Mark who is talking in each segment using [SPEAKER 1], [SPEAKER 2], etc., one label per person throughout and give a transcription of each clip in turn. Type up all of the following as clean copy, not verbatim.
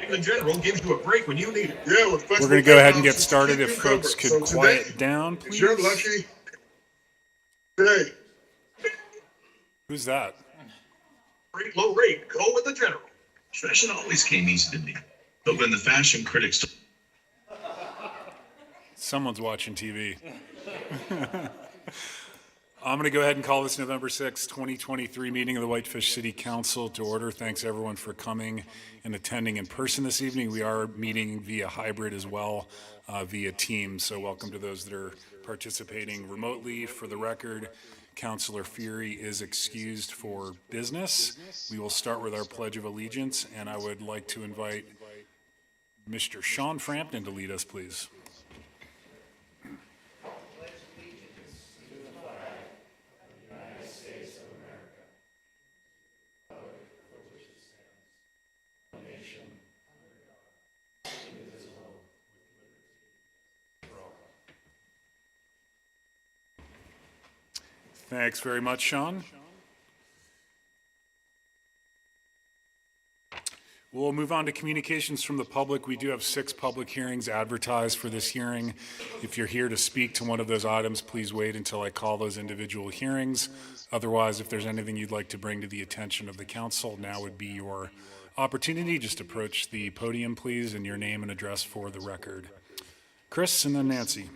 [SPEAKER 1] The general gives you a break when you need it.
[SPEAKER 2] Yeah, with
[SPEAKER 3] We're going to go ahead and get started. If folks could quiet down,
[SPEAKER 2] it's your
[SPEAKER 3] please.
[SPEAKER 2] lucky day.
[SPEAKER 3] Who's that?
[SPEAKER 1] Great low rate. Go with the general. Fashion always came easy to me. But when the fashion critics...
[SPEAKER 3] Someone's watching TV. I'm going to go ahead and call this November 6, 2023 meeting of the Whitefish City Council to order. Thanks everyone for coming and attending in person this evening. We are meeting via hybrid as well, via Teams. So welcome to those that are participating remotely. For the record, Councilor Fury is excused for business. We will start with our Pledge of Allegiance, and I would like to invite Mr. Sean Frampton to lead us, please. Thanks very much, Sean. We'll move on to communications from the public. We do have 6 public hearings advertised for this hearing. If you're here to speak to one of those items, please wait until I call those individual hearings. Otherwise, if there's anything you'd like to bring to the attention of the council, now would be your opportunity. Just approach the podium, please, and your name and address for the record. Chris, and then Nancy.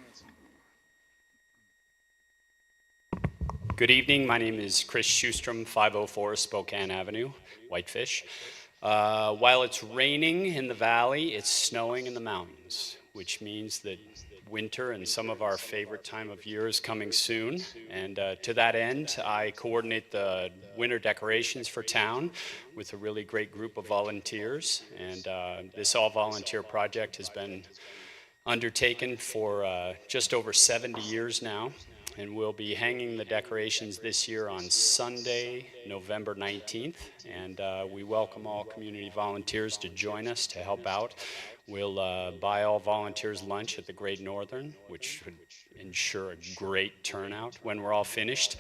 [SPEAKER 4] Good evening. My name is Chris Schustrom, 504 Spokane Avenue, Whitefish. While it's raining in the valley, it's snowing in the mountains, which means that winter and some of our favorite time of year is coming soon. And to that end, I coordinate the winter decorations for town with a really great group of volunteers. And this all-volunteer project has been undertaken for just over 70 years now. And we'll be hanging the decorations this year on Sunday, November 19th. And we welcome all community volunteers to join us to help out. We'll buy all volunteers lunch at the Great Northern, which should ensure a great turnout when we're all finished.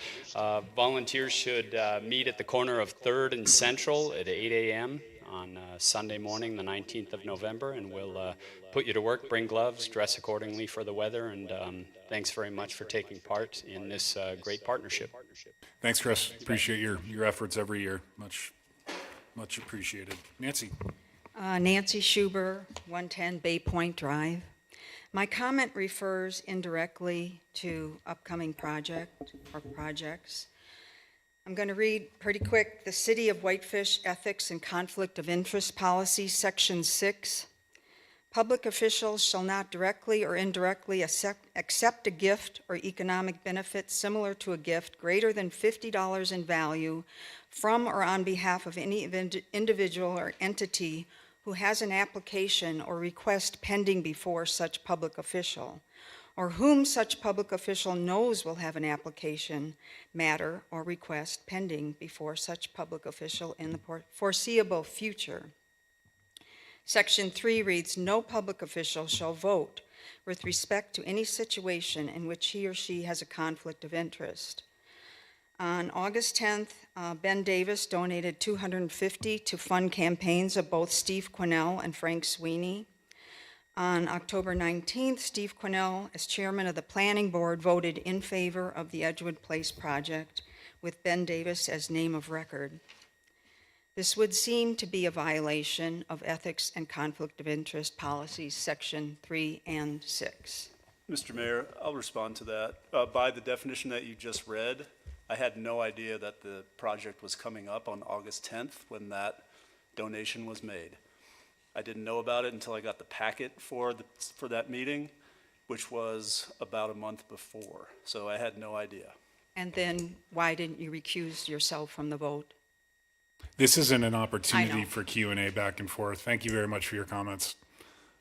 [SPEAKER 4] Volunteers should meet at the corner of 3rd and Central at 8 a.m. on Sunday morning, the 19th of November, and we'll put you to work, bring gloves, dress accordingly for the weather, and thanks very much for taking part in this great partnership.
[SPEAKER 3] Thanks, Chris. Appreciate your efforts every year. Much appreciated. Nancy.
[SPEAKER 5] Nancy Schuber, 110 Bay Point Drive. My comment refers indirectly to upcoming projects. I'm going to read pretty quick. The City of Whitefish Ethics and Conflict of Interest Policy, Section 6. Public officials shall not directly or indirectly accept a gift or economic benefit similar to a gift greater than $50 in value from or on behalf of any individual or entity who has an application or request pending before such public official, or whom such public official knows will have an application, matter, or request pending before such public official in the foreseeable future. Section 3 reads, no public official shall vote with respect to any situation in which he or she has a conflict of interest. On August 10th, Ben Davis donated $250 to fund campaigns of both Steve Quinnell and Frank Sweeney. On October 19th, Steve Quinnell, as chairman of the planning board, voted in favor of the Edgewood Place project with Ben Davis as name of record. This would seem to be a violation of Ethics and Conflict of Interest Policies, Section 3 and 6.
[SPEAKER 6] Mr. Mayor, I'll respond to that. By the definition that you just read, I had no idea that the project was coming up on August 10th when that donation was made. I didn't know about it until I got the packet for that meeting, which was about a month before. So I had no idea.
[SPEAKER 5] And then why didn't you recuse yourself from the vote?
[SPEAKER 3] This isn't an opportunity for Q&A back and forth. Thank you very much for your comments.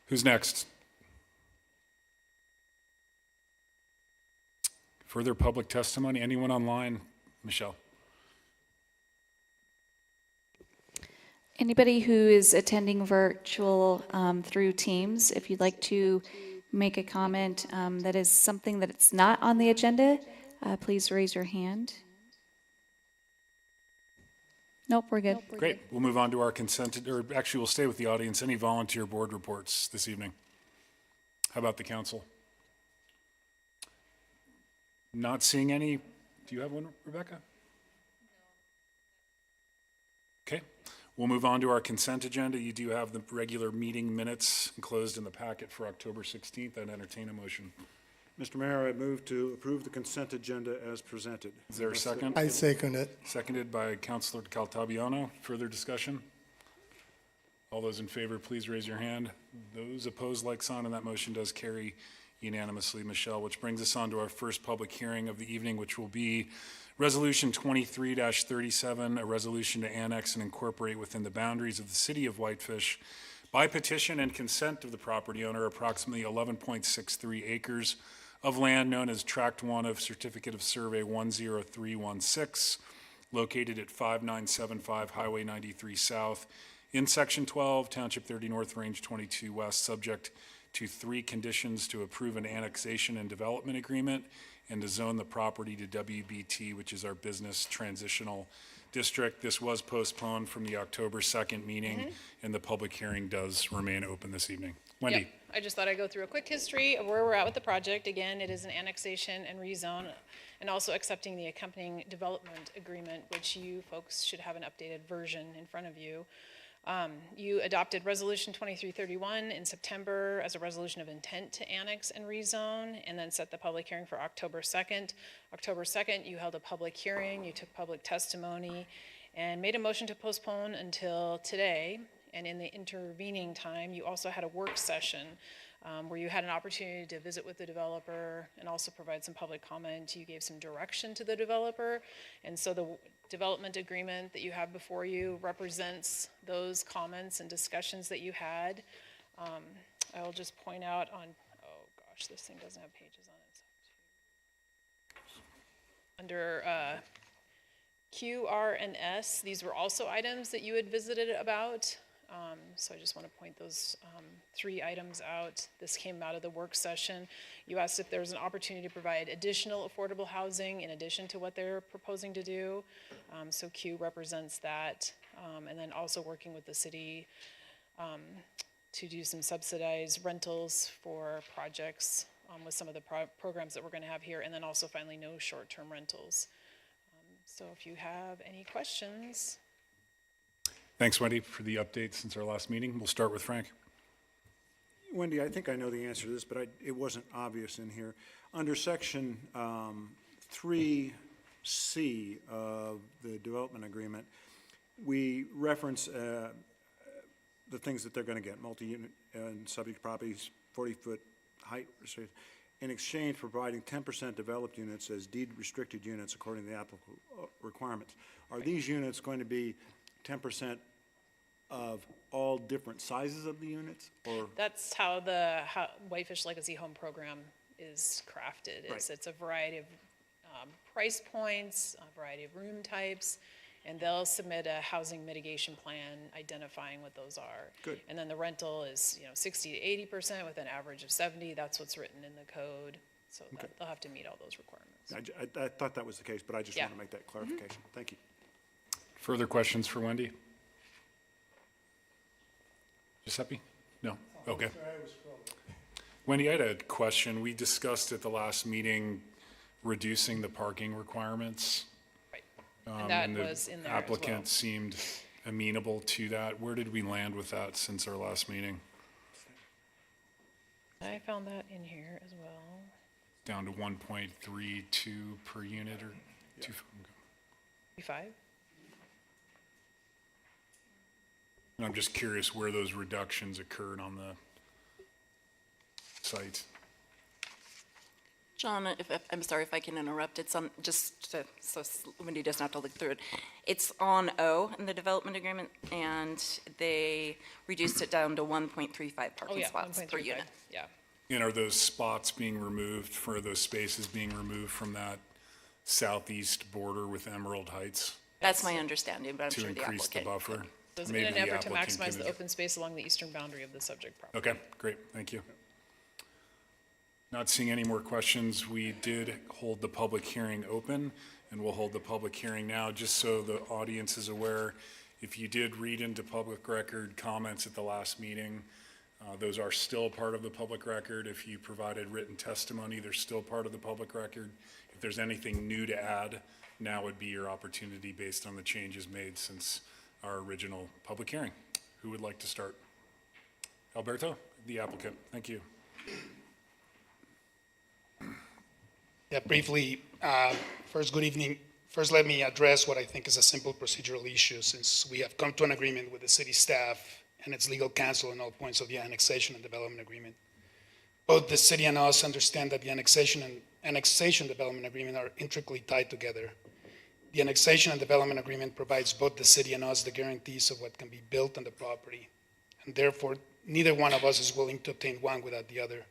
[SPEAKER 3] Who's next? Further public testimony? Anyone online? Michelle.
[SPEAKER 7] Anybody who is attending virtual through Teams, if you'd like to make a comment that is something that it's not on the agenda, please raise your hand. Nope, we're good.
[SPEAKER 3] Great. We'll move on to our or actually, we'll stay with the audience. Any volunteer board reports this evening? How about the council? Not seeing any. Do you have one, Rebecca? Okay. We'll move on to our consent agenda. You do have the regular meeting minutes enclosed in the packet for October 16th. I'd entertain a motion.
[SPEAKER 2] Mr. Mayor, I move to approve the consent agenda as presented.
[SPEAKER 3] Is there a second?
[SPEAKER 8] I second it.
[SPEAKER 3] Seconded by Councilor Caltabiano. Further discussion? All those in favor, please raise your hand. Those opposed, like sign, and that motion does carry unanimously, Michelle, which brings us on to our first public hearing of the evening, which will be Resolution 23-37, a resolution to annex and incorporate within the boundaries of the city of Whitefish by petition and consent of the property owner approximately 11.63 acres of land known as Tract 1 of Certificate of Survey 10316, located at 5975 Highway 93 South in Section 12, Township 30 North, Range 22 West, subject to 3 conditions: to approve an annexation and development agreement and to zone the property to WBT, which is our business transitional district. This was postponed from the October 2nd meeting, and the public hearing does remain open this evening. Wendy?
[SPEAKER 9] Yep. I just thought I'd go through a quick history of where we're at with the project. Again, it is an annexation and rezone, and also accepting the accompanying development agreement, which you folks should have an updated version in front of you. You adopted Resolution 2331 in September as a resolution of intent to annex and rezone, and then set the public hearing for October 2nd. October 2nd, you held a public hearing, you took public testimony, and made a motion to postpone until today. And in the intervening time, you also had a work session where you had an opportunity to visit with the developer and also provide some public comment. You gave some direction to the developer. And so the development agreement that you have before you represents those comments and discussions that you had. I will just point out on, oh gosh, this thing doesn't have pages on it. Under Q, R, and S, these were also items that you had visited about. So I just want to point those 3 items out. This came out of the work session. You asked if there was an opportunity to provide additional affordable housing in addition to what they're proposing to do. So Q represents that. And then also working with the city to do some subsidized rentals for projects with some of the programs that we're going to have here. And then also finally no short-term rentals. So if you have any questions.
[SPEAKER 3] Thanks, Wendy, for the update since our last meeting. We'll start with Frank.
[SPEAKER 2] Wendy, I think I know the answer to this, but it wasn't obvious in here. Under section 3C of the development agreement, we reference the things that they're going to get: multi-unit and subject properties, 40-foot height restriction, in exchange for providing 10% developed units as deed restricted units according to the applicable requirements. Are these units going to be 10% of all different sizes of the units, or?
[SPEAKER 9] That's how the Whitefish Legacy Home Program is crafted.
[SPEAKER 2] Right.
[SPEAKER 9] It's a variety of price points, a variety of room types, and they'll submit a housing mitigation plan identifying what those are.
[SPEAKER 2] Good.
[SPEAKER 9] And then the rental is 60 to 80% with an average of 70. That's what's written in the code. So
[SPEAKER 2] Okay.
[SPEAKER 9] they'll have to meet all those requirements.
[SPEAKER 2] I thought that was the case, but I just
[SPEAKER 9] Yeah.
[SPEAKER 2] want to make that clarification. Thank you.
[SPEAKER 3] Further questions for Wendy? Giuseppe? No? Okay. Wendy, I had a question. We discussed at the last meeting reducing the parking requirements.
[SPEAKER 9] Right. And that
[SPEAKER 3] the
[SPEAKER 9] was in there as well.
[SPEAKER 3] applicant seemed amenable to that. Where did we land with that since our last meeting?
[SPEAKER 9] I found that in here as well.
[SPEAKER 3] Down to 1.32 per unit or 2?
[SPEAKER 9] 5?
[SPEAKER 3] And I'm just curious where those reductions occurred on the site.
[SPEAKER 10] John, I'm sorry if I can interrupt. It's on, so Wendy doesn't have to look through it. It's on O in the development agreement, and they reduced it down to 1.35
[SPEAKER 9] Oh,
[SPEAKER 10] parking
[SPEAKER 9] yeah,
[SPEAKER 10] spots per
[SPEAKER 9] 1.35.
[SPEAKER 10] unit.
[SPEAKER 9] Yeah.
[SPEAKER 3] And are those spots being removed, for those spaces being removed from that southeast border with Emerald Heights
[SPEAKER 10] That's my understanding, but I'm
[SPEAKER 3] to
[SPEAKER 10] sure the
[SPEAKER 3] increase the
[SPEAKER 10] applicant.
[SPEAKER 3] buffer?
[SPEAKER 9] Those
[SPEAKER 3] Maybe
[SPEAKER 9] in an
[SPEAKER 3] the
[SPEAKER 9] effort to
[SPEAKER 3] applicant
[SPEAKER 9] maximize
[SPEAKER 3] can
[SPEAKER 9] the open space along the eastern boundary of the subject property.
[SPEAKER 3] Okay, great, thank you. Not seeing any more questions, we did hold the public hearing open, and we'll hold the public hearing now, just so the audience is aware. If you did read into public record comments at the last meeting, those are still part of the public record. If you provided written testimony, they're still part of the public record. If there's anything new to add, now would be your opportunity based on the changes made since our original public hearing. Who would like to start? Alberto, the applicant. Thank you.
[SPEAKER 8] Yeah, briefly, first, good evening. First, let me address what I think is a simple procedural issue, since we have come to an agreement with the city staff and its legal counsel on all points of the annexation and development agreement. Both the city and us understand that the annexation and development agreement are intricately tied together. The annexation and development agreement provides both the city and us the guarantees of what can be built on the property, and therefore, neither one of us is willing to obtain one without the other.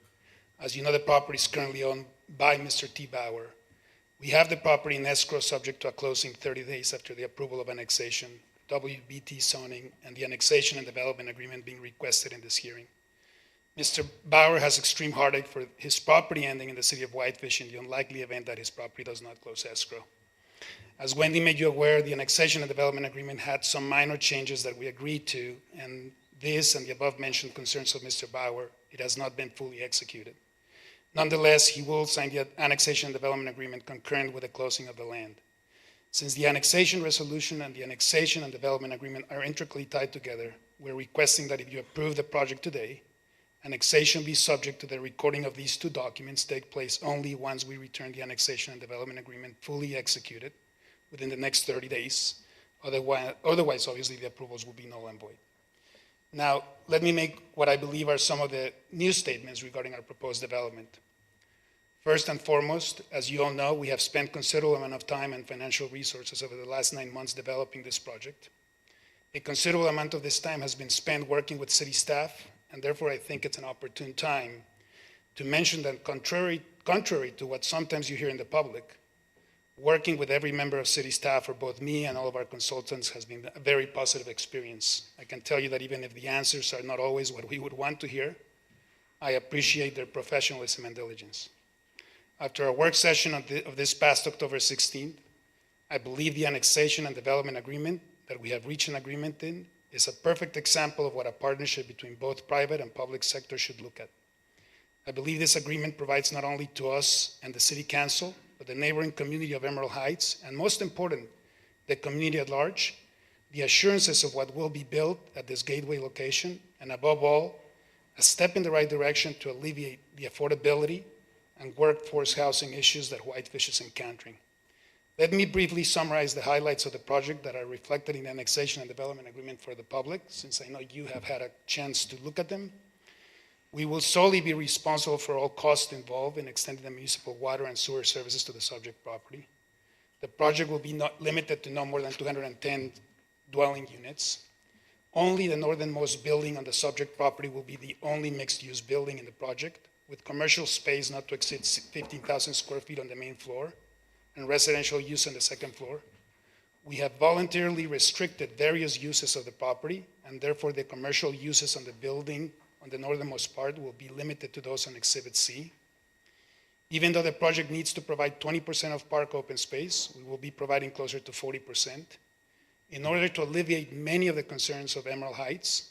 [SPEAKER 8] As you know, the property is currently owned by Mr. T. Bauer. We have the property in escrow subject to a closing 30 days after the approval of annexation, WBT zoning, and the annexation and development agreement being requested in this hearing. Mr. Bauer has extreme heartache for his property ending in the city of Whitefish in the unlikely event that his property does not close escrow. As Wendy made you aware, the annexation and development agreement had some minor changes that we agreed to, and this and the above-mentioned concerns of Mr. Bauer, it has not been fully executed. Nonetheless, he will sign the annexation and development agreement concurrent with the closing of the land. Since the annexation resolution and the annexation and development agreement are intricately tied together, we're requesting that if you approve the project today, annexation be subject to the recording of these two documents take place only once we return the annexation and development agreement fully executed within the next 30 days. Otherwise, obviously, the approvals will be null and void. Now, let me make what I believe are some of the new statements regarding our proposed development. First and foremost, as you all know, we have spent considerable amount of time and financial resources over the last 9 months developing this project. A considerable amount of this time has been spent working with city staff, and therefore I think it's an opportune time to mention that contrary to what sometimes you hear in the public, working with every member of city staff, or both me and all of our consultants, has been a very positive experience. I can tell you that even if the answers are not always what we would want to hear, I appreciate their professionalism and diligence. After a work session of this past October 16th, I believe the annexation and development agreement that we have reached an agreement in is a perfect example of what a partnership between both private and public sector should look at. I believe this agreement provides not only to us and the City Council, but the neighboring community of Emerald Heights, and most important, the community at large, the assurances of what will be built at this gateway location, and above all, a step in the right direction to alleviate the affordability and workforce housing issues that Whitefish is encountering. Let me briefly summarize the highlights of the project that are reflected in the annexation and development agreement for the public, since I know you have had a chance to look at them. We will solely be responsible for all costs involved in extending the municipal water and sewer services to the subject property. The project will be not limited to no more than 210 dwelling units. Only the northernmost building on the subject property will be the only mixed-use building in the project, with commercial space not to exceed 15,000 square feet on the main floor and residential use on the second floor. We have voluntarily restricted various uses of the property, and therefore the commercial uses on the building on the northernmost part will be limited to those on Exhibit C. Even though the project needs to provide 20% of park open space, we will be providing closer to 40%. In order to alleviate many of the concerns of Emerald Heights,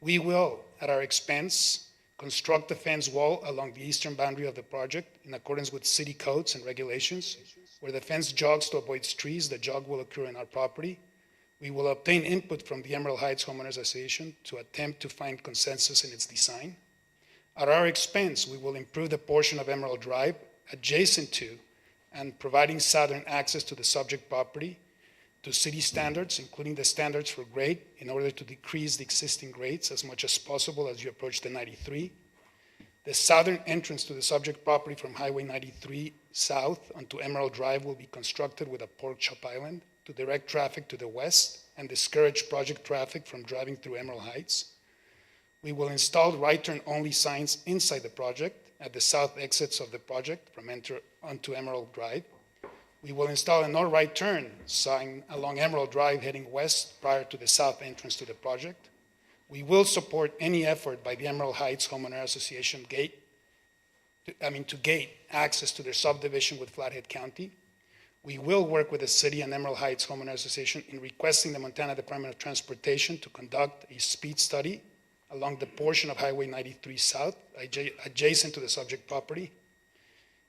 [SPEAKER 8] we will, at our expense, construct a fence wall along the eastern boundary of the project in accordance with city codes and regulations. Where the fence jogs to avoid trees, the jog will occur in our property. We will obtain input from the Emerald Heights Homeowners Association to attempt to find consensus in its design. At our expense, we will improve the portion of Emerald Drive adjacent to and providing southern access to the subject property to city standards, including the standards for grade, in order to decrease the existing grades as much as possible as you approach the 93. The southern entrance to the subject property from Highway 93 south onto Emerald Drive will be constructed with a pork chop island to direct traffic to the west and discourage project traffic from driving through Emerald Heights. We will install right-turn only signs inside the project at the south exits of the project from enter onto Emerald Drive. We will install a no right turn sign along Emerald Drive heading west prior to the south entrance to the project. We will support any effort by the Emerald Heights Homeowner Association Gate to gate access to their subdivision with Flathead County. We will work with the city and Emerald Heights Homeowners Association in requesting the Montana Department of Transportation to conduct a speed study along the portion of Highway 93 South adjacent to the subject property.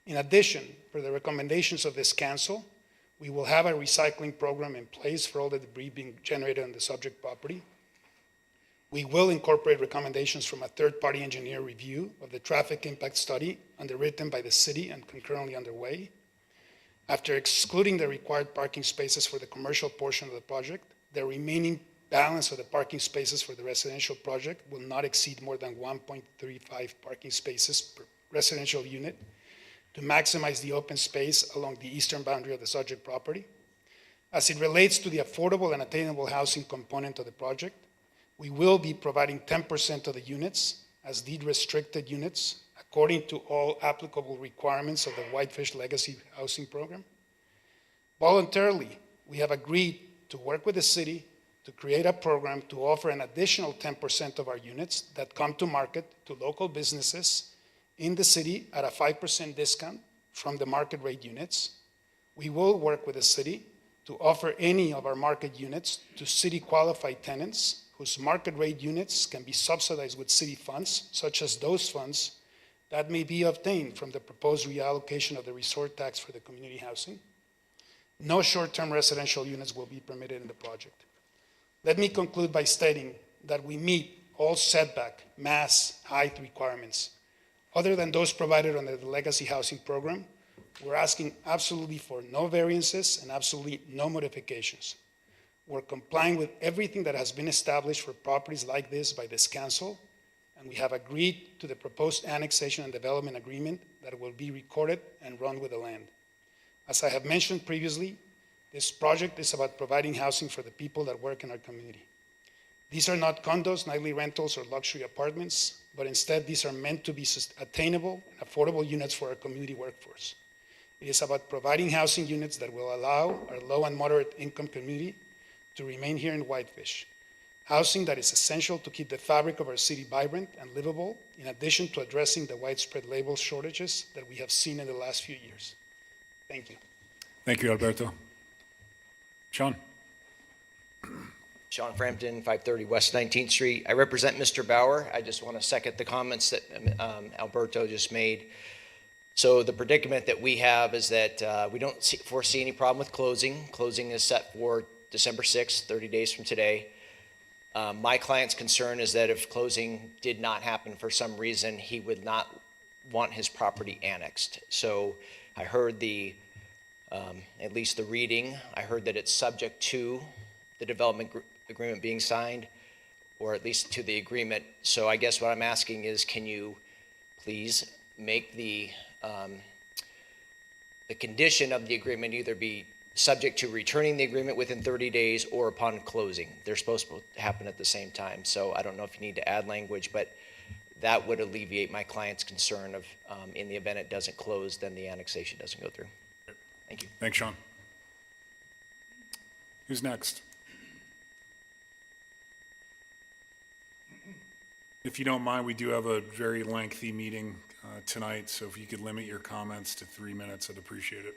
[SPEAKER 8] In addition, for the recommendations of this council, we will have a recycling program in place for all the debris being generated on the subject property. We will incorporate recommendations from a third-party engineer review of the traffic impact study underwritten by the city and concurrently underway. After excluding the required parking spaces for the commercial portion of the project, the remaining balance of the parking spaces for the residential project will not exceed more than 1.35 parking spaces per residential unit to maximize the open space along the eastern boundary of the subject property. As it relates to the affordable and attainable housing component of the project, we will be providing 10% of the units as deed-restricted units according to all applicable requirements of the Whitefish Legacy Housing Program. Voluntarily, we have agreed to work with the city to create a program to offer an additional 10% of our units that come to market to local businesses in the city at a 5% discount from the market rate units. We will work with the city to offer any of our market units to city-qualified tenants whose market rate units can be subsidized with city funds, such as those funds that may be obtained from the proposed reallocation of the resort tax for the community housing. No short-term residential units will be permitted in the project. Let me conclude by stating that we meet all setback, mass, height requirements. Other than those provided under the Legacy Housing Program, we're asking absolutely for no variances and absolutely no modifications. We're complying with everything that has been established for properties like this by this council, and we have agreed to the proposed annexation and development agreement that will be recorded and run with the land. As I have mentioned previously, this project is about providing housing for the people that work in our community. These are not condos, nightly rentals, or luxury apartments, but instead these are meant to be attainable and affordable units for our community workforce. It is about providing housing units that will allow our low and moderate income community to remain here in Whitefish. Housing that is essential to keep the fabric of our city vibrant and livable, in addition to addressing the widespread labor shortages that we have seen in the last few years. Thank you.
[SPEAKER 3] Thank you, Alberto. Sean?
[SPEAKER 11] Sean Frampton, 530 West 19th Street. I represent Mr. Bauer. I just want to second the comments that Alberto just made. So the predicament that we have is that we don't foresee any problem with closing. Closing is set for December 6th, 30 days from today. My client's concern is that if closing did not happen for some reason, he would not want his property annexed. So I heard at least the reading, I heard that it's subject to the development agreement being signed, or at least to the agreement. So I guess what I'm asking is, can you please make the condition of the agreement either be subject to returning the agreement within 30 days or upon closing? They're supposed to happen at the same time. So I don't know if you need to add language, but that would alleviate my client's concern of in the event it doesn't close, then the annexation doesn't go through. Thank you.
[SPEAKER 3] Thanks, Sean. Who's next? If you don't mind, we do have a very lengthy meeting tonight, so if you could limit your comments to 3 minutes, I'd appreciate it.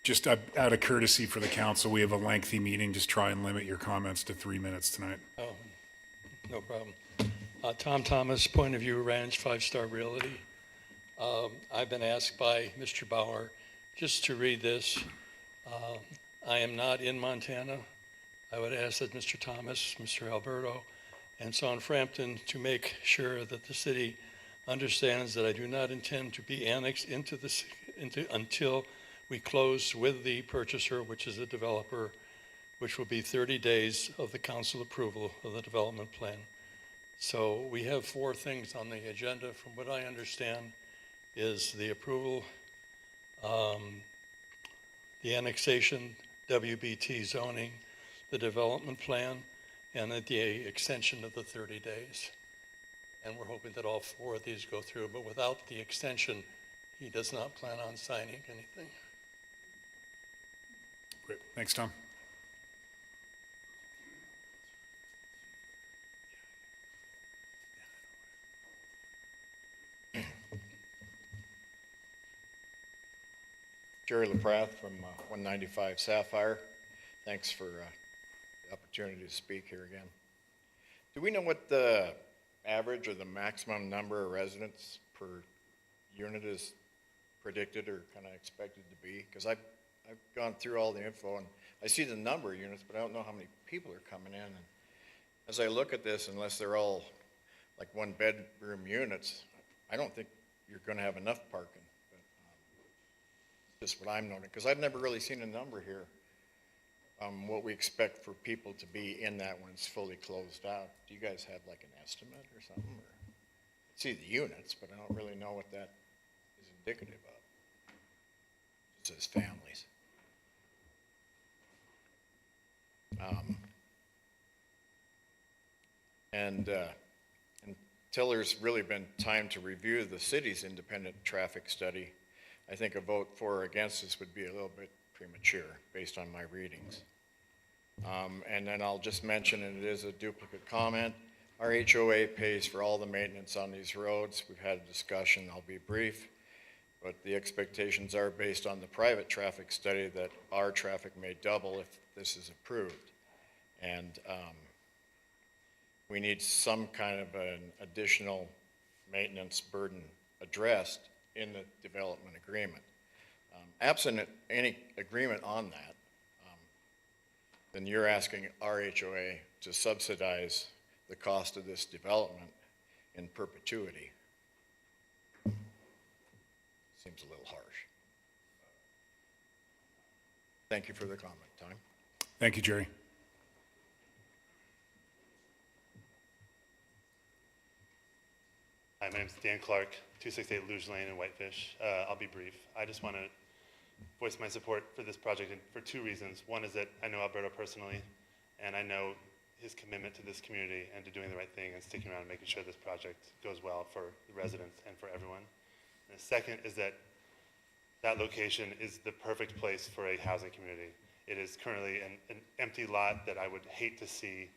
[SPEAKER 3] Just out of courtesy for the council, we have a lengthy meeting. Just try and limit your comments to 3 minutes tonight.
[SPEAKER 12] Oh, no problem. Tom Thomas, Point of View Ranch, 5-Star Realty. I've been asked by Mr. Bauer just to read this. I am not in Montana. I would ask that Mr. Thomas, Mr. Alberto, and Son Frampton to make sure that the city understands that I do not intend to be annexed until we close with the purchaser, which is the developer, which will be 30 days of the council approval of the development plan. So we have 4 things on the agenda. From what I understand is the approval, the annexation, WBT zoning, the development plan, and the extension of the 30 days. And we're hoping that all 4 of these go through, but without the extension, he does not plan on signing anything.
[SPEAKER 3] Great. Thanks, Tom.
[SPEAKER 13] Jerry LaPrath from 195 Sapphire. Thanks for the opportunity to speak here again. Do we know what the average or the maximum number of residents per unit is predicted or kind of expected to be? Because I've gone through all the info and I see the number of units, but I don't know how many people are coming in. And as I look at this, unless they're all like one bedroom units, I don't think you're going to have enough parking. But, just what I'm noting, because I've never really seen a number here. What we expect for people to be in that when it's fully closed out. Do you guys have like an estimate or something? Or, I see the units, but I don't really know what that is indicative of. It says families. Until there's really been time to review the city's independent traffic study, I think a vote for or against this would be a little bit premature based on my readings. And then I'll just mention, and it is a duplicate comment, our HOA pays for all the maintenance on these roads. We've had a discussion, I'll be brief, but the expectations are based on the private traffic study that our traffic may double if this is approved. And we need some kind of an additional maintenance burden addressed in the development agreement. Absent any agreement on that, then you're asking our HOA to subsidize the cost of this development in perpetuity. Seems a little harsh. Thank you for the comment, Tom.
[SPEAKER 3] Thank you, Jerry.
[SPEAKER 14] Hi, my name is Dan Clark, 268 Luge Lane in Whitefish. I'll be brief. I just want to voice my support for this project for two reasons. One is that I know Alberto personally, and I know his commitment to this community and to doing the right thing and sticking around and making sure this project goes well for the residents and for everyone. And the second is that that location is the perfect place for a housing community. It is currently an empty lot that I would hate to see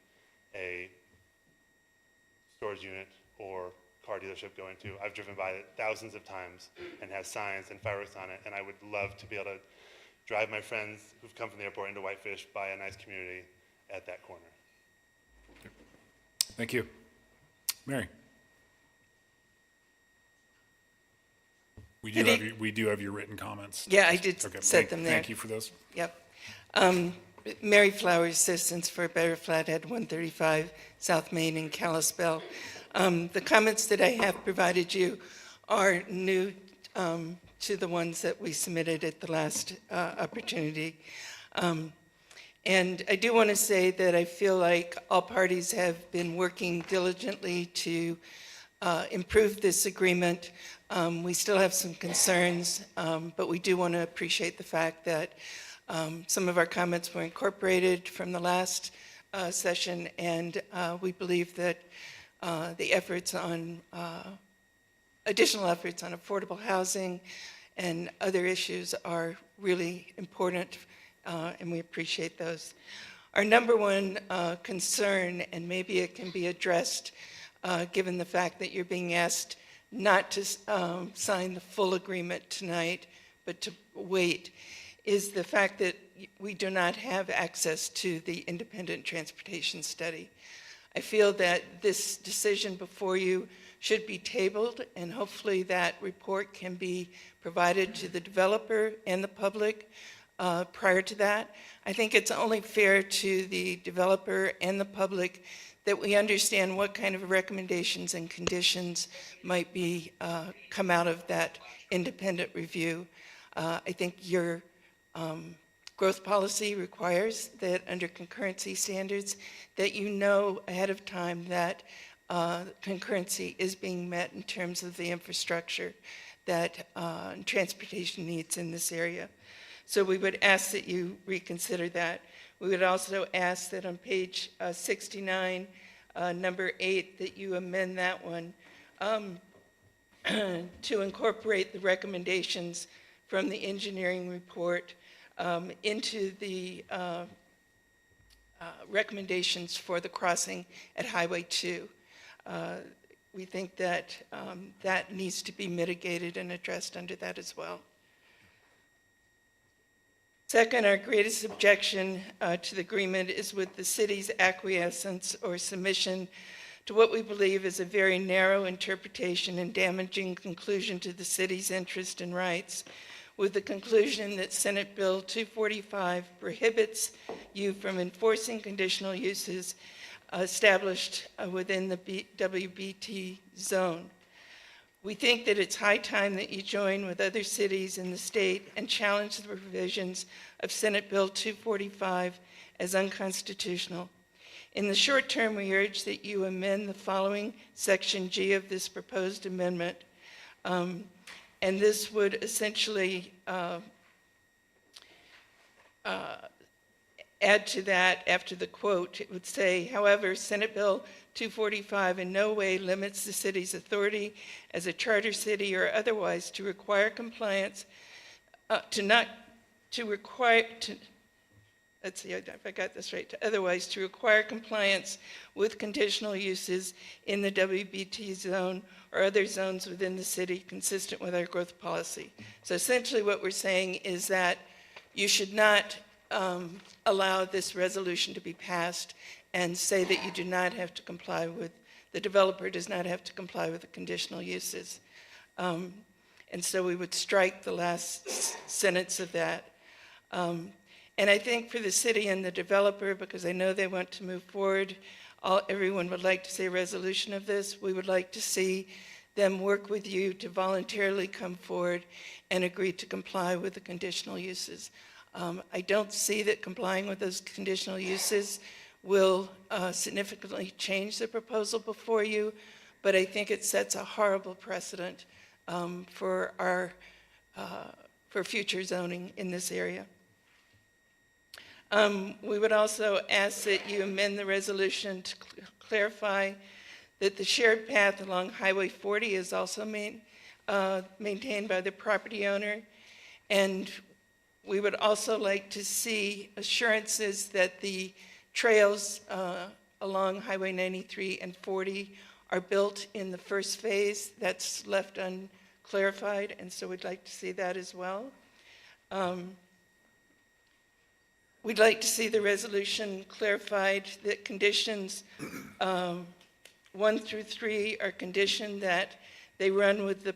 [SPEAKER 14] a storage unit or car dealership go into. I've driven by it thousands of times and has signs and fireworks on it, and I would love to be able to drive my friends who've come from the airport into Whitefish by a nice community at that corner.
[SPEAKER 3] Thank you. Mary? We do have your written comments.
[SPEAKER 15] Yeah, I did
[SPEAKER 3] Okay,
[SPEAKER 15] set them there.
[SPEAKER 3] Thank you for those.
[SPEAKER 15] Yep. Mary Flowers, Citizens for a Better Flathead, 135 South Main in Kalispell. The comments that I have provided you are new to the ones that we submitted at the last opportunity. And I do want to say that I feel like all parties have been working diligently to improve this agreement. We still have some concerns, but we do want to appreciate the fact that some of our comments were incorporated from the last session, and we believe that the efforts on additional efforts on affordable housing and other issues are really important, and we appreciate those. Our number one concern, and maybe it can be addressed given the fact that you're being asked not to sign the full agreement tonight, but to wait, is the fact that we do not have access to the independent transportation study. I feel that this decision before you should be tabled, and hopefully that report can be provided to the developer and the public prior to that. I think it's only fair to the developer and the public that we understand what kind of recommendations and conditions might be come out of that independent review. I think your growth policy requires that under concurrency standards that you know ahead of time that concurrency is being met in terms of the infrastructure that transportation needs in this area. So we would ask that you reconsider that. We would also ask that on page 69, number 8, that you amend that one to incorporate the recommendations from the engineering report into the recommendations for the crossing at Highway 2. We think that that needs to be mitigated and addressed under that as well. Second, our greatest objection to the agreement is with the city's acquiescence or submission to what we believe is a very narrow interpretation and damaging conclusion to the city's interest and rights, with the conclusion that Senate Bill 245 prohibits you from enforcing conditional uses established within the WBT zone. We think that it's high time that you join with other cities in the state and challenge the provisions of Senate Bill 245 as unconstitutional. In the short term, we urge that you amend the following Section G of this proposed amendment. And this would essentially add to that after the quote. It would say, however, Senate Bill 245 in no way limits the city's authority as a charter city or otherwise to require compliance, let's see if I got this right, to otherwise to require compliance with conditional uses in the WBT zone or other zones within the city consistent with our growth policy. So essentially what we're saying is that you should not allow this resolution to be passed and say that you do not have to comply with, the developer does not have to comply with the conditional uses. And so we would strike the last sentence of that. And I think for the city and the developer, because I know they want to move forward, everyone would like to see a resolution of this. We would like to see them work with you to voluntarily come forward and agree to comply with the conditional uses. I don't see that complying with those conditional uses will significantly change the proposal before you, but I think it sets a horrible precedent for future zoning in this area. We would also ask that you amend the resolution to clarify that the shared path along Highway 40 is also maintained by the property owner, and we would also like to see assurances that the trails along Highway 93 and 40 are built in the first phase. That's left unclarified, and so we'd like to see that as well. We'd like to see the resolution clarified that conditions 1 through 3 are conditioned that they run with the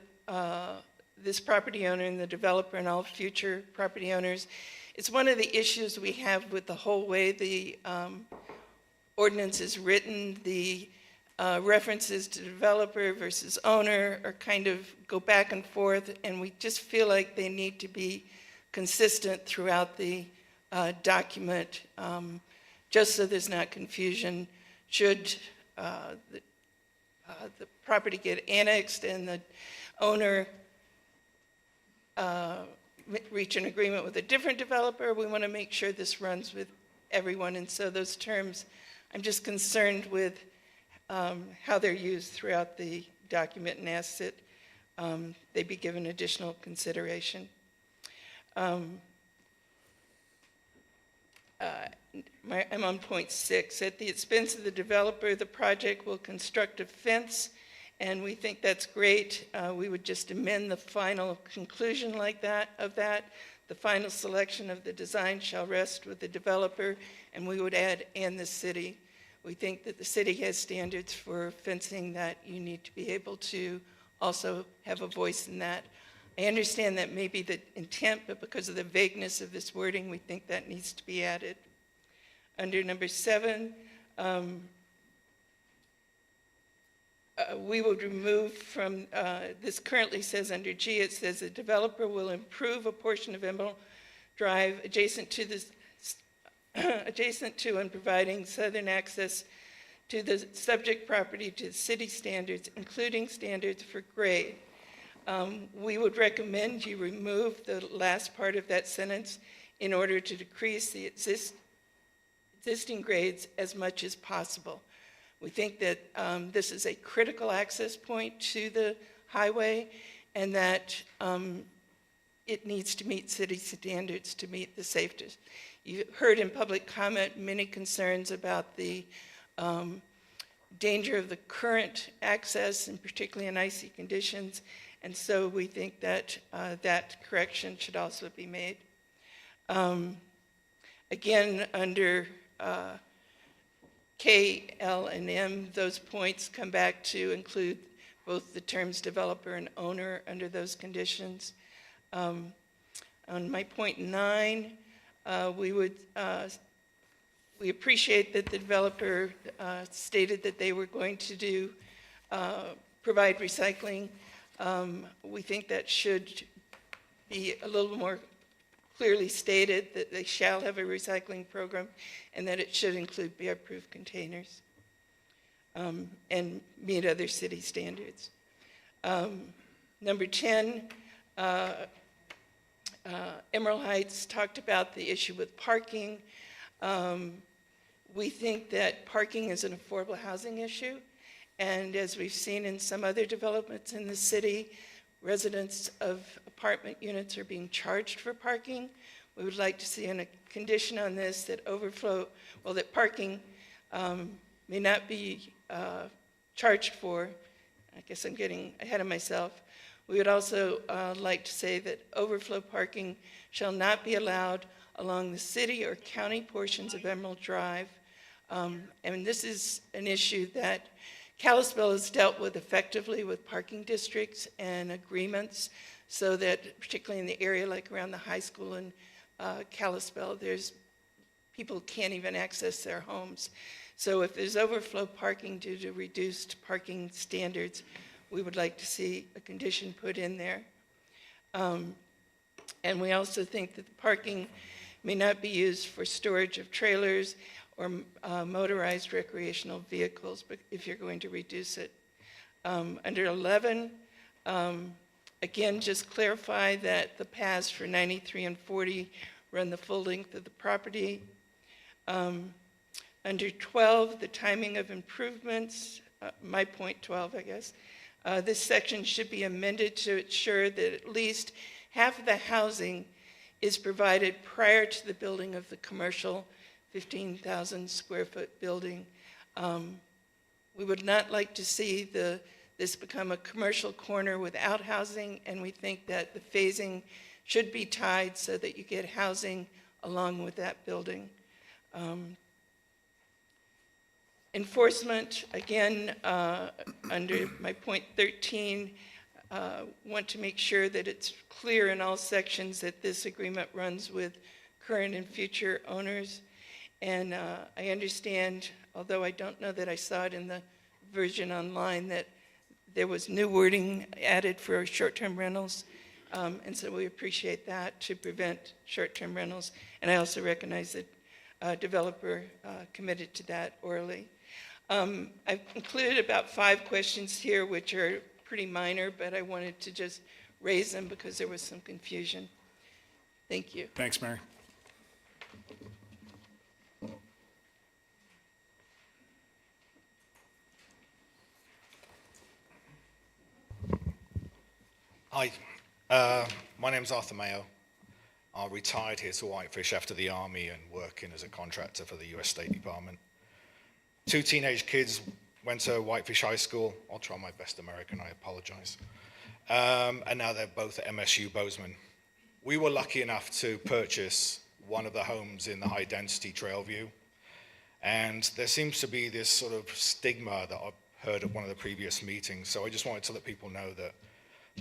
[SPEAKER 15] this property owner and the developer and all future property owners. It's one of the issues we have with the whole way the ordinance is written. The references to developer versus owner are kind of go back and forth, and we just feel like they need to be consistent throughout the document, just so there's not confusion. Should the property get annexed and the owner reach an agreement with a different developer, we want to make sure this runs with everyone. And so those terms, I'm just concerned with how they're used throughout the document and ask that they be given additional consideration. I'm on point 6. At the expense of the developer, the project will construct a fence, and we think that's great. We would just amend the final conclusion like that, of that. The final selection of the design shall rest with the developer, and we would add, and the city. We think that the city has standards for fencing that you need to be able to also have a voice in that. I understand that may be the intent, but because of the vagueness of this wording, we think that needs to be added. Under number 7, we would remove from, this currently says under G, it says the developer will improve a portion of Emerald Drive adjacent to and providing southern access to the subject property to city standards, including standards for grade. We would recommend you remove the last part of that sentence in order to decrease the existing grades as much as possible. We think that this is a critical access point to the highway, and that it needs to meet city standards to meet the safety. You heard in public comment many concerns about the danger of the current access, and particularly in icy conditions, and so we think that that correction should also be made. Again, under K, L, and M, those points come back to include both the terms developer and owner under those conditions. On my point 9, we appreciate that the developer stated that they were going to provide recycling. We think that should be a little more clearly stated, that they shall have a recycling program and that it should include beer-proof containers and meet other city standards. Number 10, Emerald Heights talked about the issue with parking. We think that parking is an affordable housing issue, and as we've seen in some other developments in the city, residents of apartment units are being charged for parking. We would like to see a condition on this that that parking may not be charged for. I guess I'm getting ahead of myself. We would also like to say that overflow parking shall not be allowed along the city or county portions of Emerald Drive. And this is an issue that Kalispell has dealt with effectively with parking districts and agreements, so that particularly in the area like around the high school in Kalispell, people can't even access their homes. So if there's overflow parking due to reduced parking standards, we would like to see a condition put in there. And we also think that the parking may not be used for storage of trailers or motorized recreational vehicles, but if you're going to reduce it. Under 11, again, just clarify that the paths for 93 and 40 run the full length of the property. Under 12, the timing of improvements, my point 12, I guess. This section should be amended to ensure that at least half of the housing is provided prior to the building of the commercial 15,000 square foot building. We would not like to see this become a commercial corner without housing, and we think that the phasing should be tied so that you get housing along with that building. Enforcement, again, under my point 13, want to make sure that it's clear in all sections that this agreement runs with current and future owners. And I understand, although I don't know that I saw it in the version online, that there was new wording added for short-term rentals. And so we appreciate that to prevent short-term rentals. And I also recognize that developer committed to that orally. I've included about 5 questions here, which are pretty minor, but I wanted to just raise them because there was some confusion. Thank you.
[SPEAKER 3] Thanks, Mary.
[SPEAKER 16] Hi, my name's Arthur Mayo. I retired here to Whitefish after the Army and working as a contractor for the US State Department. 2 teenage kids went to Whitefish High School. I'll try my best American, I apologize. And now they're both at MSU Bozeman. We were lucky enough to purchase one of the homes in the high-density Trailview. And there seems to be this sort of stigma that I've heard at one of the previous meetings. So I just wanted to let people know that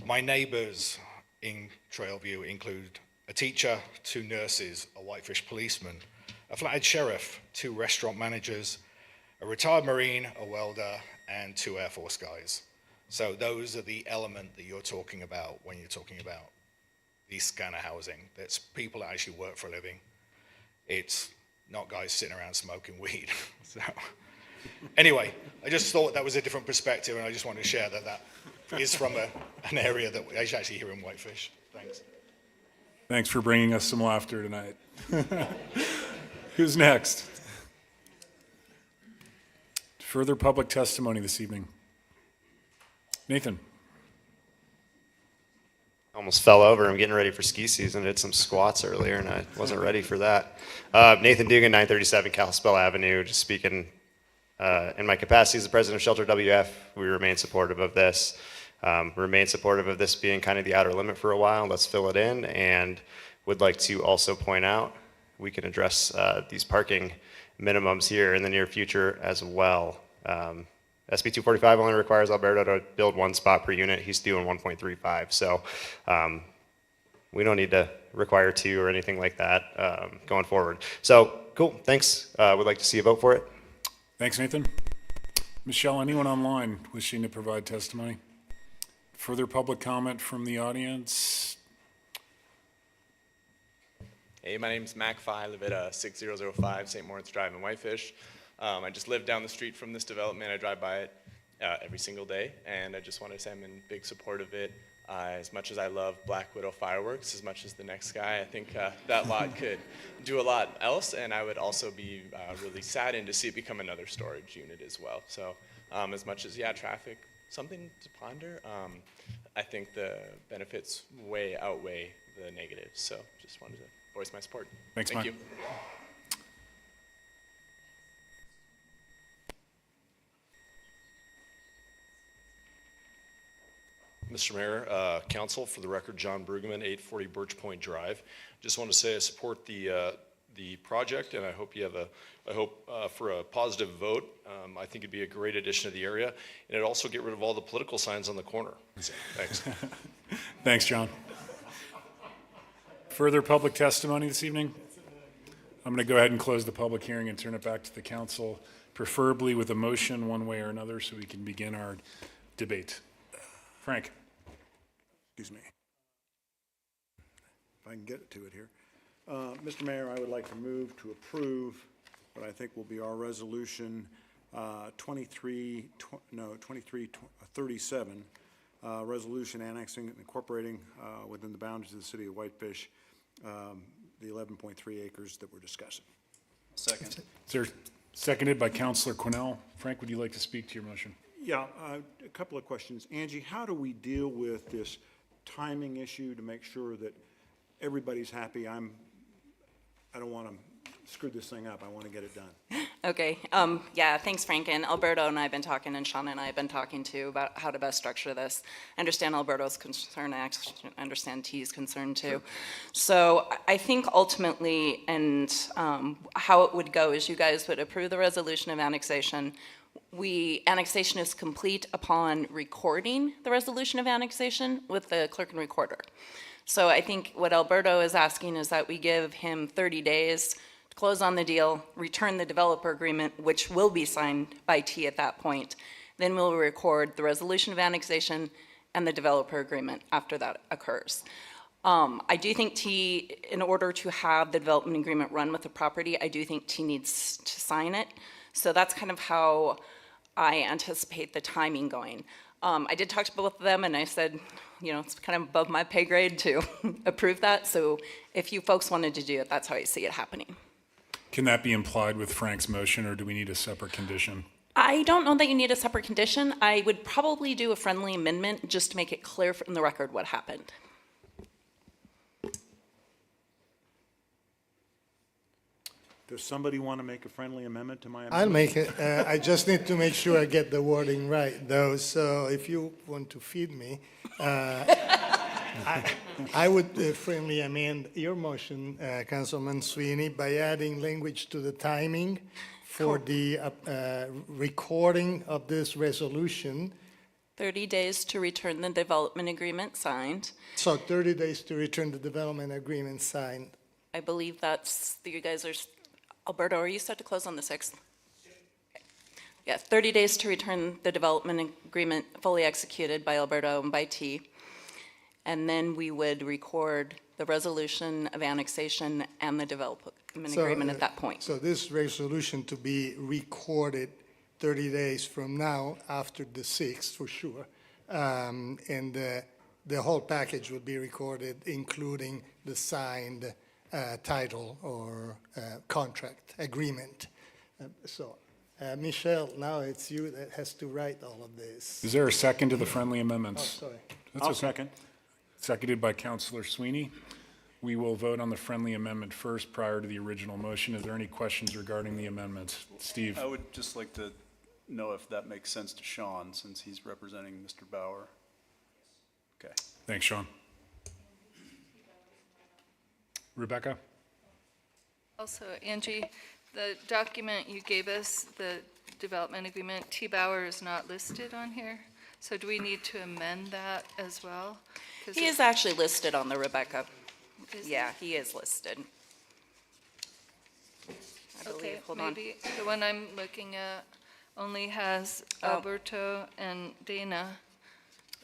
[SPEAKER 16] my neighbors in Trailview include a teacher, 2 nurses, a Whitefish policeman, a Flathead sheriff, 2 restaurant managers, a retired Marine, a welder, and 2 Air Force guys. So those are the element that you're talking about when you're talking about the scanner housing. That's people that actually work for a living. It's not guys sitting around smoking weed. So anyway, I just thought that was a different perspective, and I just wanted to share that is from an area that we actually here in Whitefish. Thanks.
[SPEAKER 3] Thanks for bringing us some laughter tonight. Who's next? Further public testimony this evening. Nathan.
[SPEAKER 17] Almost fell over. I'm getting ready for ski season. I did some squats earlier, and I wasn't ready for that. Nathan Dugan, 937 Kalispell Avenue. Just speaking in my capacity as the president of Shelter WF, we remain supportive of this. Remain supportive of this being kind of the outer limit for a while. Let's fill it in, and would like to also point out, we can address these parking minimums here in the near future as well. SB 245 only requires Alberto to build 1 spot per unit. He's doing 1.35. So we don't need to require 2 or anything like that going forward. So cool, thanks. Would like to see a vote for it.
[SPEAKER 3] Thanks, Nathan. Michelle, anyone online wishing to provide testimony? Further public comment from the audience?
[SPEAKER 18] Hey, my name's Mac Phi. I live at 6005 St. Moritz Drive in Whitefish. I just live down the street from this development. I drive by it every single day, and I just want to say I'm in big support of it. As much as I love Black Widow fireworks, as much as the next guy, I think that lot could do a lot else, and I would also be really saddened to see it become another storage unit as well. So as much as, traffic, something to ponder, I think the benefits way outweigh the negatives. So just wanted to voice my support.
[SPEAKER 3] Thanks,
[SPEAKER 18] Thank
[SPEAKER 3] Mike.
[SPEAKER 18] you.
[SPEAKER 19] Mr. Mayor, Council, for the record, John Brueggemann, 840 Birch Point Drive. Just want to say I support the project, and I hope you have for a positive vote. I think it'd be a great addition to the area, and it'd also get rid of all the political signs on the corner. So, thanks.
[SPEAKER 3] Thanks, John. Further public testimony this evening? I'm going to go ahead and close the public hearing and turn it back to the council, preferably with a motion one way or another so we can begin our debate. Frank.
[SPEAKER 2] Excuse me. If I can get to it here. Mr. Mayor, I would like to move to approve what I think will be our resolution 2337, resolution annexing and incorporating within the boundaries of the city of Whitefish the 11.3 acres that we're discussing.
[SPEAKER 6] Second.
[SPEAKER 3] Seconded by Councilor Quinnell. Frank, would you like to speak to your motion?
[SPEAKER 2] Yeah, a couple of questions. Angie, how do we deal with this timing issue to make sure that everybody's happy? I don't want to screw this thing up. I want to get it done.
[SPEAKER 10] Okay, thanks, Frank. And Alberto and I have been talking, and Sean and I have been talking too about how to best structure this. I understand Alberto's concern, I understand T's concern too. So I think ultimately, and how it would go is you guys would approve the resolution of annexation. Annexation is complete upon recording the resolution of annexation with the clerk and recorder. So I think what Alberto is asking is that we give him 30 days to close on the deal, return the developer agreement, which will be signed by T at that point. Then we'll record the resolution of annexation and the developer agreement after that occurs. I do think T, in order to have the development agreement run with the property, I do think T needs to sign it. So that's kind of how I anticipate the timing going. I did talk to both of them, and I said, it's kind of above my pay grade to approve that. So if you folks wanted to do it, that's how I see it happening.
[SPEAKER 3] Can that be implied with Frank's motion, or do we need a separate condition?
[SPEAKER 10] I don't know that you need a separate condition. I would probably do a friendly amendment just to make it clear from the record what happened.
[SPEAKER 2] Does somebody want to make a friendly amendment to my amendment?
[SPEAKER 20] I'll make it. I just need to make sure I get the wording right, though. So if you want to feed me, I would friendly amend your motion, Councilman Sweeney, by adding language to the timing for the recording of this resolution.
[SPEAKER 10] 30 days to return the development agreement signed.
[SPEAKER 20] So 30 days to return the development agreement signed.
[SPEAKER 10] I believe that's, you guys are, Alberto, are you set to close on the 6th? Yeah, 30 days to return the development agreement fully executed by Alberto and by T. And then we would record the resolution of annexation and the development agreement at that point.
[SPEAKER 20] So this resolution to be recorded 30 days from now, after the 6th, for sure. And the whole package would be recorded, including the signed title or contract agreement. Michelle, now it's you that has to write all of this.
[SPEAKER 3] Is there a second to the friendly amendments?
[SPEAKER 20] Oh, sorry.
[SPEAKER 3] I'll second. Seconded by Councilor Sweeney. We will vote on the friendly amendment first prior to the original motion. Is there any questions regarding the amendments? Steve?
[SPEAKER 6] I would just like to know if that makes sense to Sean, since he's representing Mr. Bauer. Okay.
[SPEAKER 3] Thanks, Sean. Rebecca?
[SPEAKER 21] Also, Angie, the document you gave us, the development agreement, T. Bauer is not listed on here. So do we need to amend that as well? 'Cause
[SPEAKER 10] He
[SPEAKER 21] it-
[SPEAKER 10] is actually listed on the Rebecca.
[SPEAKER 21] Is
[SPEAKER 10] Yeah, he is listed. I
[SPEAKER 21] Okay,
[SPEAKER 10] believe, hold on.
[SPEAKER 21] maybe the one I'm looking at only has
[SPEAKER 10] Oh.
[SPEAKER 21] Alberto and Dana.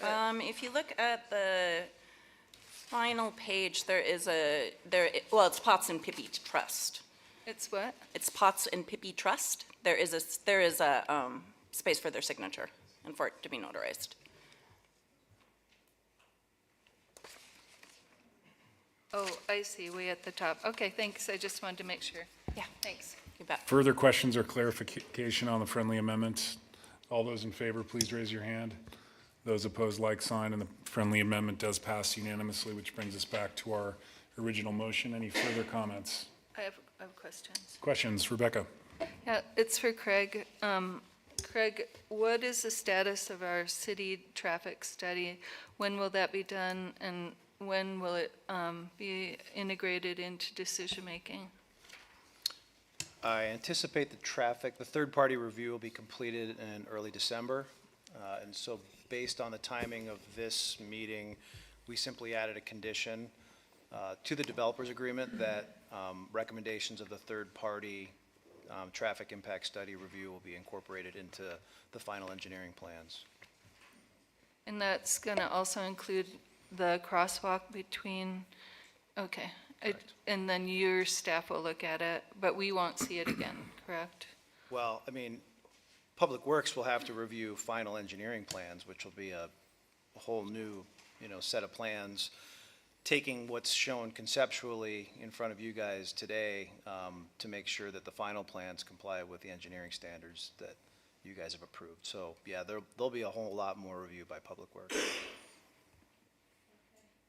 [SPEAKER 10] If you look at the final page, it's Potts and Pippi Trust.
[SPEAKER 21] It's what?
[SPEAKER 10] It's Potts and Pippi Trust. There is a space for their signature and for it to be notarized.
[SPEAKER 21] Oh, I see, way at the top. Okay, thanks, I just wanted to make sure.
[SPEAKER 10] Yeah.
[SPEAKER 21] Thanks.
[SPEAKER 10] You bet.
[SPEAKER 3] Further questions or clarification on the friendly amendment? All those in favor, please raise your hand. Those opposed, like sign, and the friendly amendment does pass unanimously, which brings us back to our original motion. Any further comments?
[SPEAKER 21] I have questions.
[SPEAKER 3] Questions, Rebecca?
[SPEAKER 21] Yeah, it's for Craig. Craig, what is the status of our city traffic study? When will that be done, and when will it be integrated into decision-making?
[SPEAKER 22] I anticipate the third-party review will be completed in early December. And so based on the timing of this meeting, we simply added a condition to the developers agreement that recommendations of the third-party traffic impact study review will be incorporated into the final engineering plans.
[SPEAKER 21] And that's going to also include the crosswalk between, okay. And then your staff will look at it, but we won't see it again, correct?
[SPEAKER 22] Well, I mean, Public Works will have to review final engineering plans, which will be a whole new, set of plans, taking what's shown conceptually in front of you guys today to make sure that the final plans comply with the engineering standards that you guys have approved. So, yeah, there'll be a whole lot more review by Public Works.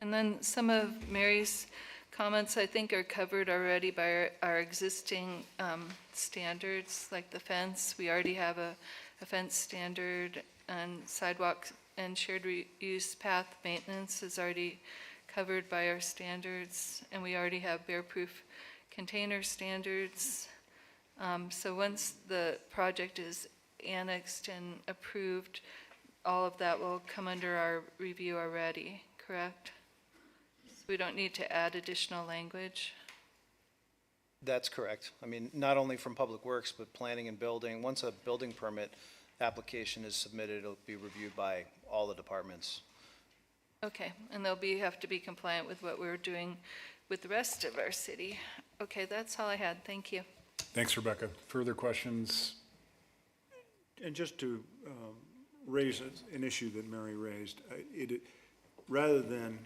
[SPEAKER 21] And then some of Mary's comments, I think, are covered already by our existing standards, like the fence. We already have a fence standard, and sidewalks and shared use path maintenance is already covered by our standards, and we already have bear-proof container standards. So once the project is annexed and approved, all of that will come under our review already, correct? We don't need to add additional language.
[SPEAKER 22] That's correct. I mean, not only from Public Works, but planning and building. Once a building permit application is submitted, it'll be reviewed by all the departments.
[SPEAKER 21] Okay, and they'll have to be compliant with what we're doing with the rest of our city. Okay, that's all I had. Thank you.
[SPEAKER 3] Thanks, Rebecca. Further questions?
[SPEAKER 2] And just to raise an issue that Mary raised, rather than,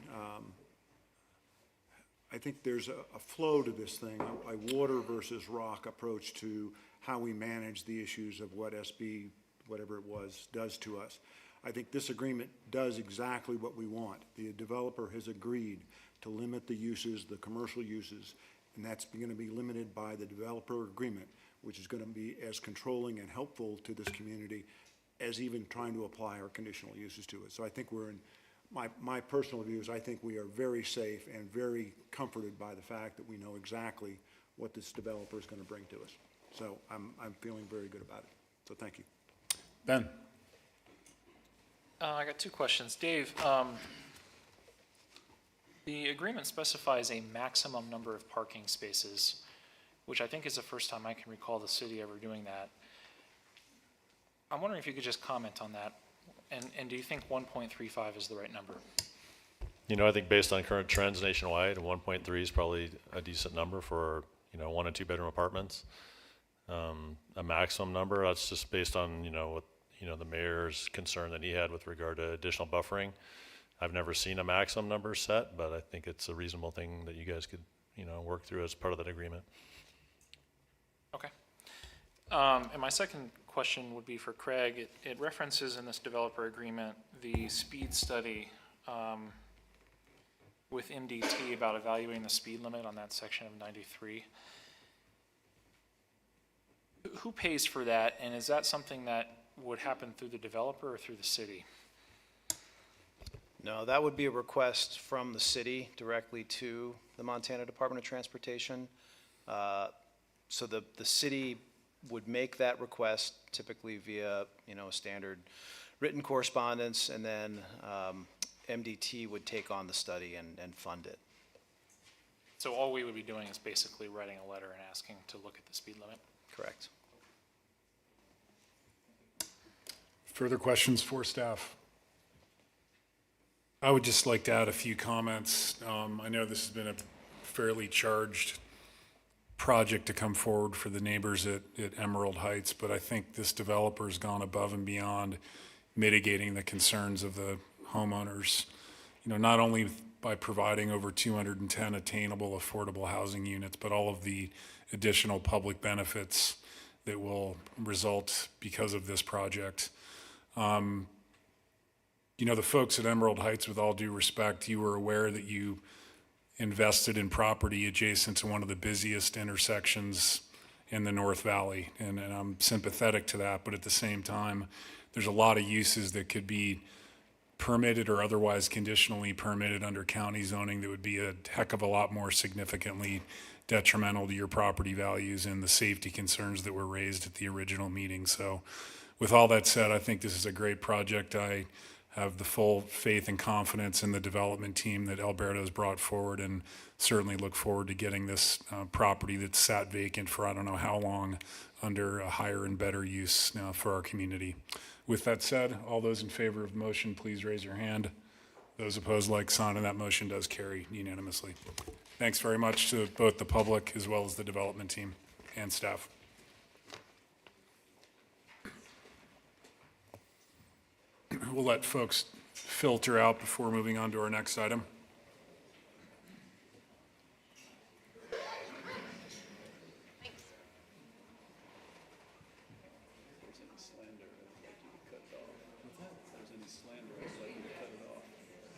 [SPEAKER 2] I think there's a flow to this thing, a water versus rock approach to how we manage the issues of what SB, whatever it was, does to us. I think this agreement does exactly what we want. The developer has agreed to limit the uses, the commercial uses, and that's going to be limited by the developer agreement, which is going to be as controlling and helpful to this community as even trying to apply our conditional uses to it. So I think we're in, my personal view is I think we are very safe and very comforted by the fact that we know exactly what this developer is going to bring to us. So I'm feeling very good about it. So thank you.
[SPEAKER 3] Ben?
[SPEAKER 23] I got two questions. Dave, the agreement specifies a maximum number of parking spaces, which I think is the first time I can recall the city ever doing that. I'm wondering if you could just comment on that. And do you think 1.35 is the right number?
[SPEAKER 24] I think based on current trends nationwide, 1.3 is probably a decent number for, 1 and 2 bedroom apartments. A maximum number, that's just based on, what, the mayor's concern that he had with regard to additional buffering. I've never seen a maximum number set, but I think it's a reasonable thing that you guys could, work through as part of that agreement.
[SPEAKER 23] Okay. And my second question would be for Craig. It references in this developer agreement the speed study with MDT about evaluating the speed limit on that section of 93. Who pays for that, and is that something that would happen through the developer or through the city?
[SPEAKER 22] No, that would be a request from the city directly to the Montana Department of Transportation. So the city would make that request typically via, a standard written correspondence, and then MDT would take on the study and fund it.
[SPEAKER 23] So all we would be doing is basically writing a letter and asking to look at the speed limit?
[SPEAKER 22] Correct.
[SPEAKER 3] Further questions for staff? I would just like to add a few comments. I know this has been a fairly charged project to come forward for the neighbors at Emerald Heights, but I think this developer's gone above and beyond mitigating the concerns of the homeowners. Not only by providing over 210 attainable, affordable housing units, but all of the additional public benefits that will result because of this project. The folks at Emerald Heights, with all due respect, you were aware that you invested in property adjacent to one of the busiest intersections in the North Valley, and I'm sympathetic to that, but at the same time, there's a lot of uses that could be permitted or otherwise conditionally permitted under county zoning that would be a heck of a lot more significantly detrimental to your property values and the safety concerns that were raised at the original meeting. So with all that said, I think this is a great project. I have the full faith and confidence in the development team that Alberto's brought forward, and certainly look forward to getting this property that's sat vacant for I don't know how long under a higher and better use for our community. With that said, all those in favor of the motion, please raise your hand. Those opposed, like sign, and that motion does carry unanimously. Thanks very much to both the public as well as the development team and staff. We'll let folks filter out before moving on to our next item.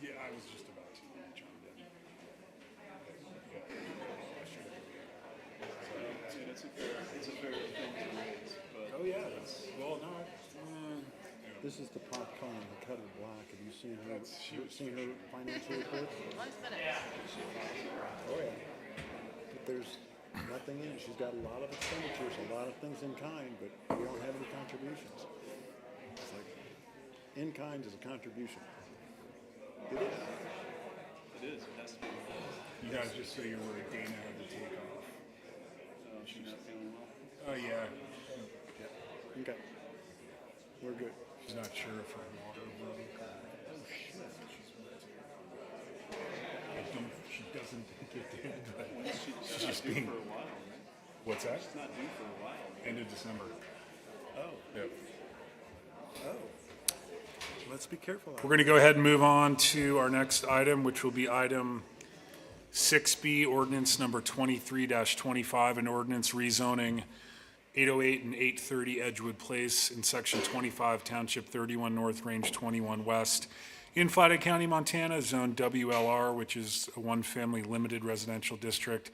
[SPEAKER 3] Yeah, I was just about to jump in.
[SPEAKER 2] It's a fair thing to raise, but.
[SPEAKER 3] Oh, yeah, well, no,
[SPEAKER 2] This is the pot calling the Cutter Black. Have you seen her financial reports? Oh, yeah. But there's nothing in it. She's got a lot of expenditures, a lot of things in kind, but we don't have any contributions. It's like, in kind is a contribution. It is.
[SPEAKER 6] It is, it has to be.
[SPEAKER 3] you guys just say you're where Dana had to take off.
[SPEAKER 6] She's not feeling well.
[SPEAKER 3] Oh, yeah.
[SPEAKER 2] Okay. We're good.
[SPEAKER 3] She's not sure if her water broke or. Oh, shit. She doesn't think it did, but she's just being.
[SPEAKER 6] For a while, right?
[SPEAKER 3] What's that?
[SPEAKER 6] It's not due for a while.
[SPEAKER 3] End of December.
[SPEAKER 6] Oh.
[SPEAKER 3] Yep.
[SPEAKER 2] Let's be careful.
[SPEAKER 3] We're going to go ahead and move on to our next item, which will be item 6B, ordinance number 23-25, an ordinance rezoning 808 and 830 Edgewood Place in section 25, township 31 North, range 21 West, in Flathead County, Montana, zone WLR, which is a one-family limited residential district,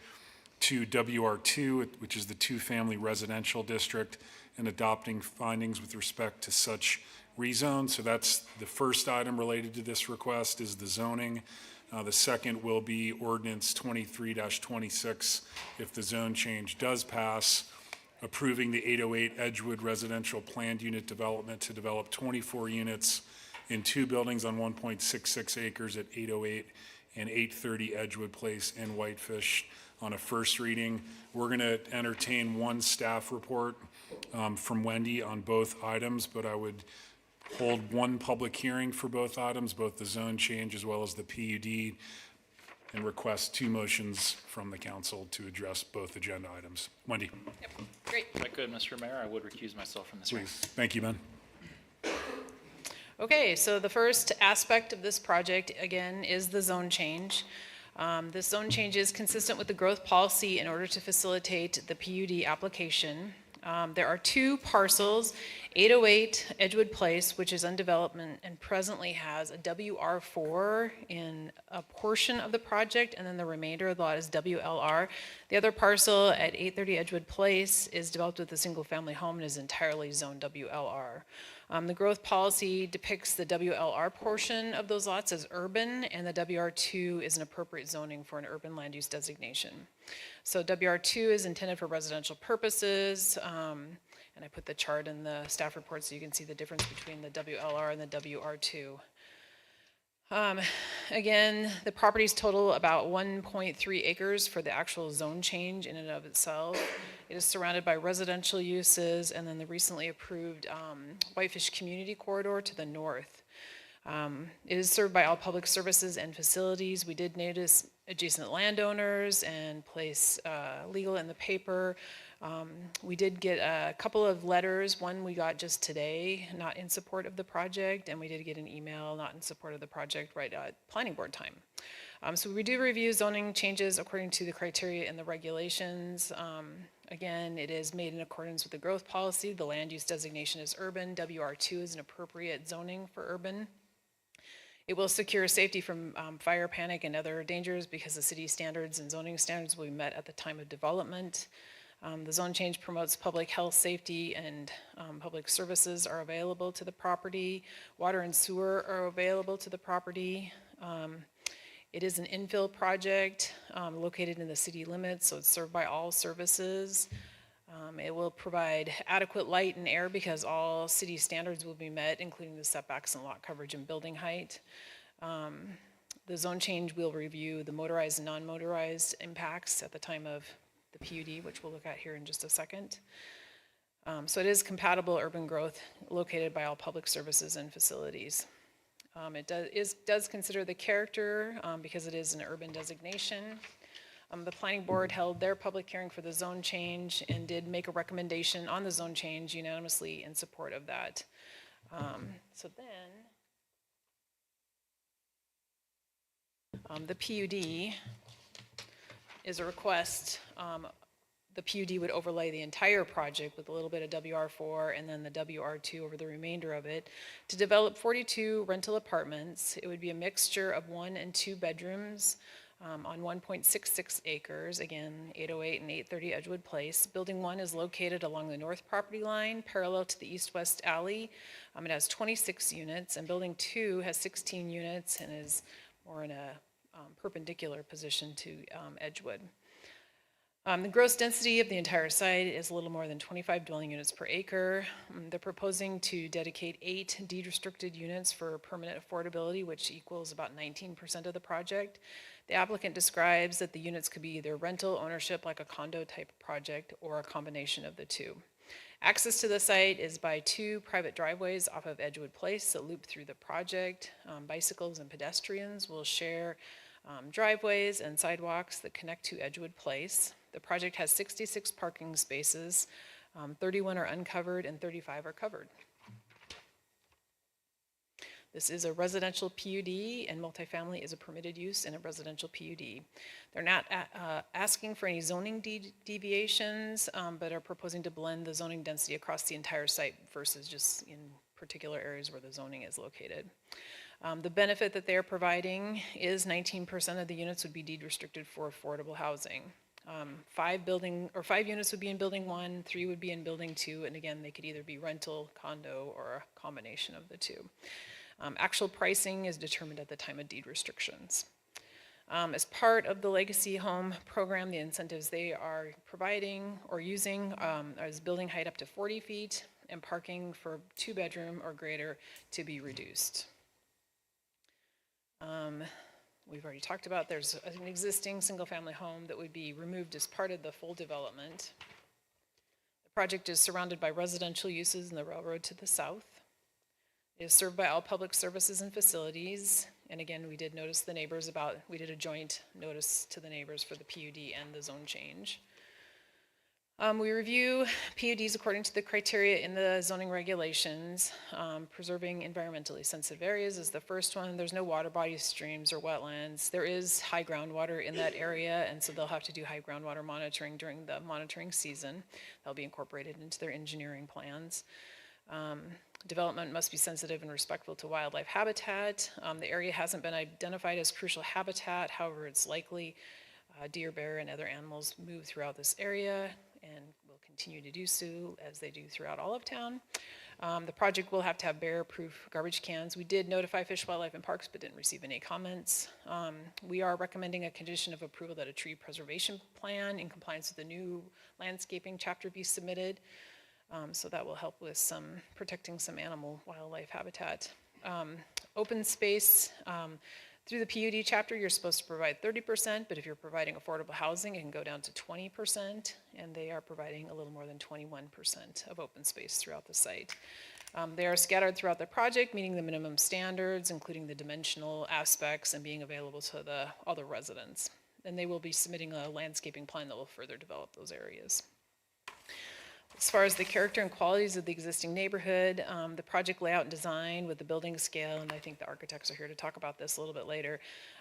[SPEAKER 3] to WR2, which is the two-family residential district, and adopting findings with respect to such rezone. So that's the first item related to this request is the zoning. The second will be ordinance 23-26, if the zone change does pass, approving the 808 Edgewood residential planned unit development to develop 24 units in two buildings on 1.66 acres at 808 and 830 Edgewood Place in Whitefish on a first reading. We're going to entertain one staff report from Wendy on both items, but I would hold one public hearing for both items, both the zone change as well as the PUD, and request two motions from the council to address both agenda items. Wendy?
[SPEAKER 9] Yep, great.
[SPEAKER 23] If I could, Mr. Mayor, I would recuse myself from this hearing.
[SPEAKER 3] Please. Thank you, Ben.
[SPEAKER 9] Okay, so the first aspect of this project, again, is the zone change. This zone change is consistent with the growth policy in order to facilitate the PUD application. There are two parcels, 808 Edgewood Place, which is undeveloped and presently has a WR4 in a portion of the project, and then the remainder of the lot is WLR. The other parcel at 830 Edgewood Place is developed with a single-family home and is entirely zoned WLR. The growth policy depicts the WLR portion of those lots as urban, and the WR2 is an appropriate zoning for an urban land use designation. So WR2 is intended for residential purposes, and I put the chart in the staff report so you can see the difference between the WLR and the WR2. Again, the properties total about 1.3 acres for the actual zone change in and of itself. It is surrounded by residential uses and then the recently approved Whitefish Community Corridor to the north. It is served by all public services and facilities. We did notice adjacent landowners and place legal in the paper. We did get a couple of letters. One we got just today, not in support of the project, and we did get an email not in support of the project right at planning board time. So we do review zoning changes according to the criteria and the regulations. Again, it is made in accordance with the growth policy. The land use designation is urban. WR2 is an appropriate zoning for urban. It will secure safety from fire, panic, and other dangers because the city standards and zoning standards will be met at the time of development. The zone change promotes public health, safety, and public services are available to the property. Water and sewer are available to the property. It is an infill project located in the city limits, so it's served by all services. It will provide adequate light and air because all city standards will be met, including the setbacks and lot coverage and building height. The zone change will review the motorized and non-motorized impacts at the time of the PUD, which we'll look at here in just a second. So it is compatible urban growth located by all public services and facilities. It does consider the character because it is an urban designation. The planning board held their public hearing for the zone change and did make a recommendation on the zone change unanimously in support of that. So then, the PUD is a request. The PUD would overlay the entire project with a little bit of WR4 and then the WR2 over the remainder of it to develop 42 rental apartments. It would be a mixture of 1 and 2 bedrooms on 1.66 acres, again, 808 and 830 Edgewood Place. Building 1 is located along the north property line, parallel to the east-west alley. It has 26 units, and Building 2 has 16 units and is more in a perpendicular position to Edgewood. The gross density of the entire site is a little more than 25 dwelling units per acre. They're proposing to dedicate 8 deed-restricted units for permanent affordability, which equals about 19% of the project. The applicant describes that the units could be either rental ownership, like a condo type project, or a combination of the two. Access to the site is by 2 private driveways off of Edgewood Place that loop through the project. Bicycles and pedestrians will share driveways and sidewalks that connect to Edgewood Place. The project has 66 parking spaces, 31 are uncovered and 35 are covered. This is a residential PUD, and multifamily is a permitted use in a residential PUD. They're not asking for any zoning deviations, but are proposing to blend the zoning density across the entire site versus just in particular areas where the zoning is located. The benefit that they're providing is 19% of the units would be deed restricted for affordable housing. 5 units would be in Building 1, 3 would be in Building 2, and again, they could either be rental, condo, or a combination of the two. Actual pricing is determined at the time of deed restrictions. As part of the Legacy Home program, the incentives they are providing or using is building height up to 40 feet and parking for 2-bedroom or greater to be reduced. We've already talked about there's an existing single-family home that would be removed as part of the full development. The project is surrounded by residential uses and the railroad to the south. It is served by all public services and facilities. And again, we did notice the neighbors we did a joint notice to the neighbors for the PUD and the zone change. We review PUDs according to the criteria in the zoning regulations. Preserving environmentally sensitive areas is the first one. There's no water bodies, streams, or wetlands. There is high groundwater in that area, and so they'll have to do high groundwater monitoring during the monitoring season. That'll be incorporated into their engineering plans. Development must be sensitive and respectful to wildlife habitat. The area hasn't been identified as crucial habitat. However, it's likely deer, bear, and other animals move throughout this area and will continue to do so as they do throughout all of town. The project will have to have bear-proof garbage cans. We did notify Fish, Wildlife, and Parks, but didn't receive any comments. We are recommending a condition of approval that a tree preservation plan in compliance with the new landscaping chapter be submitted. So that will help with protecting some animal wildlife habitat. Open space, through the PUD chapter, you're supposed to provide 30%, but if you're providing affordable housing, it can go down to 20%, and they are providing a little more than 21% of open space throughout the site. They are scattered throughout the project, meeting the minimum standards, including the dimensional aspects and being available to all the residents. And they will be submitting a landscaping plan that will further develop those areas. As far as the character and qualities of the existing neighborhood, the project layout and design with the building scale, and I think the architects are here to talk about this a little bit later.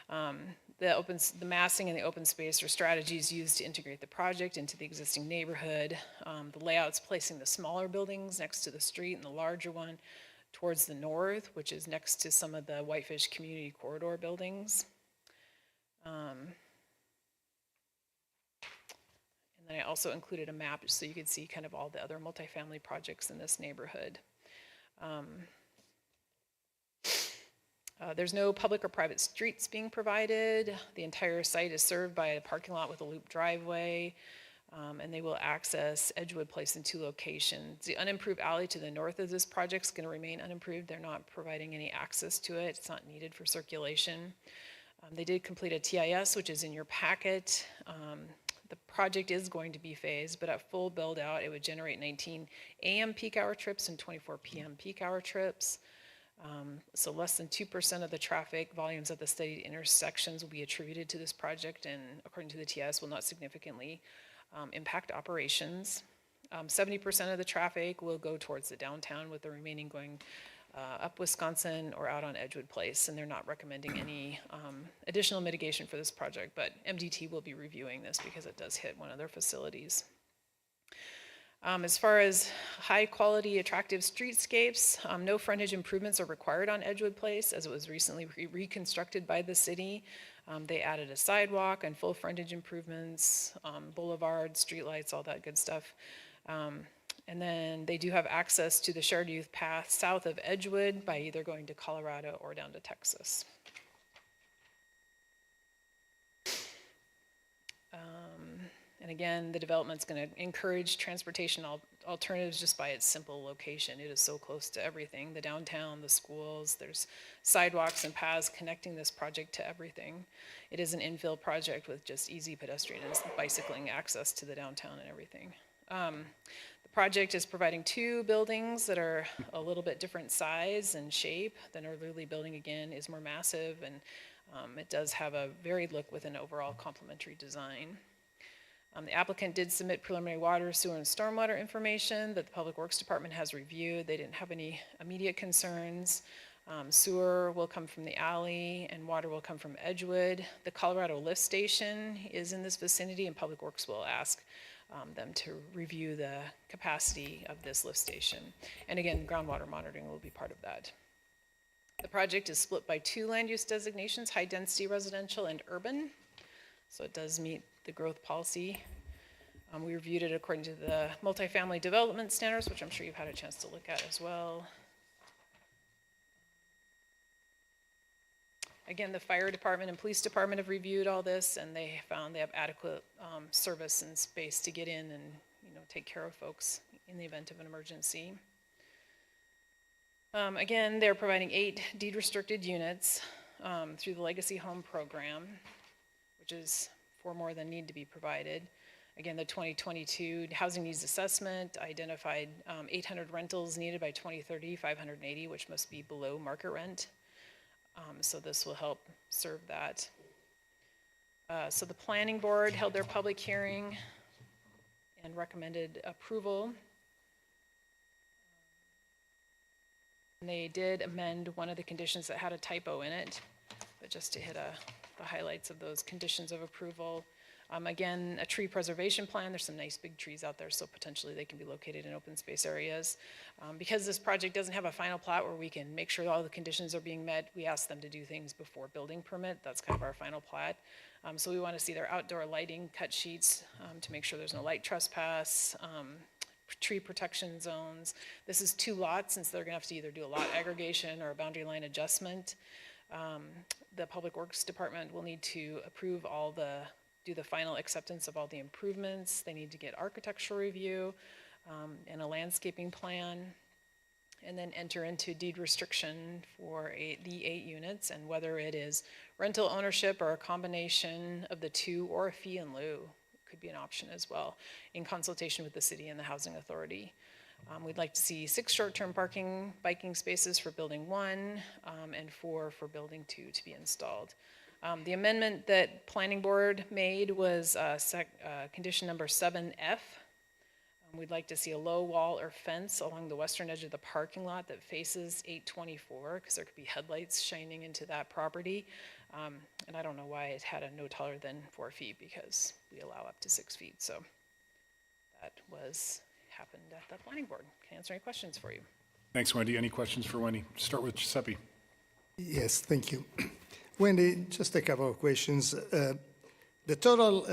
[SPEAKER 9] The massing and the open space are strategies used to integrate the project into the existing neighborhood. The layout's placing the smaller buildings next to the street and the larger one towards the north, which is next to some of the Whitefish Community Corridor buildings. And I also included a map so you could see kind of all the other multifamily projects in this neighborhood. There's no public or private streets being provided. The entire site is served by a parking lot with a loop driveway, and they will access Edgewood Place in 2 locations. The unimproved alley to the north of this project is going to remain unimproved. They're not providing any access to it. It's not needed for circulation. They did complete a TIS, which is in your packet. The project is going to be phased, but at full build out, it would generate 19 AM peak hour trips and 24 PM peak hour trips. So less than 2% of the traffic volumes at the studied intersections will be attributed to this project, and according to the TIS, will not significantly impact operations. 70% of the traffic will go towards the downtown, with the remaining going up Wisconsin or out on Edgewood Place, and they're not recommending any additional mitigation for this project, but MDT will be reviewing this because it does hit one of their facilities. As far as high quality attractive streetscapes, no frontage improvements are required on Edgewood Place as it was recently reconstructed by the city. They added a sidewalk and full frontage improvements, boulevards, streetlights, all that good stuff. And then they do have access to the shared youth path south of Edgewood by either going to Colorado or down to Texas. And again, the development's going to encourage transportation alternatives just by its simple location. It is so close to everything, the downtown, the schools, there's sidewalks and paths connecting this project to everything. It is an infill project with just easy pedestrian and bicycling access to the downtown and everything. The project is providing 2 buildings that are a little bit different size and shape. The northerly building, again, is more massive, and it does have a varied look with an overall complementary design. The applicant did submit preliminary water, sewer, and stormwater information that the Public Works Department has reviewed. They didn't have any immediate concerns. Sewer will come from the alley, and water will come from Edgewood. The Colorado lift station is in this vicinity, and Public Works will ask them to review the capacity of this lift station. And again, groundwater monitoring will be part of that. The project is split by 2 land use designations, high density residential and urban. So it does meet the growth policy. We reviewed it according to the multifamily development standards, which I'm sure you've had a chance to look at as well. Again, the fire department and police department have reviewed all this, and they found they have adequate service and space to get in and take care of folks in the event of an emergency. Again, they're providing 8 deed restricted units through the Legacy Home Program, which is 4 more than need to be provided. Again, the 2022 housing needs assessment identified 800 rentals needed by 2030, 580, which must be below market rent. So this will help serve that. So the planning board held their public hearing and recommended approval. And they did amend one of the conditions that had a typo in it, but just to hit the highlights of those conditions of approval. Again, a tree preservation plan. There's some nice big trees out there, so potentially they can be located in open space areas. Because this project doesn't have a final plat where we can make sure all the conditions are being met, we ask them to do things before building permit. That's kind of our final plat. So we want to see their outdoor lighting cut sheets to make sure there's no light trespass, tree protection zones. This is 2 lots, since they're going to have to either do a lot aggregation or a boundary line adjustment. The Public Works Department will need to approve do the final acceptance of all the improvements. They need to get architectural review and a landscaping plan, and then enter into deed restriction for the 8 units, and whether it is rental ownership or a combination of the 2 or a fee in lieu could be an option as well, in consultation with the city and the housing authority. We'd like to see 6 short-term biking spaces for building 1 and 4 for building 2 to be installed. The amendment that planning board made was condition number 7F. We'd like to see a low wall or fence along the western edge of the parking lot that faces 824, because there could be headlights shining into that property. And I don't know why it had a no taller than 4 feet, because we allow up to 6 feet. So that happened at the planning board. Can I answer any questions for you?
[SPEAKER 3] Thanks, Wendy. Any questions for Wendy? Start with Giuseppe.
[SPEAKER 20] Yes, thank you. Wendy, just a couple of questions. The total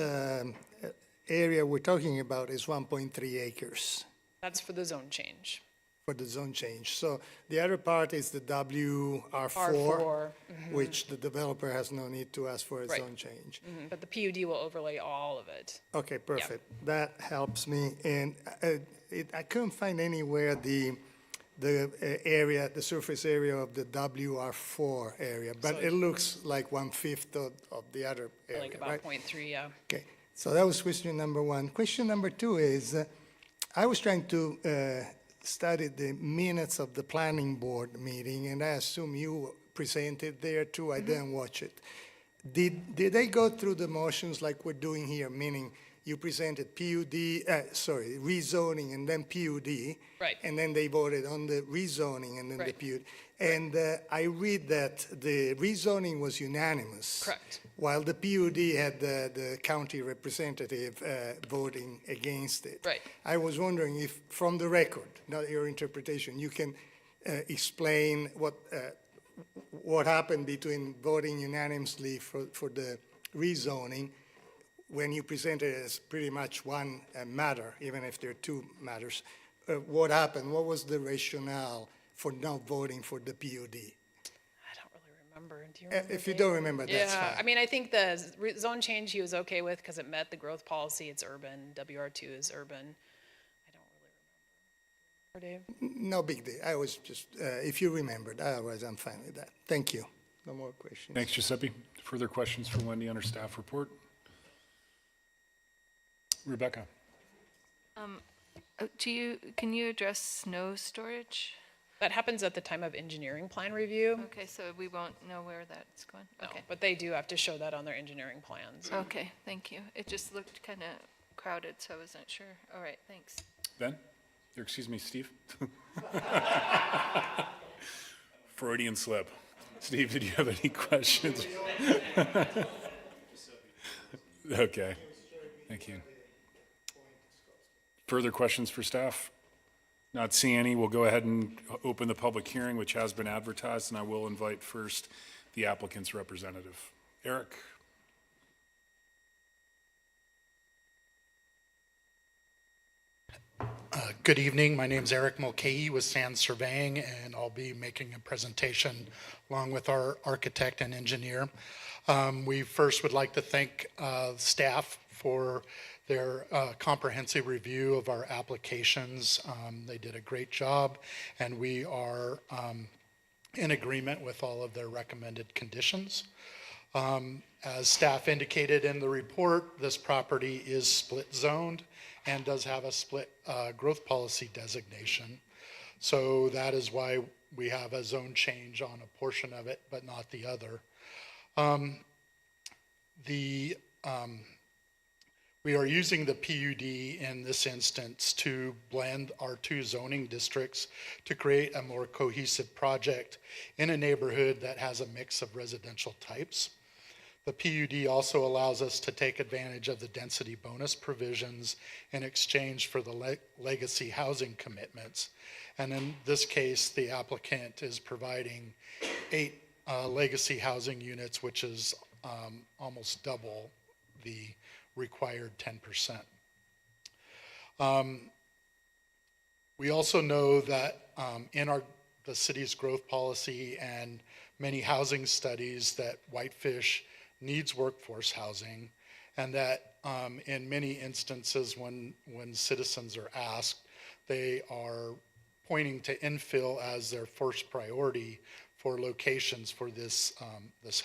[SPEAKER 20] area we're talking about is 1.3 acres
[SPEAKER 9] That's for the zone change.
[SPEAKER 20] for the zone change. So the other part is the WR4,
[SPEAKER 9] R4,
[SPEAKER 20] which the developer has no need to ask for a
[SPEAKER 9] Right.
[SPEAKER 20] zone change.
[SPEAKER 9] But the PUD will overlay all of it.
[SPEAKER 20] Okay, perfect. That helps me. And I couldn't find anywhere the area, the surface area of the WR4 area, but
[SPEAKER 9] So-
[SPEAKER 20] it looks like 1/5 of the other area,
[SPEAKER 9] Like about
[SPEAKER 20] right?
[SPEAKER 9] 0.3, yeah.
[SPEAKER 20] Okay, so that was question number 1. Question number 2 is, I was trying to study the minutes of the planning board meeting, and I assume you presented there too. I didn't watch it. Did they go through the motions like we're doing here, meaning you presented rezoning and then PUD?
[SPEAKER 9] Right.
[SPEAKER 20] And then they voted on the rezoning and then the
[SPEAKER 9] Right.
[SPEAKER 20] PUD. And I read that the rezoning was unanimous.
[SPEAKER 9] Correct.
[SPEAKER 20] While the PUD had the county representative voting against it.
[SPEAKER 9] Right.
[SPEAKER 20] I was wondering if, from the record, not your interpretation, you can explain what happened between voting unanimously for the rezoning when you presented it as pretty much one matter, even if there are 2 matters. What happened? What was the rationale for not voting for the PUD?
[SPEAKER 9] I don't really remember. Do you remember?
[SPEAKER 20] If you
[SPEAKER 9] Dave?
[SPEAKER 20] don't remember, that's
[SPEAKER 9] Yeah,
[SPEAKER 20] fine.
[SPEAKER 9] I mean, I think the zone change he was okay with because it met the growth policy. It's urban. WR2 is urban. I don't really remember. Dave?
[SPEAKER 20] No big deal. I was just, if you remembered, otherwise I'm fine with that. Thank you. No more questions.
[SPEAKER 3] Thanks, Giuseppe. Further questions for Wendy on her staff report? Rebecca?
[SPEAKER 21] Can you address snow storage?
[SPEAKER 9] That happens at the time of engineering plan review.
[SPEAKER 21] Okay, so we won't know where that's going?
[SPEAKER 9] No,
[SPEAKER 21] Okay.
[SPEAKER 9] but they do have to show that on their engineering plans.
[SPEAKER 21] Okay, thank you. It just looked kind of crowded, so I wasn't sure. All right, thanks.
[SPEAKER 3] Ben? Or excuse me, Steve? Freudian slip. Steve, did you have any questions? Okay, thank you. Further questions for staff? Not seeing any, we'll go ahead and open the public hearing, which has been advertised, and I will invite first the applicant's representative. Eric?
[SPEAKER 1] Good evening. My name is Eric Mulcahy with Sand Surveying, and I'll be making a presentation along with our architect and engineer. We first would like to thank staff for their comprehensive review of our applications. They did a great job, and we are in agreement with all of their recommended conditions. As staff indicated in the report, this property is split zoned and does have a split growth policy designation. So that is why we have a zone change on a portion of it, but not the other. We are using the PUD in this instance to blend our two zoning districts to create a more cohesive project in a neighborhood that has a mix of residential types. The PUD also allows us to take advantage of the density bonus provisions in exchange for the legacy housing commitments. And in this case, the applicant is providing 8 legacy housing units, which is almost double the required 10%. We also know that in the city's growth policy and many housing studies that Whitefish needs workforce housing, and that in many instances when citizens are asked, they are pointing to infill as their first priority for locations for this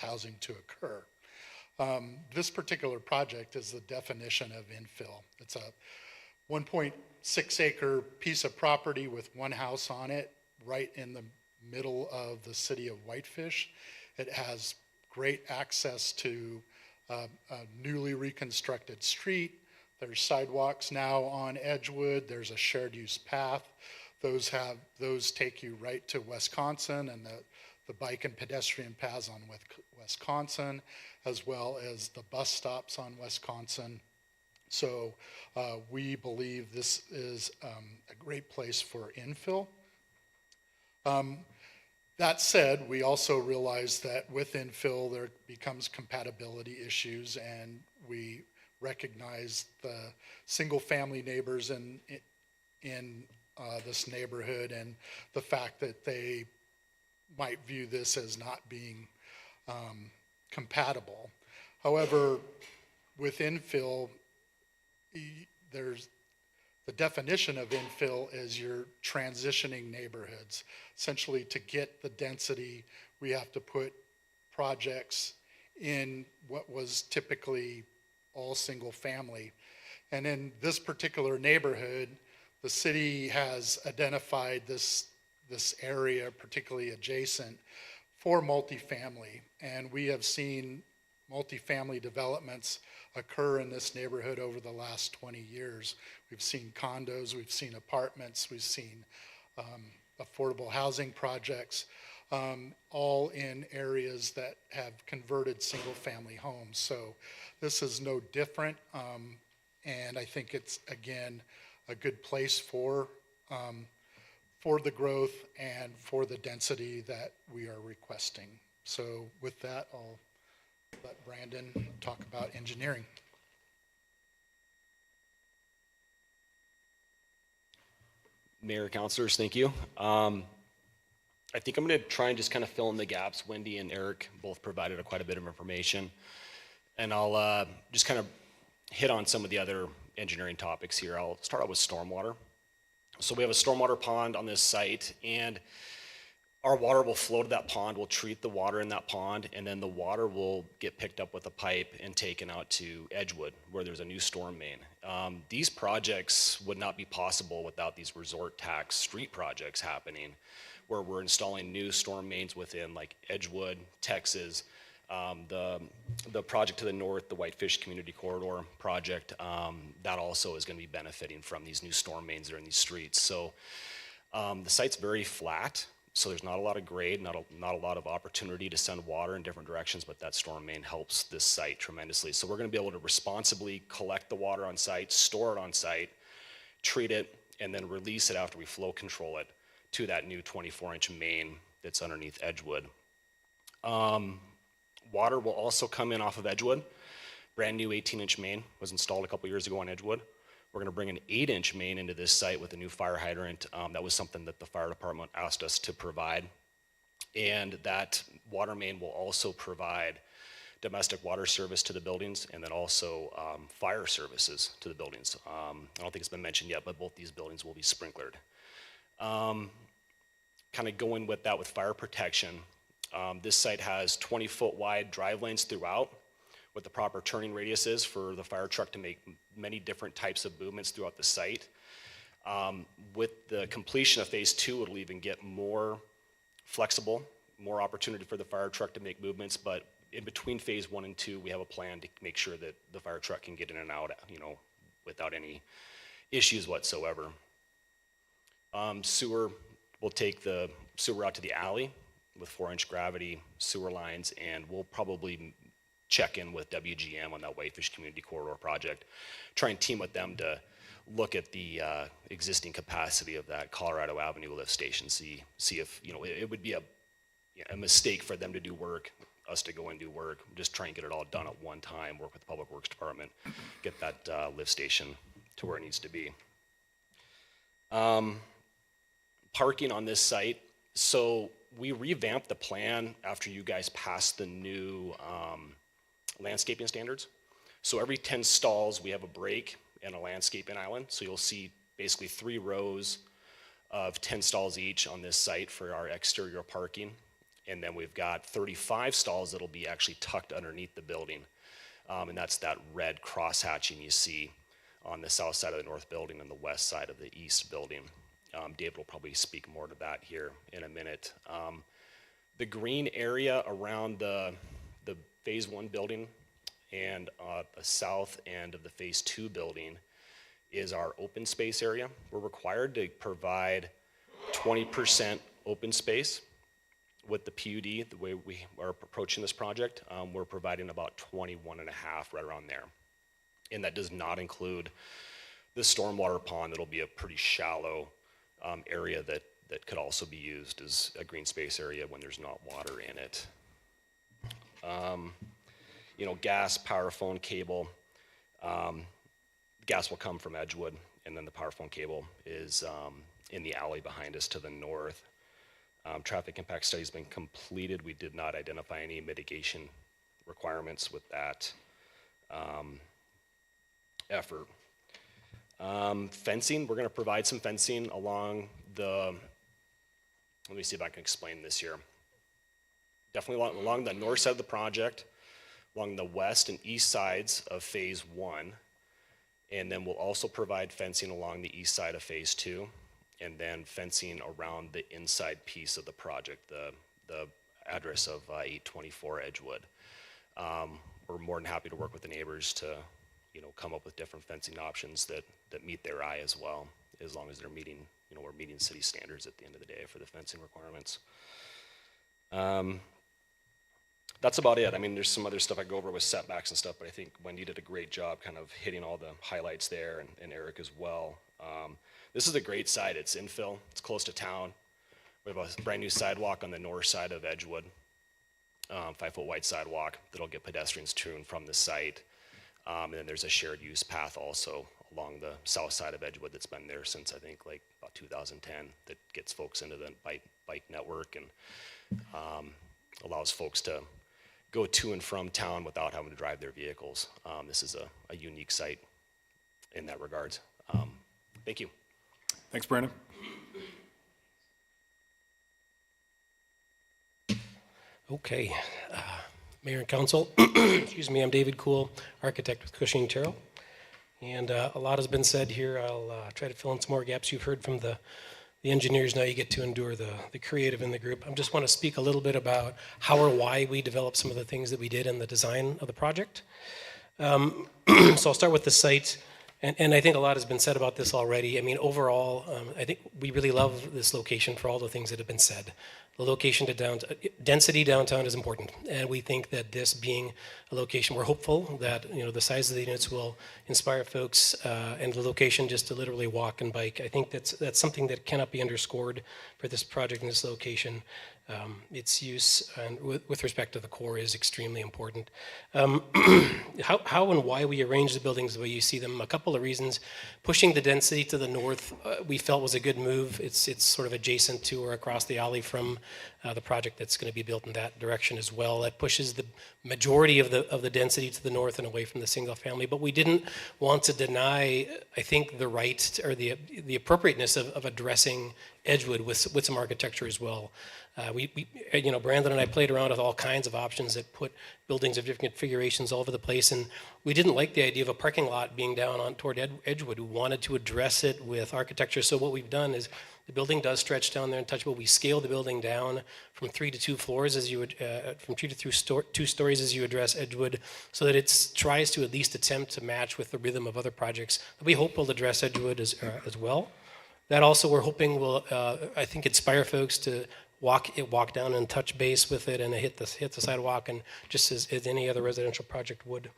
[SPEAKER 1] housing to occur. This particular project is the definition of infill. It's a 1.6 acre piece of property with one house on it, right in the middle of the city of Whitefish. It has great access to a newly reconstructed street. There's sidewalks now on Edgewood. There's a shared use path. Those take you right to Wisconsin, and the bike and pedestrian paths on Wisconsin, as well as the bus stops on Wisconsin. So we believe this is a great place for infill. That said, we also realize that with infill there becomes compatibility issues, and we recognize the single-family neighbors in this neighborhood and the fact that they might view this as not being compatible. However, with infill, the definition of infill is you're transitioning neighborhoods. Essentially, to get the density, we have to put projects in what was typically all single family. And in this particular neighborhood, the city has identified this area, particularly adjacent, for multifamily. And we have seen multifamily developments occur in this neighborhood over the last 20 years. We've seen condos, we've seen apartments, we've seen affordable housing projects, all in areas that have converted single-family homes. So this is no different, and I think it's, again, a good place for the growth and for the density that we are requesting. So with that, I'll let Brandon talk about engineering.
[SPEAKER 4] Mayor, councilors, thank you. I think I'm going to try and just kind of fill in the gaps. Wendy and Eric both provided quite a bit of information, and I'll just kind of hit on some of the other engineering topics here. I'll start out with stormwater. So we have a stormwater pond on this site, and our water will flow to that pond. We'll treat the water in that pond, and then the water will get picked up with a pipe and taken out to Edgewood, where there's a new storm main. These projects would not be possible without these resort tax street projects happening, where we're installing new storm mains within like Edgewood, Texas. The project to the north, the Whitefish Community Corridor project, that also is going to be benefiting from these new storm mains that are in these streets. So the site's very flat. So there's not a lot of grade, not a lot of opportunity to send water in different directions, but that storm main helps this site tremendously. So we're going to be able to responsibly collect the water on site, store it on site, treat it, and then release it after we flow control it to that new 24-inch main that's underneath Edgewood. Water will also come in off of Edgewood. Brand new 18-inch main was installed a couple years ago on Edgewood. We're going to bring an 8-inch main into this site with a new fire hydrant. That was something that the fire department asked us to provide. And that water main will also provide domestic water service to the buildings, and then also fire services to the buildings. I don't think it's been mentioned yet, but both these buildings will be sprinklered. Kind of going with that with fire protection, this site has 20-foot wide drive lanes throughout, with the proper turning radiuses for the fire truck to make many different types of movements throughout the site. With the completion of phase 2, it'll even get more flexible, more opportunity for the fire truck to make movements, but in between phase 1 and 2, we have a plan to make sure that the fire truck can get in and out, without any issues whatsoever. Sewer, we'll take the sewer out to the alley with 4-inch gravity sewer lines, and we'll probably check in with WGM on that Whitefish Community Corridor project, try and team with them to look at the existing capacity of that Colorado Avenue lift station, see if, it would be a mistake for them to do work, us to go and do work, just try and get it all done at one time, work with the Public Works Department, get that lift station to where it needs to be. Parking on this site, so we revamped the plan after you guys passed the new landscaping standards. So every 10 stalls, we have a break and a landscaping island. So you'll see basically 3 rows of 10 stalls each on this site for our exterior parking. And then we've got 35 stalls that'll be actually tucked underneath the building. And that's that red cross-hatching you see on the south side of the north building and the west side of the east building. David will probably speak more to that here in a minute. The green area around the phase 1 building and the south end of the phase 2 building is our open space area. We're required to provide 20% open space with the PUD, the way we are approaching this project. We're providing about 21.5, right around there. And that does not include the stormwater pond. That'll be a pretty shallow area that could also be used as a green space area when there's not water in it. Gas, power phone, cable. Gas will come from Edgewood, and then the power phone cable is in the alley behind us to the north. Traffic impact study's been completed. We did not identify any mitigation requirements with that effort. Fencing, we're going to provide some fencing along let me see if I can explain this here. Definitely along the north side of the project, along the west and east sides of phase 1. And then we'll also provide fencing along the east side of phase 2, and then fencing around the inside piece of the project, the address of 824 Edgewood. We're more than happy to work with the neighbors to come up with different fencing options that meet their eye as well, as long as they're meeting, we're meeting city standards at the end of the day for the fencing requirements. That's about it. I mean, there's some other stuff I go over with setbacks and stuff, but I think Wendy did a great job kind of hitting all the highlights there, and Eric as well. This is a great site. It's infill. It's close to town. We have a brand new sidewalk on the north side of Edgewood, 5-foot wide sidewalk that'll get pedestrians to and from the site. And then there's a shared use path also along the south side of Edgewood that's been there since I think like about 2010 that gets folks into the bike network and allows folks to go to and from town without having to drive their vehicles. This is a unique site in that regard. Thank you.
[SPEAKER 3] Thanks, Brandon.
[SPEAKER 5] Okay, Mayor and Council, excuse me, I'm David Cool, architect with Cushing Terrell. And a lot has been said here. I'll try to fill in some more gaps. You've heard from the engineers. Now you get to endure the creative in the group. I just want to speak a little bit about how or why we developed some of the things that we did in the design of the project. So I'll start with the site. And I think a lot has been said about this already. I mean, overall, I think we really love this location for all the things that have been said. The location to downtown, density downtown is important. And we think that this being a location, we're hopeful that, the size of the units will inspire folks and the location just to literally walk and bike. I think that's something that cannot be underscored for this project in this location. Its use and with respect to the core is extremely important. How and why we arrange the buildings the way you see them, a couple of reasons. Pushing the density to the north we felt was a good move. It's sort of adjacent to or across the alley from the project that's going to be built in that direction as well. That pushes the majority of the density to the north and away from the single family. But we didn't want to deny, I think, the right or the appropriateness of addressing Edgewood with some architecture as well. Brandon and I played around with all kinds of options that put buildings of different configurations all over the place, and we didn't like the idea of a parking lot being down on toward Edgewood. We wanted to address it with architecture. So what we've done is The building does stretch down there untouchable. We scale the building down from 3 to 2 floors as you would, from 2 to 2 stories as you address Edgewood, so that it tries to at least attempt to match with the rhythm of other projects that we hope will address Edgewood as well. That also we're hoping will, I think, inspire folks to walk down and touch base with it and hit the sidewalk, and just as any other residential project would.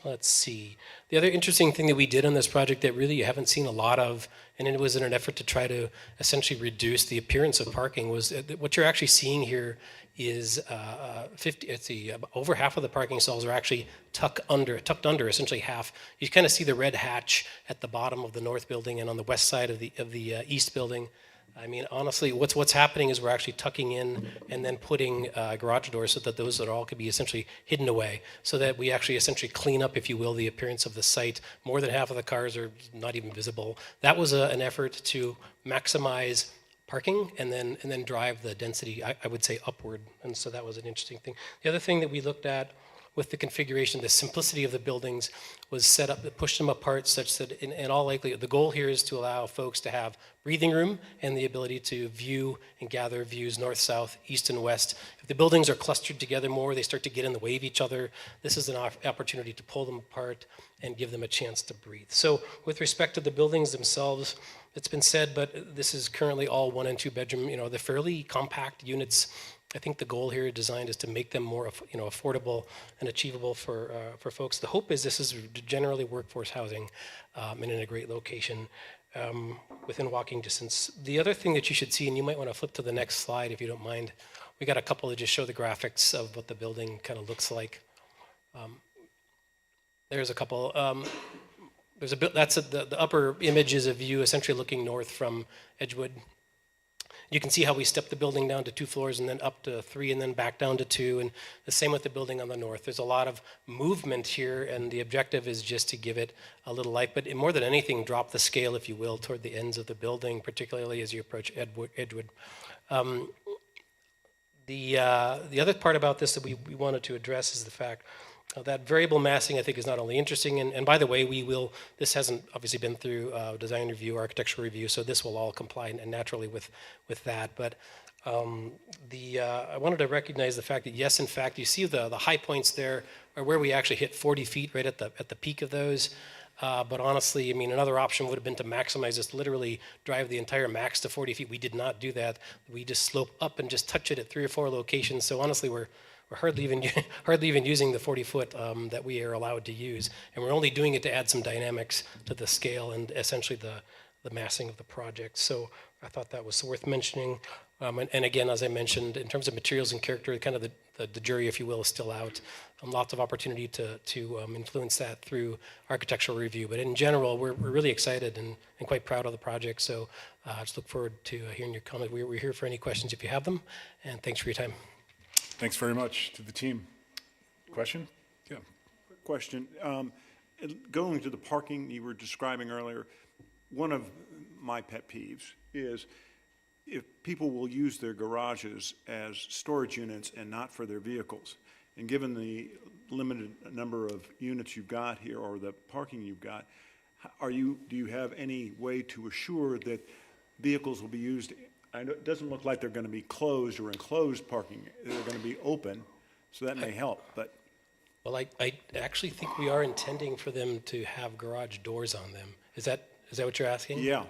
[SPEAKER 5] Let's see. The other interesting thing that we did on this project that really you haven't seen a lot of, and it was in an effort to try to essentially reduce the appearance of parking, was what you're actually seeing here is over half of the parking stalls are actually tucked under, essentially half. You kind of see the red hatch at the bottom of the north building and on the west side of the east building. I mean, honestly, what's happening is we're actually tucking in and then putting garage doors so that those that all could be essentially hidden away, so that we actually essentially clean up, if you will, the appearance of the site. More than half of the cars are not even visible. That was an effort to maximize parking and then drive the density, I would say, upward. And so that was an interesting thing. The other thing that we looked at with the configuration, the simplicity of the buildings was set up, pushed them apart such that in all likelihood, the goal here is to allow folks to have breathing room and the ability to view and gather views north, south, east, and west. If the buildings are clustered together more, they start to get in the way of each other. This is an opportunity to pull them apart and give them a chance to breathe. So with respect to the buildings themselves, it's been said, but this is currently all 1 and 2 bedroom, they're fairly compact units. I think the goal here designed is to make them more, affordable and achievable for folks. The hope is this is generally workforce housing and in a great location within walking distance. The other thing that you should see, and you might want to flip to the next slide if you don't mind, we got a couple that just show the graphics of what the building kind of looks like. There's a couple. There's a bit. That's the upper image is a view essentially looking north from Edgewood. You can see how we stepped the building down to 2 floors and then up to 3 and then back down to 2, and the same with the building on the north. There's a lot of movement here, and the objective is just to give it a little life, but more than anything, drop the scale, if you will, toward the ends of the building, particularly as you approach Edgewood. The other part about this that we wanted to address is the fact that variable massing, I think, is not only interesting, and by the way, this hasn't obviously been through design review, architectural review, so this will all comply and naturally with that. But I wanted to recognize the fact that, yes, in fact, you see the high points there are where we actually hit 40 feet right at the peak of those. But honestly, I mean, another option would have been to maximize this, literally drive the entire max to 40 feet. We did not do that. We just slope up and just touch it at 3 or 4 locations. So honestly, we're hardly even using the 40-foot that we are allowed to use, and we're only doing it to add some dynamics to the scale and essentially the massing of the project. So I thought that was worth mentioning. And again, as I mentioned, in terms of materials and character, kind of the jury, if you will, is still out. Lots of opportunity to influence that through architectural review. But in general, we're really excited and quite proud of the project. So I just look forward to hearing your comment. We're here for any questions if you have them, and thanks for your time.
[SPEAKER 3] Thanks very much to the team. Question? Yeah.
[SPEAKER 2] Quick question. Going to the parking you were describing earlier, one of my pet peeves is if people will use their garages as storage units and not for their vehicles. And given the limited number of units you've got here or the parking you've got, do you have any way to assure that vehicles will be used? I know it doesn't look like they're going to be closed or enclosed parking. They're going to be open, so that may help, but.
[SPEAKER 5] Well, I actually think we are intending for them to have garage doors on them. Is that what you're asking?
[SPEAKER 2] Yeah,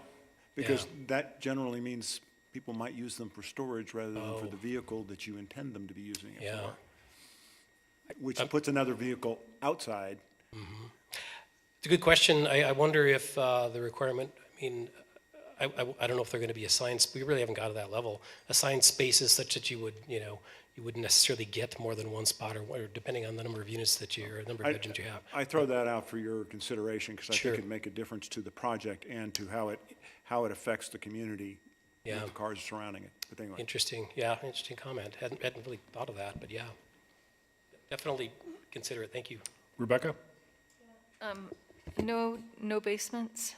[SPEAKER 2] because that generally means people might use them for storage rather than for the vehicle that you intend them to be using it for. Which puts another vehicle outside.
[SPEAKER 5] Mm-hmm. It's a good question. I wonder if the requirement, I mean, I don't know if they're going to be assigned, we really haven't got to that level, assigned spaces such that you wouldn't necessarily get more than one spot or depending on the number of units that or number of bedrooms you have.
[SPEAKER 2] I throw that out for your consideration because I think it'd make a difference to the project and to how it affects the community, the cars surrounding it. But anyway.
[SPEAKER 5] Interesting comment. Hadn't really thought of that, but yeah. Definitely consider it. Thank you.
[SPEAKER 3] Rebecca?
[SPEAKER 21] No basements?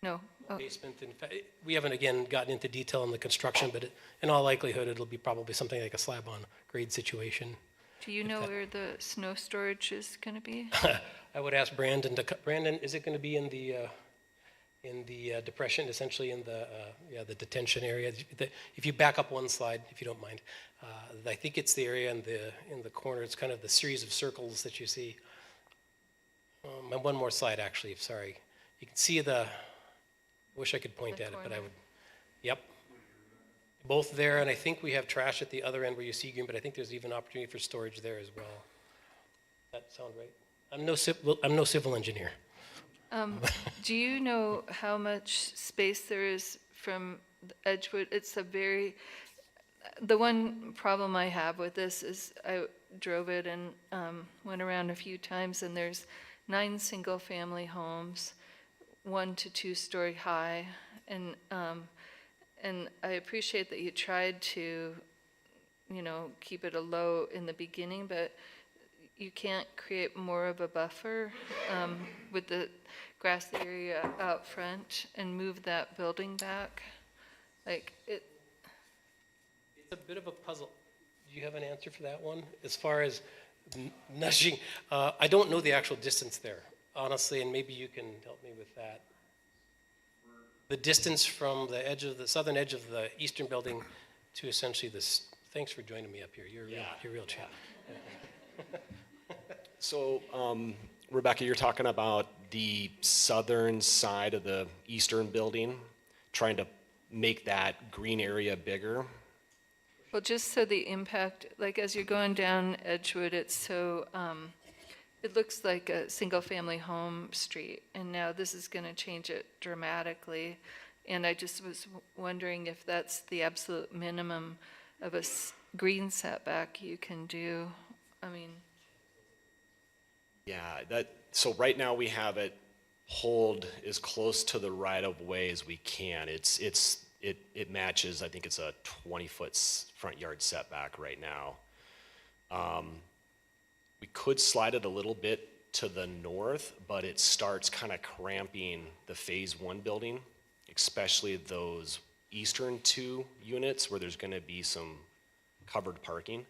[SPEAKER 21] No. Oh.
[SPEAKER 5] Basement, in fact, we haven't again gotten into detail on the construction, but in all likelihood, it'll be probably something like a slab-on grade situation.
[SPEAKER 21] Do you know where the snow storage is going to be?
[SPEAKER 5] I would ask Brandon Brandon, is it going to be in the depression, essentially in the, the detention area? If you back up one slide, if you don't mind. I think it's the area in the corner. It's kind of the series of circles that you see. And one more slide, actually, sorry. You can see I wish I could point at it, but I would, yep. Both there, and I think we have trash at the other end where you see green, but I think there's even opportunity for storage there as well. That sound right? I'm no civil engineer.
[SPEAKER 21] Do you know how much space there is from Edgewood? The one problem I have with this is I drove it and went around a few times, and there's 9 single-family homes, 1 to 2 story high, and I appreciate that you tried to, keep it a low in the beginning, but you can't create more of a buffer with the grassy area out front and move that building back?
[SPEAKER 5] It's a bit of a puzzle. Do you have an answer for that one? As far as nudging, I don't know the actual distance there, honestly, and maybe you can help me with that. The distance from the southern edge of the eastern building to essentially this. Thanks for joining me up here. You're a real chap.
[SPEAKER 4] So, Rebecca, you're talking about the southern side of the eastern building, trying to make that green area bigger.
[SPEAKER 21] Well, just so the impact, as you're going down Edgewood, it's so, it looks like a single-family home street, and now this is going to change it dramatically. And I just was wondering if that's the absolute minimum of a green setback you can do.
[SPEAKER 4] Yeah, so right now we have it pulled as close to the right of way as we can. It matches, I think it's a 20-foot front yard setback right now. We could slide it a little bit to the north, but it starts kind of cramping the phase 1 building, especially those eastern 2 units where there's going to be some covered parking.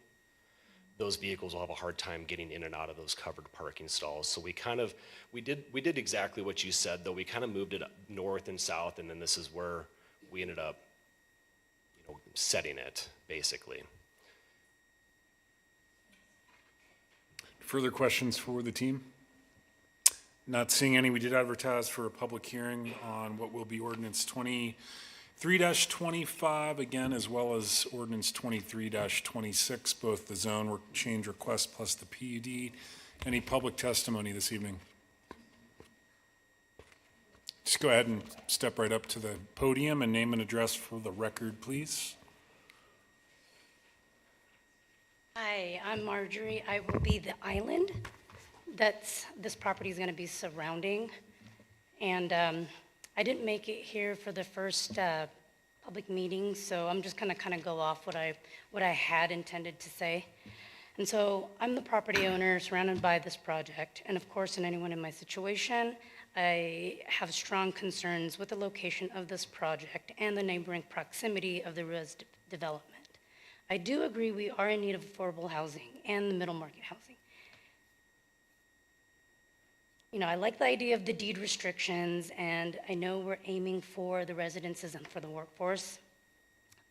[SPEAKER 4] Those vehicles will have a hard time getting in and out of those covered parking stalls. So we did exactly what you said, though. We kind of moved it north and south, and then this is where we ended up, setting it, basically.
[SPEAKER 3] Further questions for the team? Not seeing any. We did advertise for a public hearing on what will be ordinance 23-25, again, as well as ordinance 23-26, both the zone change request plus the PUD. Any public testimony this evening? Just go ahead and step right up to the podium and name and address for the record, please.
[SPEAKER 7] Hi, I'm Marjorie. I will be the island that this property is going to be surrounding. And I didn't make it here for the first public meeting, so I'm just going to kind of go off what I had intended to say. And so I'm the property owner surrounded by this project, and of course, in anyone in my situation, I have strong concerns with the location of this project and the neighboring proximity of the res development. I do agree we are in need of affordable housing and the middle market housing. I like the idea of the deed restrictions, and I know we're aiming for the residences and for the workforce.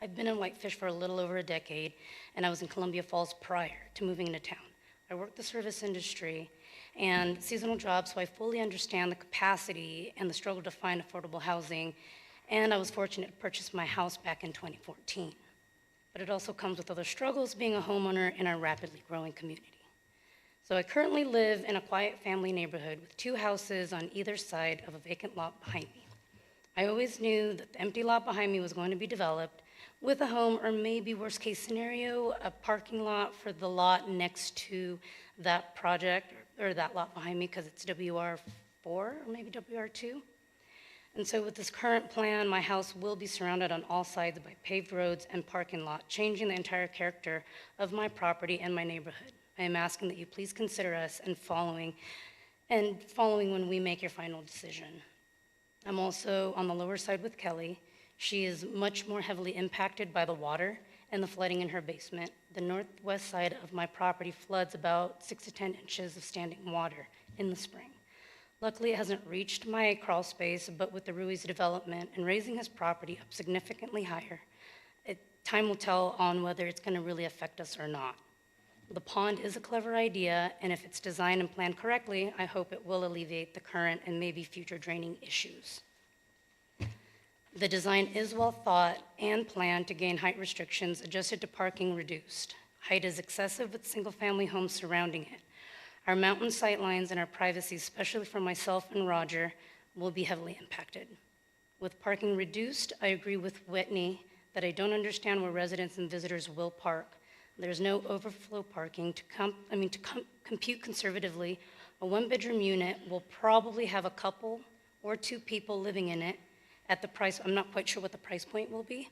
[SPEAKER 7] I've been in Whitefish for a little over a decade, and I was in Columbia Falls prior to moving into town. I worked the service industry and seasonal jobs, so I fully understand the capacity and the struggle to find affordable housing, and I was fortunate to purchase my house back in 2014. But it also comes with other struggles being a homeowner in our rapidly growing community. So I currently live in a quiet family neighborhood with 2 houses on either side of a vacant lot behind me. I always knew that the empty lot behind me was going to be developed with a home, or maybe worst case scenario, a parking lot for the lot next to that project, or that lot behind me, because it's WR4 or maybe WR2. And so with this current plan, my house will be surrounded on all sides by paved roads and parking lot, changing the entire character of my property and my neighborhood. I am asking that you please consider us and following when we make your final decision. I'm also on the lower side with Kelly. She is much more heavily impacted by the water and the flooding in her basement. The northwest side of my property floods about 6 to 10 inches of standing water in the spring. Luckily, it hasn't reached my crawl space, but with the Ruiz development and raising his property up significantly higher, time will tell on whether it's going to really affect us or not. The pond is a clever idea, and if it's designed and planned correctly, I hope it will alleviate the current and maybe future draining issues. The design is well thought and planned to gain height restrictions adjusted to parking reduced. Height is excessive with single-family homes surrounding it. Our mountain sightlines and our privacy, especially for myself and Roger, will be heavily impacted. With parking reduced, I agree with Whitney that I don't understand where residents and visitors will park. There's no overflow parking. To compute conservatively, a one-bedroom unit will probably have a couple or 2 people living in it at the price. I'm not quite sure what the price point will be,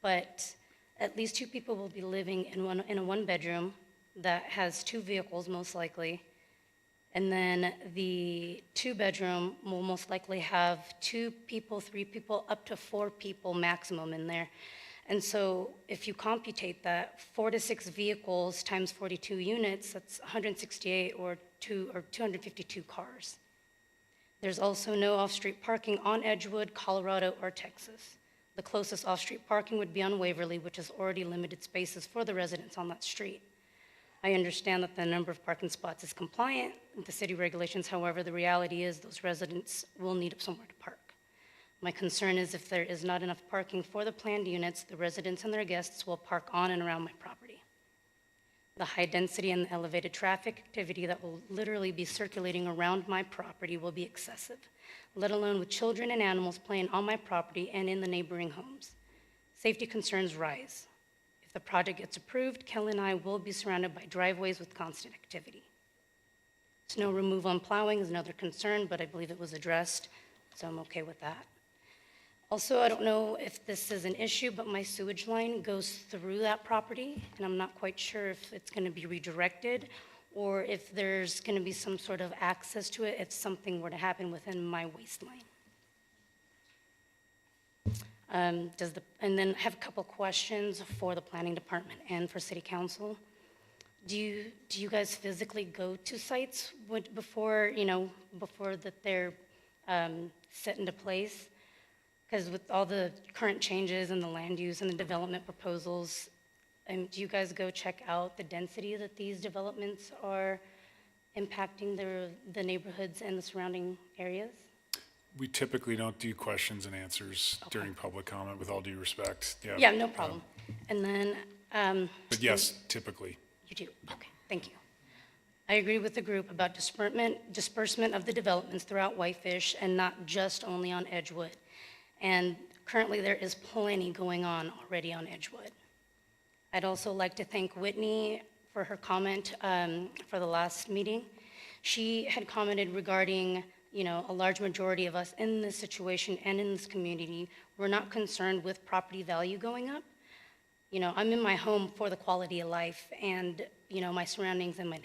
[SPEAKER 7] but at least 2 people will be living in a one-bedroom that has 2 vehicles most likely, and then the 2-bedroom will most likely have 2 people, 3 people, up to 4 people maximum in there. And so if you computate that, 4 to 6 vehicles times 42 units, that's 168 or 252 cars. There's also no off-street parking on Edgewood, Colorado, or Texas. The closest off-street parking would be on Waverly, which has already limited spaces for the residents on that street. I understand that the number of parking spots is compliant with the city regulations. However, the reality is those residents will need somewhere to park. My concern is if there is not enough parking for the planned units, the residents and their guests will park on and around my property. The high density and the elevated traffic activity that will literally be circulating around my property will be excessive, let alone with children and animals playing on my property and in the neighboring homes. Safety concerns rise. If the project gets approved, Kelly and I will be surrounded by driveways with constant activity. Snow removal and plowing is another concern, but I believe it was addressed, so I'm okay with that. Also, I don't know if this is an issue, but my sewage line goes through that property, and I'm not quite sure if it's going to be redirected or if there's going to be some sort of access to it if something were to happen within my waste line. And then I have a couple questions for the planning department and for city council. Do you guys physically go to sites before that they're set into place? Because with all the current changes in the land use and the development proposals, do you guys go check out the density that these developments are impacting the neighborhoods and the surrounding areas?
[SPEAKER 3] We typically don't do questions and answers during public comment, with all due respect.
[SPEAKER 7] Yeah, no problem. And then.
[SPEAKER 3] But yes, typically.
[SPEAKER 7] You do, okay, thank you. I agree with the group about disbursement of the developments throughout Whitefish and not just only on Edgewood. And currently there is plenty going on already on Edgewood. I'd also like to thank Whitney for her comment for the last meeting. She had commented regarding, a large majority of us in this situation and in this community, we're not concerned with property value going up. I'm in my home for the quality of life and, my surroundings and my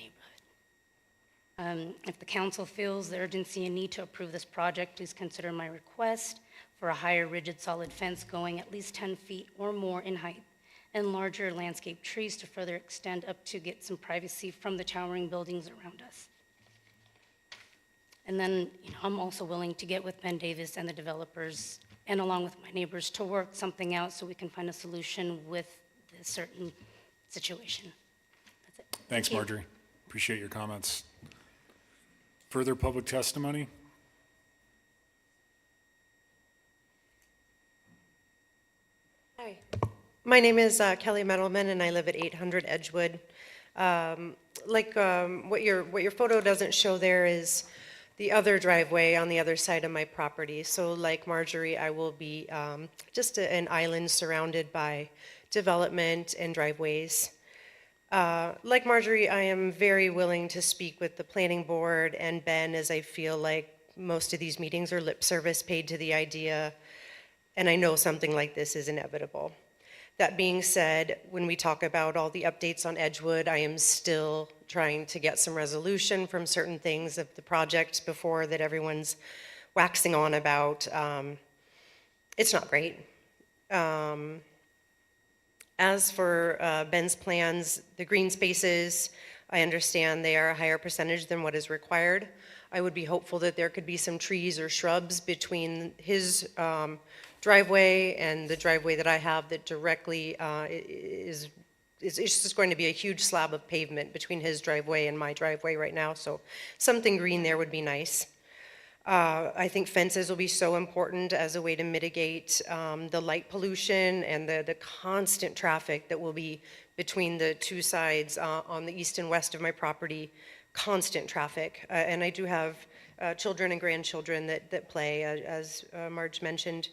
[SPEAKER 7] neighborhood. If the council feels the urgency and need to approve this project, please consider my request for a higher rigid solid fence going at least 10 feet or more in height and larger landscape trees to further extend up to get some privacy from the towering buildings around us. And then, I'm also willing to get with Ben Davis and the developers and along with my neighbors to work something out so we can find a solution with this certain situation. That's it.
[SPEAKER 3] Thanks,
[SPEAKER 7] Thank you.
[SPEAKER 3] Marjorie. Appreciate your comments. Further public testimony?
[SPEAKER 8] Hi, my name is Kelly Metalman, and I live at 800 Edgewood. What your photo doesn't show there is the other driveway on the other side of my property. So like Marjorie, I will be just an island surrounded by development and driveways. Like Marjorie, I am very willing to speak with the planning board and Ben, as I feel like most of these meetings are lip service paid to the idea, and I know something like this is inevitable. That being said, when we talk about all the updates on Edgewood, I am still trying to get some resolution from certain things of the project before that everyone's waxing on about. It's not great. As for Ben's plans, the green spaces, I understand they are a higher percentage than what is required. I would be hopeful that there could be some trees or shrubs between his driveway and the driveway that I have that directly is it's just going to be a huge slab of pavement between his driveway and my driveway right now, so something green there would be nice. I think fences will be so important as a way to mitigate the light pollution and the constant traffic that will be between the two sides on the east and west of my property, constant traffic. And I do have children and grandchildren that play, as Marge mentioned.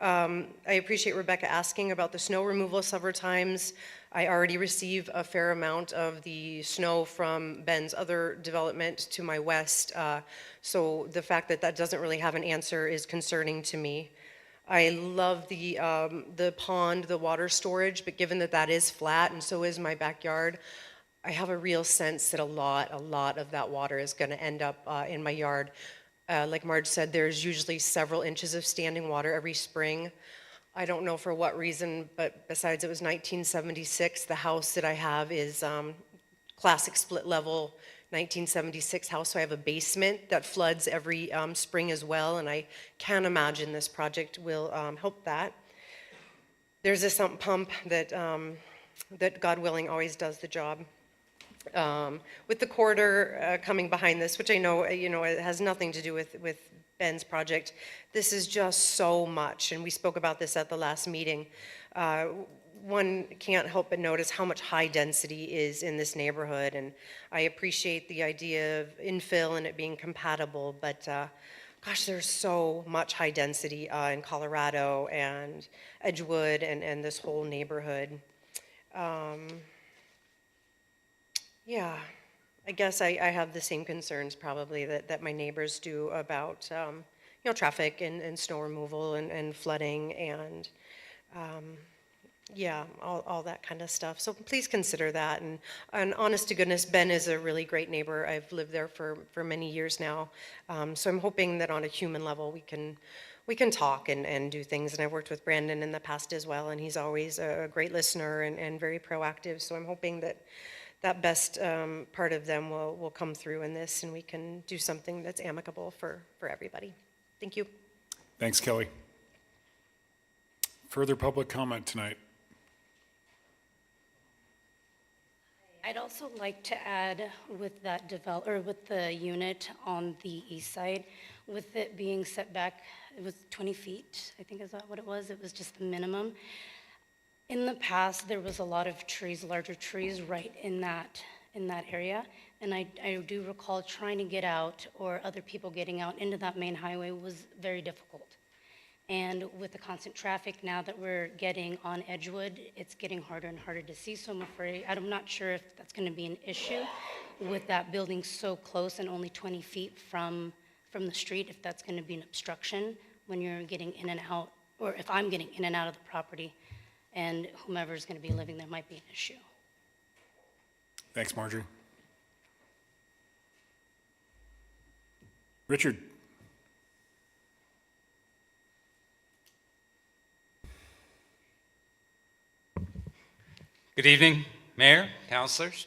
[SPEAKER 8] I appreciate Rebecca asking about the snow removal several times. I already receive a fair amount of the snow from Ben's other development to my west, so the fact that that doesn't really have an answer is concerning to me. I love the pond, the water storage, but given that that is flat and so is my backyard, I have a real sense that a lot of that water is going to end up in my yard. Like Marge said, there's usually several inches of standing water every spring. I don't know for what reason, but besides it was 1976, the house that I have is classic split level 1976 house, so I have a basement that floods every spring as well, and I can't imagine this project will help that. There's a sump pump that, that God willing always does the job. With the corridor coming behind this, which I know, it has nothing to do with Ben's project, this is just so much, and we spoke about this at the last meeting. One can't help but notice how much high density is in this neighborhood, and I appreciate the idea of infill and it being compatible, but gosh, there's so much high density in Colorado and Edgewood and this whole neighborhood. Yeah, I guess I have the same concerns probably that my neighbors do about, traffic and snow removal and flooding and, yeah, all that kind of stuff. So please consider that. And honest to goodness, Ben is a really great neighbor. I've lived there for many years now. So I'm hoping that on a human level we can talk and do things. And I've worked with Brandon in the past as well, and he's always a great listener and very proactive. So I'm hoping that best part of them will come through in this, and we can do something that's amicable for everybody. Thank you.
[SPEAKER 3] Thanks, Kelly. Further public comment tonight?
[SPEAKER 7] I'd also like to add with that with the unit on the east side, with it being set back, it was 20 feet, I think is that what it was? It was just the minimum. In the past, there was a lot of trees, larger trees right in that area, and I do recall trying to get out or other people getting out into that main highway was very difficult. And with the constant traffic now that we're getting on Edgewood, it's getting harder and harder to see, so I'm not sure if that's going to be an issue with that building so close and only 20 feet from the street, if that's going to be an obstruction when you're getting in and out, or if I'm getting in and out of the property. And whomever's going to be living there might be an issue.
[SPEAKER 3] Thanks, Marjorie. Richard.
[SPEAKER 11] Good evening, Mayor, councilors.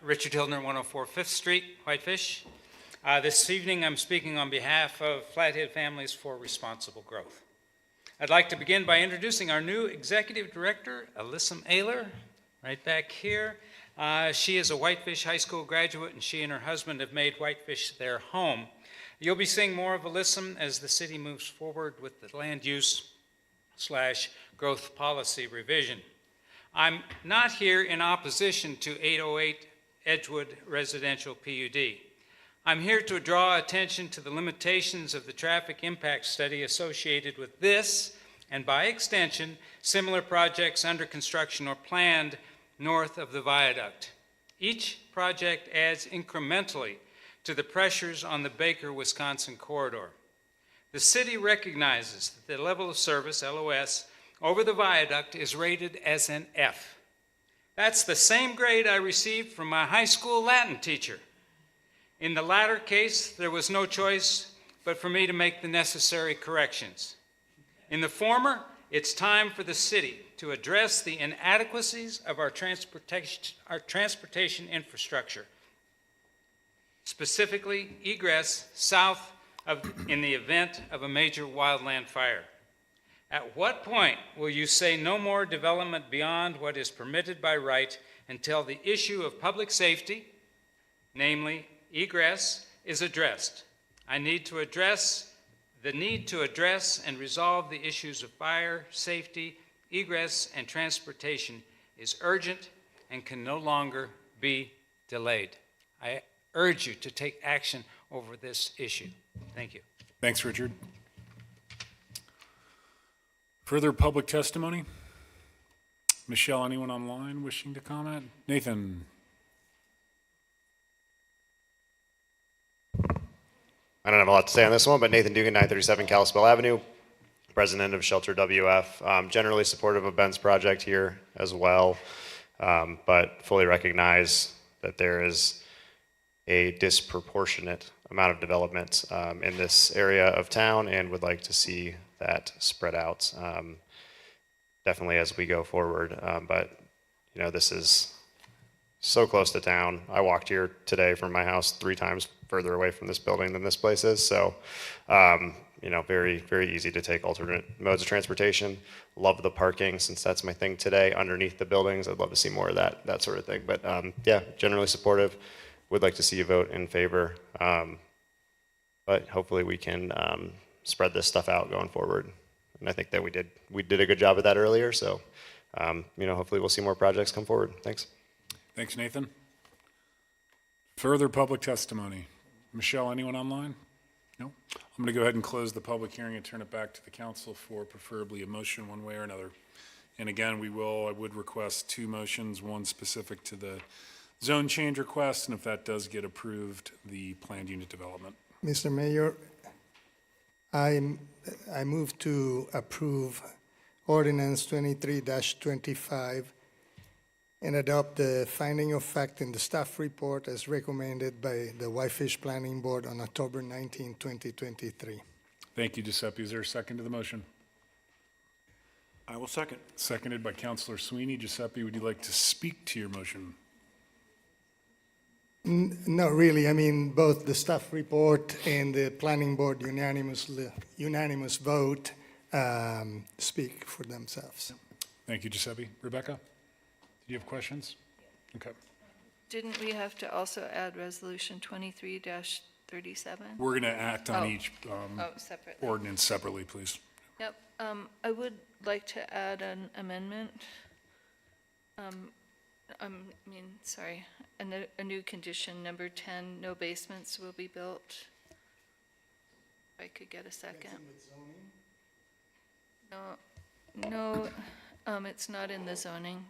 [SPEAKER 11] Richard Hildner, 104 5th Street, Whitefish. This evening I'm speaking on behalf of Flathead Families for Responsible Growth. I'd like to begin by introducing our new Executive Director, Alyssa Ayler, right back here. She is a Whitefish High School graduate, and she and her husband have made Whitefish their home. You'll be seeing more of Alyssa as the city moves forward with the land use / growth policy revision. I'm not here in opposition to 808 Edgewood Residential PUD. I'm here to draw attention to the limitations of the traffic impact study associated with this, and by extension, similar projects under construction or planned north of the viaduct. Each project adds incrementally to the pressures on the Baker, Wisconsin corridor. The city recognizes that the level of service, LOS, over the viaduct is rated as an F. That's the same grade I received from my high school Latin teacher. In the latter case, there was no choice but for me to make the necessary corrections. In the former, it's time for the city to address the inadequacies of our transportation infrastructure, specifically egress south in the event of a major wildland fire. At what point will you say no more development beyond what is permitted by right until the issue of public safety, namely egress, is addressed? I need to address the need to address and resolve the issues of fire, safety, egress, and transportation is urgent and can no longer be delayed. I urge you to take action over this issue. Thank you.
[SPEAKER 3] Thanks, Richard. Further public testimony? Michelle, anyone online wishing to comment? Nathan?
[SPEAKER 17] I don't have a lot to say on this one, but Nathan Dugan, 937 Kalispell Avenue, president of Shelter WF. Generally supportive of Ben's project here as well, but fully recognize that there is a disproportionate amount of development in this area of town and would like to see that spread out definitely as we go forward. But, you know, this is so close to town. I walked here today from my house 3 times further away from this building than this place is. So, you know, very, very easy to take alternate modes of transportation. Love the parking, since that's my thing today, underneath the buildings. I'd love to see more of that sort of thing. But yeah, generally supportive. Would like to see you vote in favor. But hopefully we can spread this stuff out going forward. And I think that we did a good job of that earlier. So, you know, hopefully we'll see more projects come forward. Thanks.
[SPEAKER 3] Thanks, Nathan. Further public testimony? Michelle, anyone online? No? I'm going to go ahead and close the public hearing and turn it back to the council for preferably a motion one way or another. And again, I would request 2 motions, one specific to the zone change request, and if that does get approved, the planned unit development.
[SPEAKER 20] Mr. Mayor, I move to approve ordinance 23-25 and adopt the finding of fact in the staff report as recommended by the Whitefish Planning Board on October 19, 2023.
[SPEAKER 3] Thank you, Giuseppe. Is there a second to the motion?
[SPEAKER 2] I will second.
[SPEAKER 3] Seconded by Councilor Sweeney. Giuseppe, would you like to speak to your motion?
[SPEAKER 20] Not really. I mean, both the staff report and the planning board unanimous vote speak for themselves.
[SPEAKER 3] Thank you, Giuseppe. Rebecca, do you have questions? Okay.
[SPEAKER 21] Didn't we have to also add resolution 23-37?
[SPEAKER 3] We're going to act on each
[SPEAKER 21] separately.
[SPEAKER 3] ordinance separately, please.
[SPEAKER 21] Yep. I would like to add an amendment. A new condition, number 10, no basements will be built. If I could get a second. No, it's not in the zoning,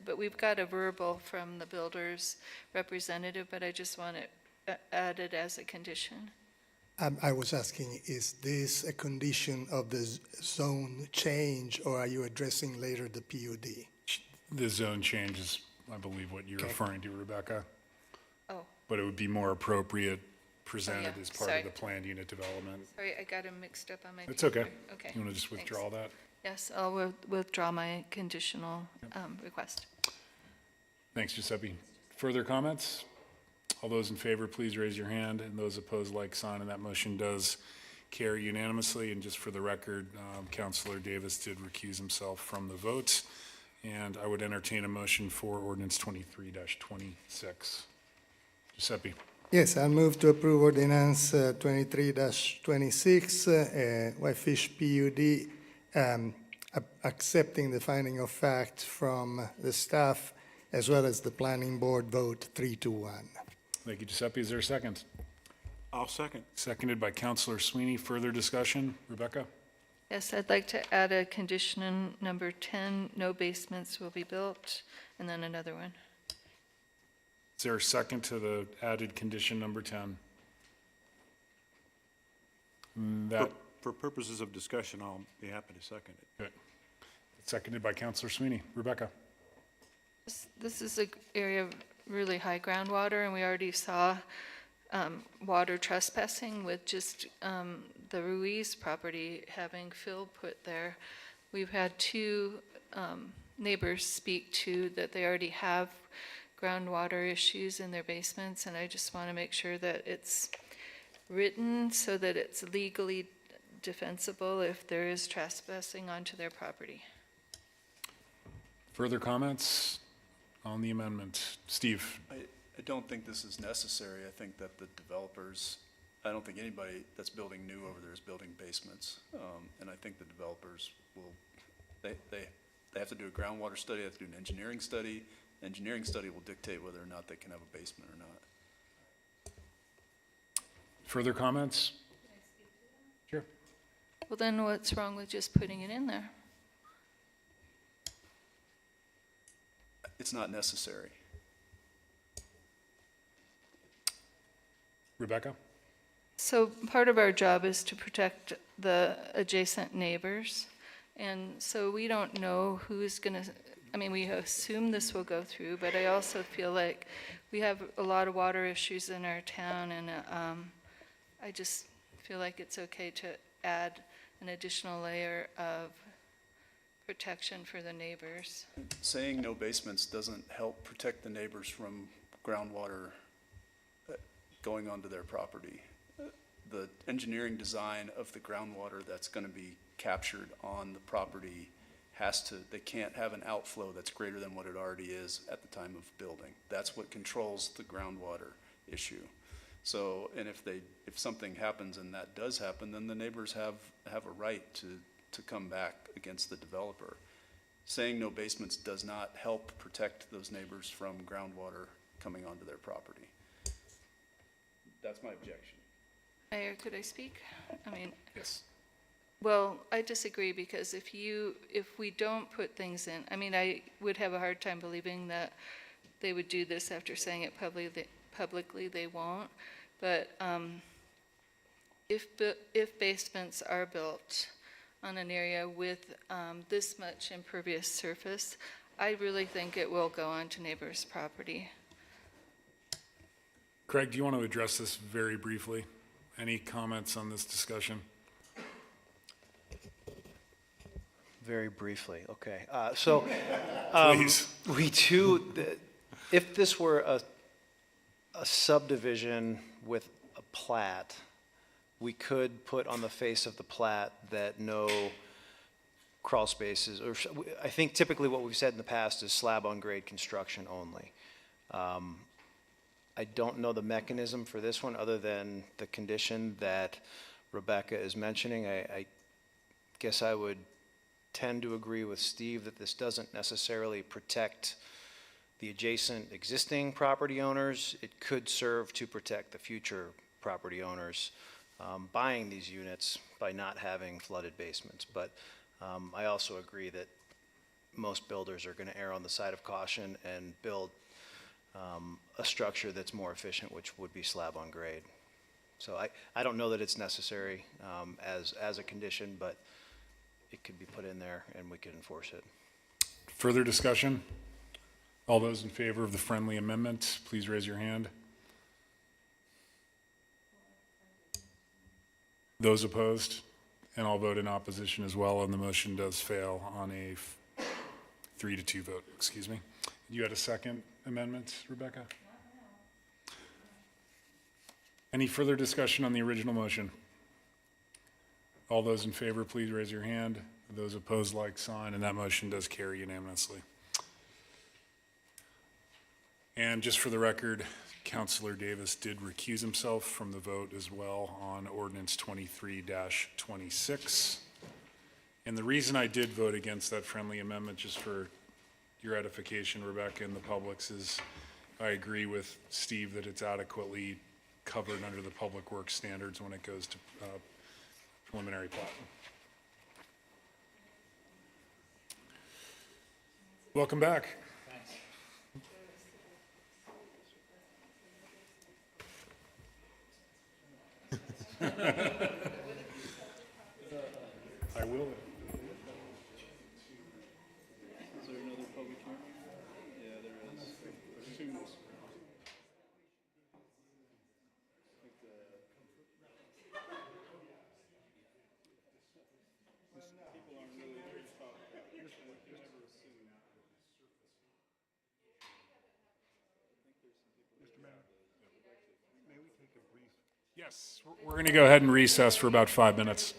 [SPEAKER 21] but we've got a verbal from the builder's representative, but I just want it added as a condition.
[SPEAKER 20] I was asking, is this a condition of the zone change, or are you addressing later the PUD?
[SPEAKER 3] The zone change is, I believe, what you're referring to, Rebecca.
[SPEAKER 21] Oh.
[SPEAKER 3] But it would be more appropriate presented
[SPEAKER 21] yeah,
[SPEAKER 3] as part
[SPEAKER 21] sorry.
[SPEAKER 3] of the planned unit development.
[SPEAKER 21] Sorry, I got them mixed up on my.
[SPEAKER 3] It's okay.
[SPEAKER 21] paper. Okay.
[SPEAKER 3] You want to just withdraw that?
[SPEAKER 21] Yes, I'll withdraw my conditional request.
[SPEAKER 3] Thanks, Giuseppe. Further comments? All those in favor, please raise your hand, and those opposed, like sign, and that motion does carry unanimously. And just for the record, Councilor Davis did recuse himself from the votes, and I would entertain a motion for ordinance 23-26. Giuseppe.
[SPEAKER 20] Yes, I move to approve ordinance 23-26, Whitefish PUD, accepting the finding of fact from the staff as well as the planning board vote 3-1.
[SPEAKER 3] Thank you, Giuseppe. Is there a second?
[SPEAKER 2] I'll second.
[SPEAKER 3] Seconded by Councilor Sweeney. Further discussion? Rebecca?
[SPEAKER 21] Yes, I'd like to add a condition number 10, no basements will be built, and then another one.
[SPEAKER 3] Is there a second to the added condition number 10?
[SPEAKER 2] For purposes of discussion, I'll be happy to second it.
[SPEAKER 3] Good. Seconded by Councilor Sweeney. Rebecca?
[SPEAKER 21] This is an area of really high groundwater, and we already saw water trespassing with just the Ruiz property having fill put there. we've had two neighbors speak to that they already have groundwater issues in their basements, and I just want to make sure that it's written so that it's legally defensible if there is trespassing onto their property.
[SPEAKER 3] Further comments on the amendment? Steve?
[SPEAKER 6] I don't think this is necessary. I think that the developers, I don't think anybody that's building new over there is building basements. And I think the developers will, they have to do a groundwater study, they have to do an engineering study. Engineering study will dictate whether or not they can have a basement or not.
[SPEAKER 3] Further comments? Sure.
[SPEAKER 21] Well, then what's wrong with just putting it in there?
[SPEAKER 6] It's not necessary.
[SPEAKER 3] Rebecca?
[SPEAKER 21] So part of our job is to protect the adjacent neighbors. And so we don't know who's going to, I mean, we assume this will go through, but I also feel like we have a lot of water issues in our town, and I just feel like it's okay to add an additional layer of protection for the neighbors.
[SPEAKER 6] Saying no basements doesn't help protect the neighbors from groundwater going onto their property. The engineering design of the groundwater that's going to be captured on the property they can't have an outflow that's greater than what it already is at the time of building. That's what controls the groundwater issue. So, and if something happens and that does happen, then the neighbors have a right to come back against the developer. Saying no basements does not help protect those neighbors from groundwater coming onto their property. That's my objection.
[SPEAKER 21] Mayor, could I speak? I mean,
[SPEAKER 3] yes.
[SPEAKER 21] Well, I disagree, because if we don't put things in, I mean, I would have a hard time believing that they would do this after saying it publicly, they won't. But if basements are built on an area with this much impervious surface, I really think it will go onto neighbors' property.
[SPEAKER 3] Craig, do you want to address this very briefly? Any comments on this discussion?
[SPEAKER 22] Very briefly, okay. So,
[SPEAKER 3] Please.
[SPEAKER 22] if this were a subdivision with a plat, we could put on the face of the plat that no crawl spaces, or I think typically what we've said in the past is slab on grade construction only. I don't know the mechanism for this one other than the condition that Rebecca is mentioning. I guess I would tend to agree with Steve that this doesn't necessarily protect the adjacent existing property owners. It could serve to protect the future property owners buying these units by not having flooded basements. But I also agree that most builders are going to err on the side of caution and build a structure that's more efficient, which would be slab on grade. So I don't know that it's necessary as a condition, but it could be put in there and we could enforce it.
[SPEAKER 3] Further discussion? All those in favor of the friendly amendment, please raise your hand. Those opposed? And I'll vote in opposition as well, and the motion does fail on a 3-2 vote, excuse me. You had a second amendment, Rebecca? Any further discussion on the original motion? All those in favor, please raise your hand. Those opposed, like sign, and that motion does carry unanimously. And just for the record, Councilor Davis did recuse himself from the vote as well on ordinance 23-26. And the reason I did vote against that friendly amendment, just for your edification, Rebecca, and the public's, is I agree with Steve that it's adequately covered under the public works standards when it goes to preliminary plat. Welcome back. I will.
[SPEAKER 6] Is there another public hearing? Yeah, there is. There's two. People aren't really very
[SPEAKER 3] Yes, we're going to go ahead and recess for about 5 minutes.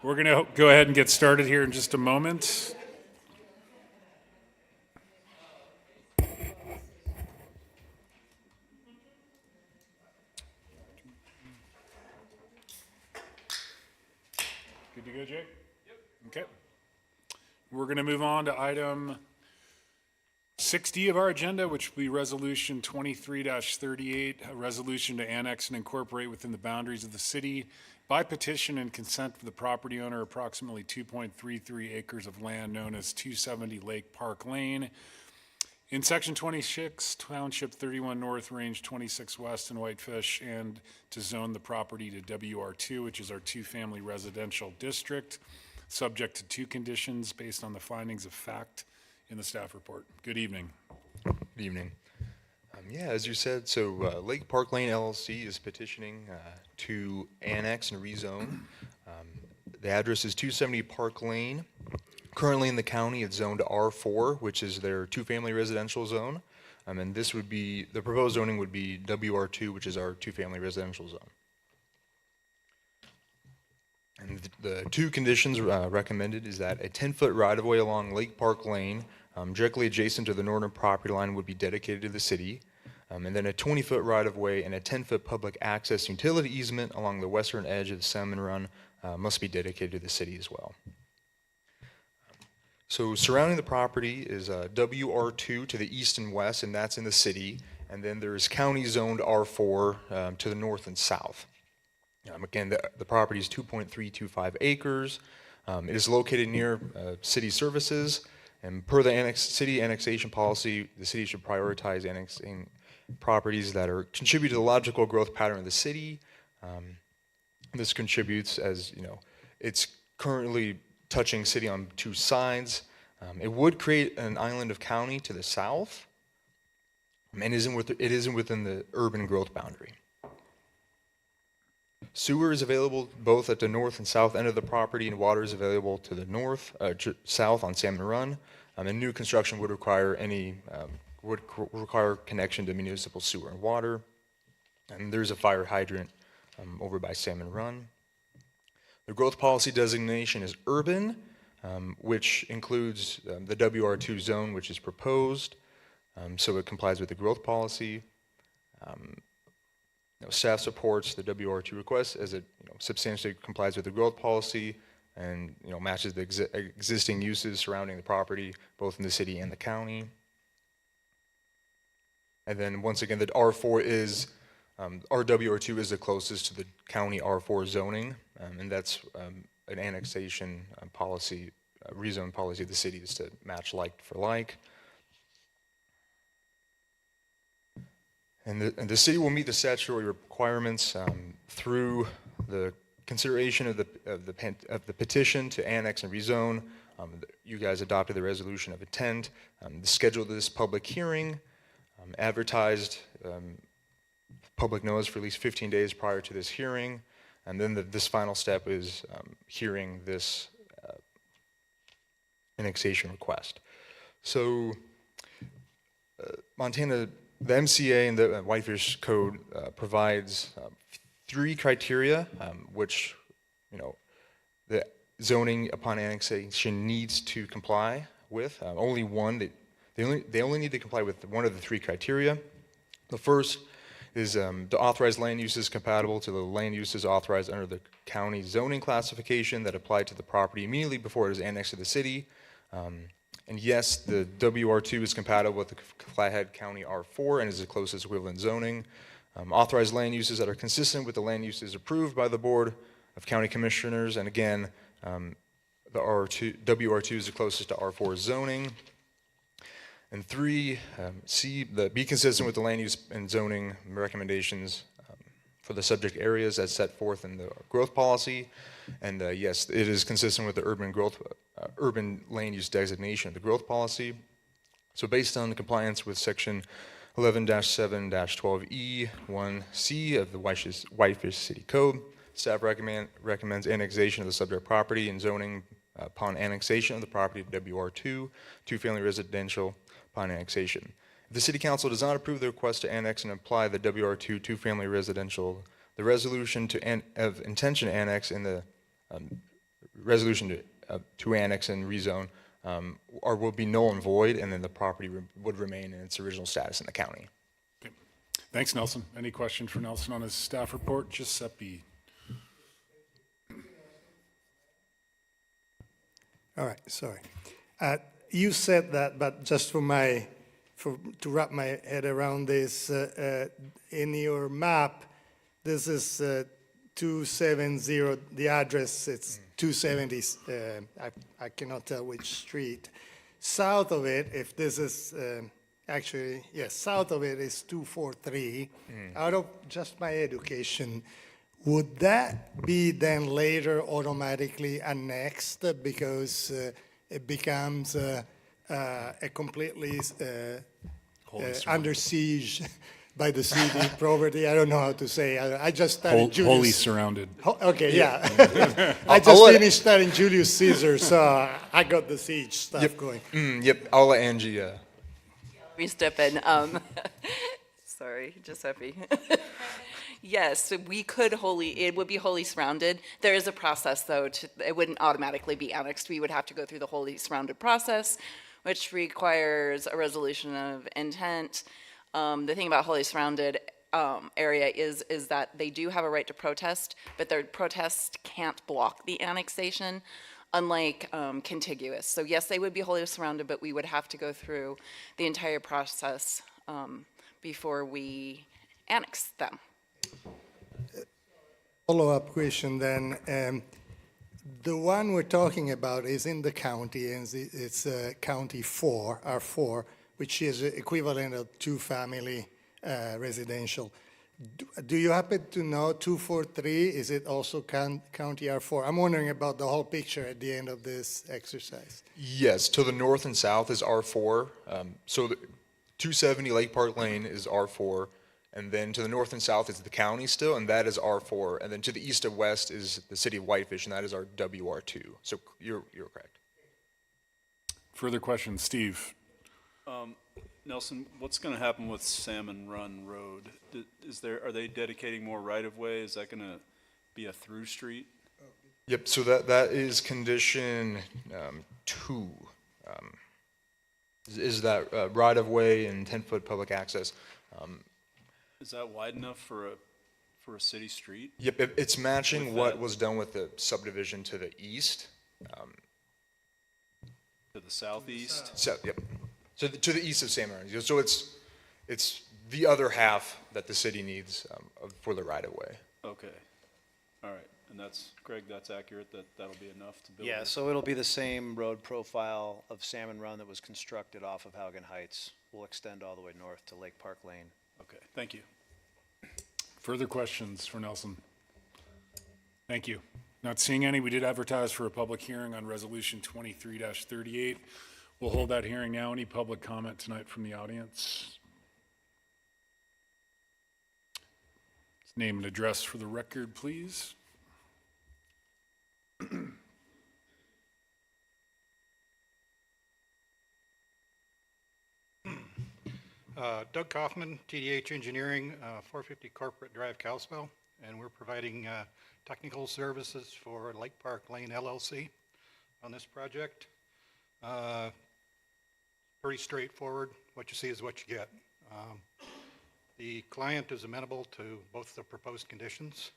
[SPEAKER 3] We're going to go ahead and get started here in just a moment. Good to go, Jake? Yep. Okay. We're going to move on to item 6D of our agenda, which will be Resolution 23-38, a resolution to annex and incorporate within the boundaries of the city by petition and consent of the property owner approximately 2.33 acres of land known as 270 Lake Park Lane in Section 26, Township 31 North, Range 26 West in Whitefish, and to zone the property to WR2, which is our two-family residential district, subject to two conditions based on the findings of fact in the staff report. Good evening.
[SPEAKER 12] Good evening. Yeah, as you said, so Lake Park Lane LLC is petitioning to annex and rezone. The address is 270 Park Lane. Currently in the county, it's zoned R4, which is their two-family residential zone. And this would be, the proposed zoning would be WR2, which is our two-family residential zone. And the two conditions recommended is that a 10-foot right-of-way along Lake Park Lane, directly adjacent to the northern property line, would be dedicated to the city. And then a 20-foot right-of-way and a 10-foot public access utility easement along the western edge of the Salmon Run must be dedicated to the city as well. So surrounding the property is WR2 to the east and west, and that's in the city. And then there's county zoned R4 to the north and south. Again, the property is 2.325 acres. It is located near city services. And per the city annexation policy, the city should prioritize annexing properties that contribute to the logical growth pattern of the city. This contributes, as you know, it's currently touching city on two sides. It would create an island of county to the south, and it isn't within the urban growth boundary. Sewer is available both at the north and south end of the property, and water is available to the north, south on Salmon Run. And new construction would require connection to municipal sewer and water. And there's a fire hydrant over by Salmon Run. The growth policy designation is urban, which includes the WR2 zone, which is proposed. So it complies with the growth policy. Staff supports the WR2 request as it substantially complies with the growth policy and matches the existing uses surrounding the property, both in the city and the county. And then once again, the R4 is, our WR2 is the closest to the county R4 zoning, and that's an annexation policy, rezone policy of the city is to match like for like. And the city will meet the statutory requirements through the consideration of the petition to annex and rezone. You guys adopted the resolution of intent. The schedule of this public hearing, advertised public notice for at least 15 days prior to this hearing, and then this final step is hearing this annexation request. So Montana, the MCA and the Whitefish Code provides three criteria which the zoning upon annexation needs to comply with. Only one, they only need to comply with one of the three criteria. The first is the authorized land use is compatible to the land uses authorized under the county zoning classification that applied to the property immediately before it was annexed to the city. And yes, the WR2 is compatible with the Flathead County R4 and is the closest equivalent zoning. Authorized land uses that are consistent with the land uses approved by the Board of County Commissioners. And again, the WR2 is the closest to R4 zoning. And three, be consistent with the land use and zoning recommendations for the subject areas as set forth in the growth policy. And yes, it is consistent with the urban land use designation of the growth policy. So based on compliance with section 11-7-12E 1C of the Whitefish City Code, staff recommends annexation of the subject property and zoning upon annexation of the property of WR2, two-family residential upon annexation. If the City Council does not approve the request to annex and apply the WR2 two-family residential, the resolution of intention to annex and the resolution to annex and rezone will be null and void, and then the property would remain in its original status in the county.
[SPEAKER 3] Okay. Thanks, Nelson. Any questions for Nelson on his staff report? Giuseppe.
[SPEAKER 20] All right, sorry. You said that, but just to wrap my head around this, in your map, this is 270, the address, it's 270, I cannot tell which street. South of it, if this is, actually, yes, south of it is 243. Out of just my education, would that be then later automatically annexed because it becomes a completely under siege by the city property? I don't know how to say. I just studied Julius.
[SPEAKER 3] Wholly surrounded.
[SPEAKER 20] Okay, yeah. I just finished studying Julius Caesar, so I got the siege stuff going.
[SPEAKER 12] Yep, I'll let Angie.
[SPEAKER 10] We step in. Sorry, Giuseppe. Yes, we could it would be wholly surrounded. There is a process, though, it wouldn't automatically be annexed. We would have to go through the wholly surrounded process, which requires a resolution of intent. The thing about wholly surrounded area is that they do have a right to protest, but their protest can't block the annexation, unlike contiguous. So yes, they would be wholly surrounded, but we would have to go through the entire process before we annex them.
[SPEAKER 20] Follow-up question then. The one we're talking about is in the county, and it's County 4, R4, which is equivalent of two-family residential. Do you happen to know 243, is it also County R4? I'm wondering about the whole picture at the end of this exercise.
[SPEAKER 12] Yes, to the north and south is R4. So the 270 Lake Park Lane is R4. And then to the north and south is the county still, and that is R4. And then to the east and west is the city of Whitefish, and that is our WR2. So you're correct.
[SPEAKER 3] Further questions, Steve?
[SPEAKER 6] Nelson, what's going to happen with Salmon Run Road? Are they dedicating more right-of-way? Is that going to be a through street?
[SPEAKER 12] Yep, so that is condition 2. Is that right-of-way and 10-foot public access.
[SPEAKER 6] Is that wide enough for a city street?
[SPEAKER 12] Yep, it's matching what was done with the subdivision to the east.
[SPEAKER 6] To the southeast?
[SPEAKER 12] Yep. So to the east of San Marinho. So it's the other half that the city needs for the right-of-way.
[SPEAKER 6] Okay. All right. And Greg, that's accurate, that'll be enough to build?
[SPEAKER 22] Yeah, so it'll be the same road profile of Salmon Run that was constructed off of Haugen Heights. Will extend all the way north to Lake Park Lane.
[SPEAKER 6] Okay, thank you.
[SPEAKER 3] Further questions for Nelson? Thank you. Not seeing any. We did advertise for a public hearing on Resolution 23-38. We'll hold that hearing now. Any public comment tonight from the audience? Name and address for the record, please.
[SPEAKER 13] Doug Kaufman, TDH Engineering, 450 Corporate Drive, Kalispell, and we're providing technical services for Lake Park Lane LLC on this project. Pretty straightforward. What you see is what you get. The client is amenable to both the proposed conditions,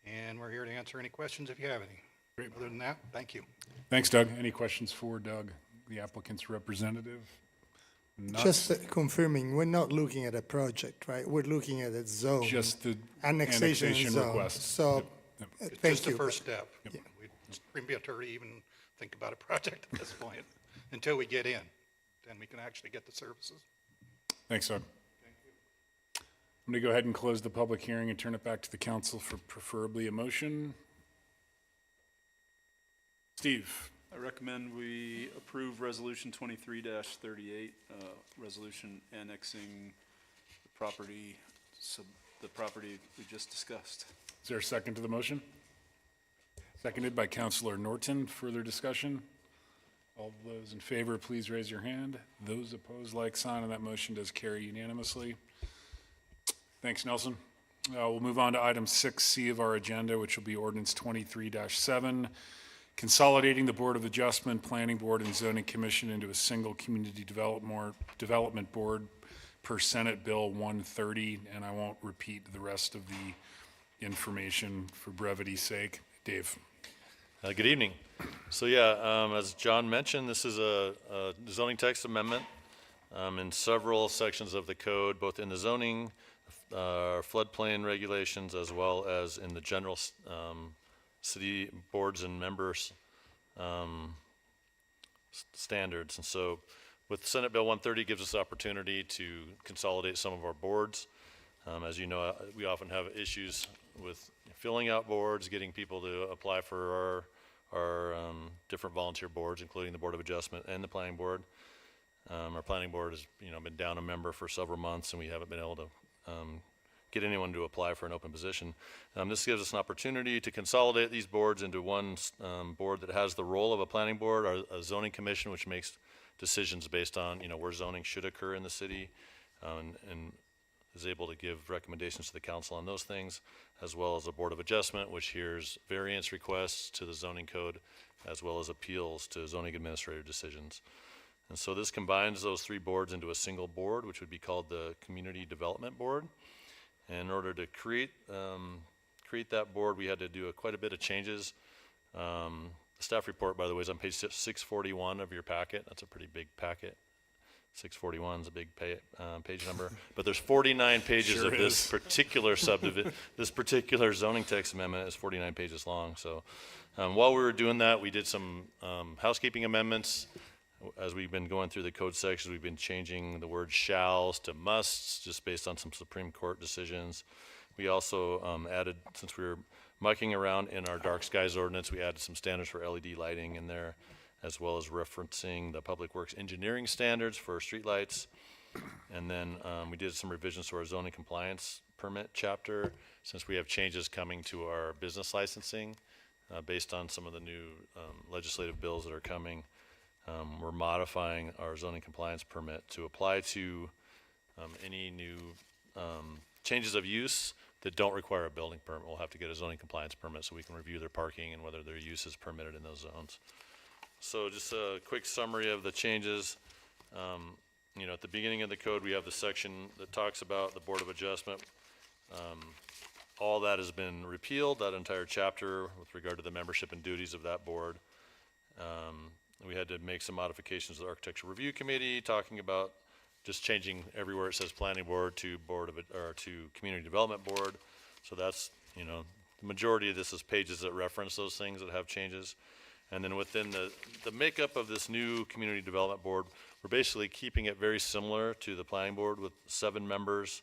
[SPEAKER 13] and we're here to answer any questions if you have any.
[SPEAKER 3] Great.
[SPEAKER 13] Other than that, thank you.
[SPEAKER 3] Thanks, Doug. Any questions for Doug, the applicant's representative? Not
[SPEAKER 20] Just confirming, we're not looking at a project, right? We're looking at a zone.
[SPEAKER 3] Just the
[SPEAKER 20] annexation zone.
[SPEAKER 3] request.
[SPEAKER 20] So,
[SPEAKER 13] It's
[SPEAKER 20] thank
[SPEAKER 13] just the
[SPEAKER 20] you.
[SPEAKER 13] first step.
[SPEAKER 3] Yep.
[SPEAKER 13] It's premature to even think about a project at this point until we get in. Then we can actually get the services.
[SPEAKER 3] Thanks, Doug. I'm going to go ahead and close the public hearing and turn it back to the council for preferably a motion. Steve?
[SPEAKER 6] I recommend we approve Resolution 23-38, resolution annexing the property we just discussed.
[SPEAKER 3] Is there a second to the motion? Seconded by Councilor Norton. Further discussion? All those in favor, please raise your hand. Those opposed, like sign, and that motion does carry unanimously. Thanks, Nelson. We'll move on to item 6C of our agenda, which will be ordinance 23-7. consolidating the Board of Adjustment, Planning Board, and Zoning Commission into a single Community Development Board per Senate Bill 130, and I won't repeat the rest of the information for brevity's sake. Dave.
[SPEAKER 24] Good evening. So yeah, as John mentioned, this is a zoning text amendment in several sections of the code, both in the zoning, floodplain regulations, as well as in the general city boards and members standards. And so with Senate Bill 130 gives us the opportunity to consolidate some of our boards. As you know, we often have issues with filling out boards, getting people to apply for our different volunteer boards, including the Board of Adjustment and the Planning Board. Our Planning Board has been down a member for several months, and we haven't been able to get anyone to apply for an open position. This gives us an opportunity to consolidate these boards into one board that has the role of a planning board, or a zoning commission, which makes decisions based on where zoning should occur in the city, and is able to give recommendations to the council on those things, as well as a Board of Adjustment, which hears variance requests to the zoning code, as well as appeals to zoning administrator decisions. And so this combines those three boards into a single board, which would be called the Community Development Board. And in order to create that board, we had to do quite a bit of changes. The staff report, by the way, is on page 641 of your packet. That's a pretty big packet. 641 is a big page number, but there's 49 pages
[SPEAKER 3] Sure
[SPEAKER 24] of this
[SPEAKER 3] is.
[SPEAKER 24] particular subdivision. This particular zoning text amendment is 49 pages long. So while we were doing that, we did some housekeeping amendments. As we've been going through the code sections, we've been changing the word shalls to musts, just based on some Supreme Court decisions. We also added, since we were mucking around in our dark skies ordinance, we added some standards for LED lighting in there, as well as referencing the Public Works engineering standards for streetlights. And then we did some revisions to our zoning compliance permit chapter, since we have changes coming to our business licensing based on some of the new legislative bills that are coming. We're modifying our zoning compliance permit to apply to any new changes of use that don't require a building permit. We'll have to get a zoning compliance permit so we can review their parking and whether their use is permitted in those zones. So just a quick summary of the changes. At the beginning of the code, we have the section that talks about the Board of Adjustment. All that has been repealed, that entire chapter with regard to the membership and duties of that board. We had to make some modifications to the Architectural Review Committee, talking about just changing everywhere it says Planning Board to to Community Development Board. So that's, the majority of this is pages that reference those things that have changes. And then within the makeup of this new Community Development Board, we're basically keeping it very similar to the Planning Board with 7 members.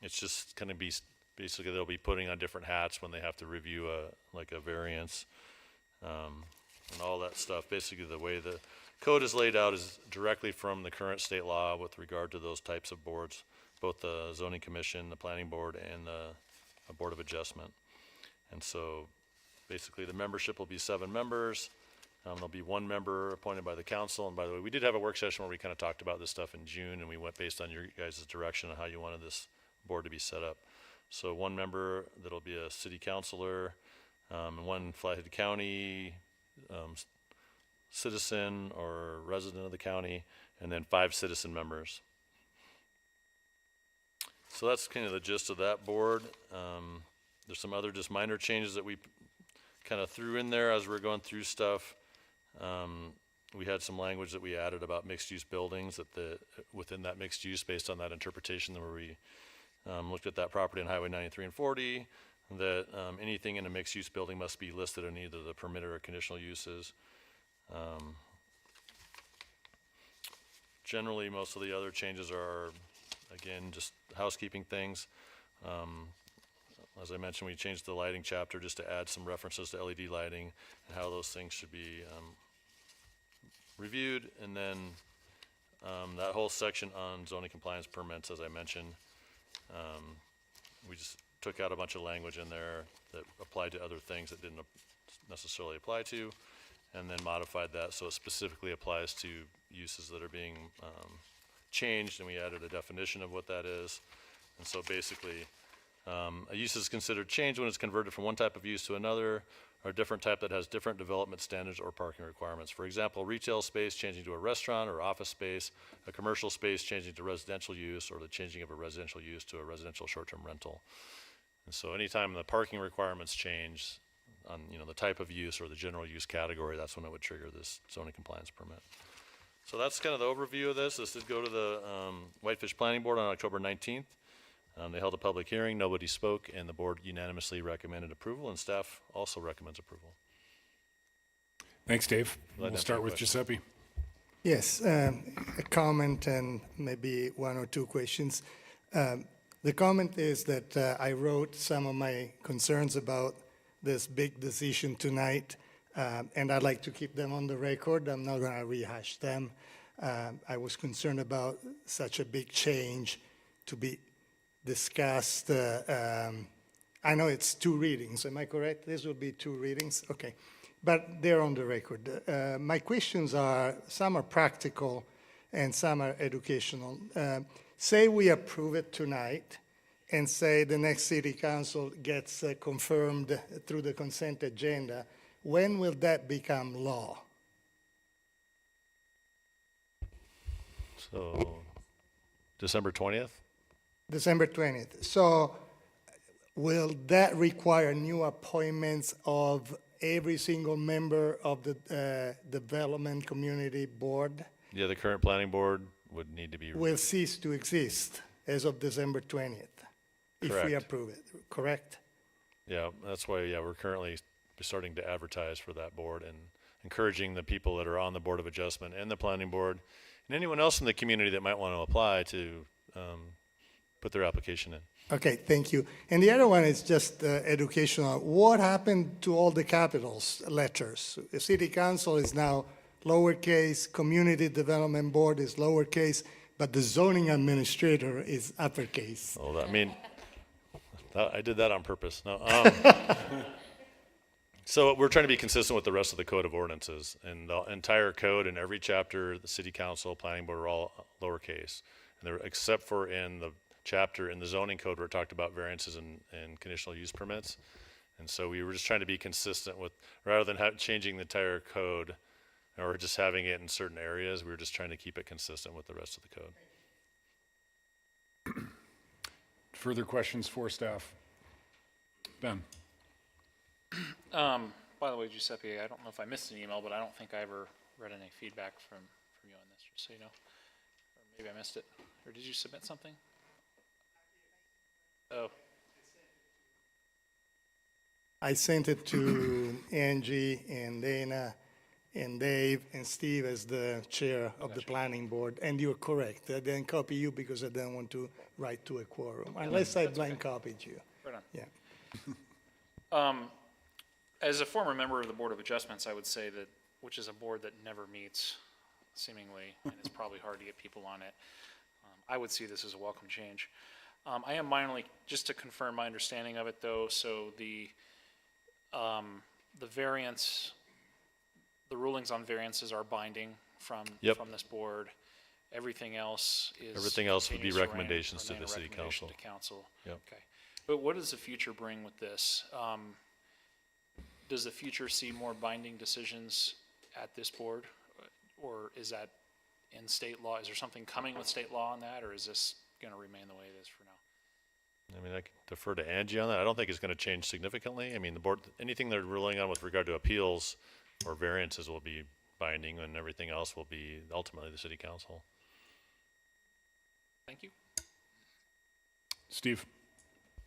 [SPEAKER 24] It's just going to be, basically they'll be putting on different hats when they have to review a variance. And all that stuff. Basically, the way the code is laid out is directly from the current state law with regard to those types of boards, both the zoning commission, the planning board, and the Board of Adjustment. And so basically the membership will be 7 members. There'll be 1 member appointed by the council. And by the way, we did have a work session where we kind of talked about this stuff in June, and we went based on your guys' direction on how you wanted this board to be set up. So 1 member that'll be a city councilor, and 1 Flathead County citizen or resident of the county, and then 5 citizen members. So that's kind of the gist of that board. There's some other just minor changes that we kind of threw in there as we're going through stuff. We had some language that we added about mixed-use buildings within that mixed use, based on that interpretation where we looked at that property on Highway 93 and 40, that anything in a mixed-use building must be listed in either the permitted or conditional uses. Generally, most of the other changes are, again, just housekeeping things. As I mentioned, we changed the lighting chapter just to add some references to LED lighting and how those things should be reviewed. And then that whole section on zoning compliance permits, as I mentioned, we just took out a bunch of language in there that applied to other things that didn't necessarily apply to, and then modified that so it specifically applies to uses that are being changed, and we added a definition of what that is. And so basically, a use is considered changed when it's converted from one type of use to another, or a different type that has different development standards or parking requirements. For example, retail space changing to a restaurant or office space, a commercial space changing to residential use, or the changing of a residential use to a residential short-term rental. And so anytime the parking requirements change on, the type of use or the general use category, that's when it would trigger this zoning compliance permit. So that's kind of the overview of this. This did go to the Whitefish Planning Board on October 19th. They held a public hearing, nobody spoke, and the board unanimously recommended approval, and staff also recommends approval.
[SPEAKER 3] Thanks, Dave.
[SPEAKER 24] Glad
[SPEAKER 3] We'll
[SPEAKER 24] to answer
[SPEAKER 3] start
[SPEAKER 24] your
[SPEAKER 3] with
[SPEAKER 24] questions.
[SPEAKER 3] Giuseppe.
[SPEAKER 20] Yes, a comment and maybe one or two questions. The comment is that I wrote some of my concerns about this big decision tonight, and I'd like to keep them on the record. I'm not going to rehash them. I was concerned about such a big change to be discussed. I know it's 2 readings. Am I correct? This will be 2 readings? Okay. But they're on the record. My questions are, some are practical and some are educational. Say we approve it tonight and say the next city council gets confirmed through the consent agenda. When will that become law?
[SPEAKER 24] So, December 20th?
[SPEAKER 20] December 20th. So will that require new appointments of every single member of the Development Community Board?
[SPEAKER 24] Yeah, the current planning board would need to be.
[SPEAKER 20] Will cease to exist as of December 20th, if we
[SPEAKER 24] Correct.
[SPEAKER 20] approve it, correct?
[SPEAKER 24] Yeah, that's why, we're currently starting to advertise for that board and encouraging the people that are on the Board of Adjustment and the planning board and anyone else in the community that might want to apply to put their application in.
[SPEAKER 20] Okay, thank you. And the other one is just educational. What happened to all the capitals letters? The city council is now lowercase, community development board is lowercase, but the zoning administrator is uppercase.
[SPEAKER 24] Oh, I did that on purpose. No. So we're trying to be consistent with the rest of the code of ordinances, and the entire code in every chapter, the city council, planning board are all lowercase. And they're, except for in the chapter in the zoning code where it talked about variances and conditional use permits. And so we were just trying to be consistent with, rather than changing the entire code or just having it in certain areas, we were just trying to keep it consistent with the rest of the code.
[SPEAKER 3] Further questions for staff? Ben?
[SPEAKER 23] By the way, Giuseppe, I don't know if I missed an email, but I don't think I ever read any feedback from you on this, just so you know. Or maybe I missed it. Or did you submit something? Oh,
[SPEAKER 20] I sent it to Angie and Dana and Dave and Steve as the chair of the planning board, and you're correct. I didn't copy you because I didn't want to write to a quorum, unless I blind copied you.
[SPEAKER 23] right on.
[SPEAKER 20] Yeah.
[SPEAKER 23] As a former member of the Board of Adjustments, I would say that, which is a board that never meets seemingly, and it's probably hard to get people on it, I would see this as a welcome change. I am minorly, just to confirm my understanding of it though, so the variance, the rulings on variances are binding from this board. Everything else is.
[SPEAKER 24] Everything else would be
[SPEAKER 23] continues to
[SPEAKER 24] recommendations to
[SPEAKER 23] remain
[SPEAKER 24] the
[SPEAKER 23] a
[SPEAKER 24] city
[SPEAKER 23] recommendation
[SPEAKER 24] council.
[SPEAKER 23] to council.
[SPEAKER 24] Yep.
[SPEAKER 23] Okay. But what does the future bring with this? Does the future see more binding decisions at this board? Or is that in state law? Is there something coming with state law on that, or is this going to remain the way it is for now?
[SPEAKER 24] I mean, I can defer to Angie on that. I don't think it's going to change significantly. I mean, the board, anything they're ruling on with regard to appeals or variances will be binding, and everything else will be ultimately the city council.
[SPEAKER 23] Thank you.
[SPEAKER 3] Steve?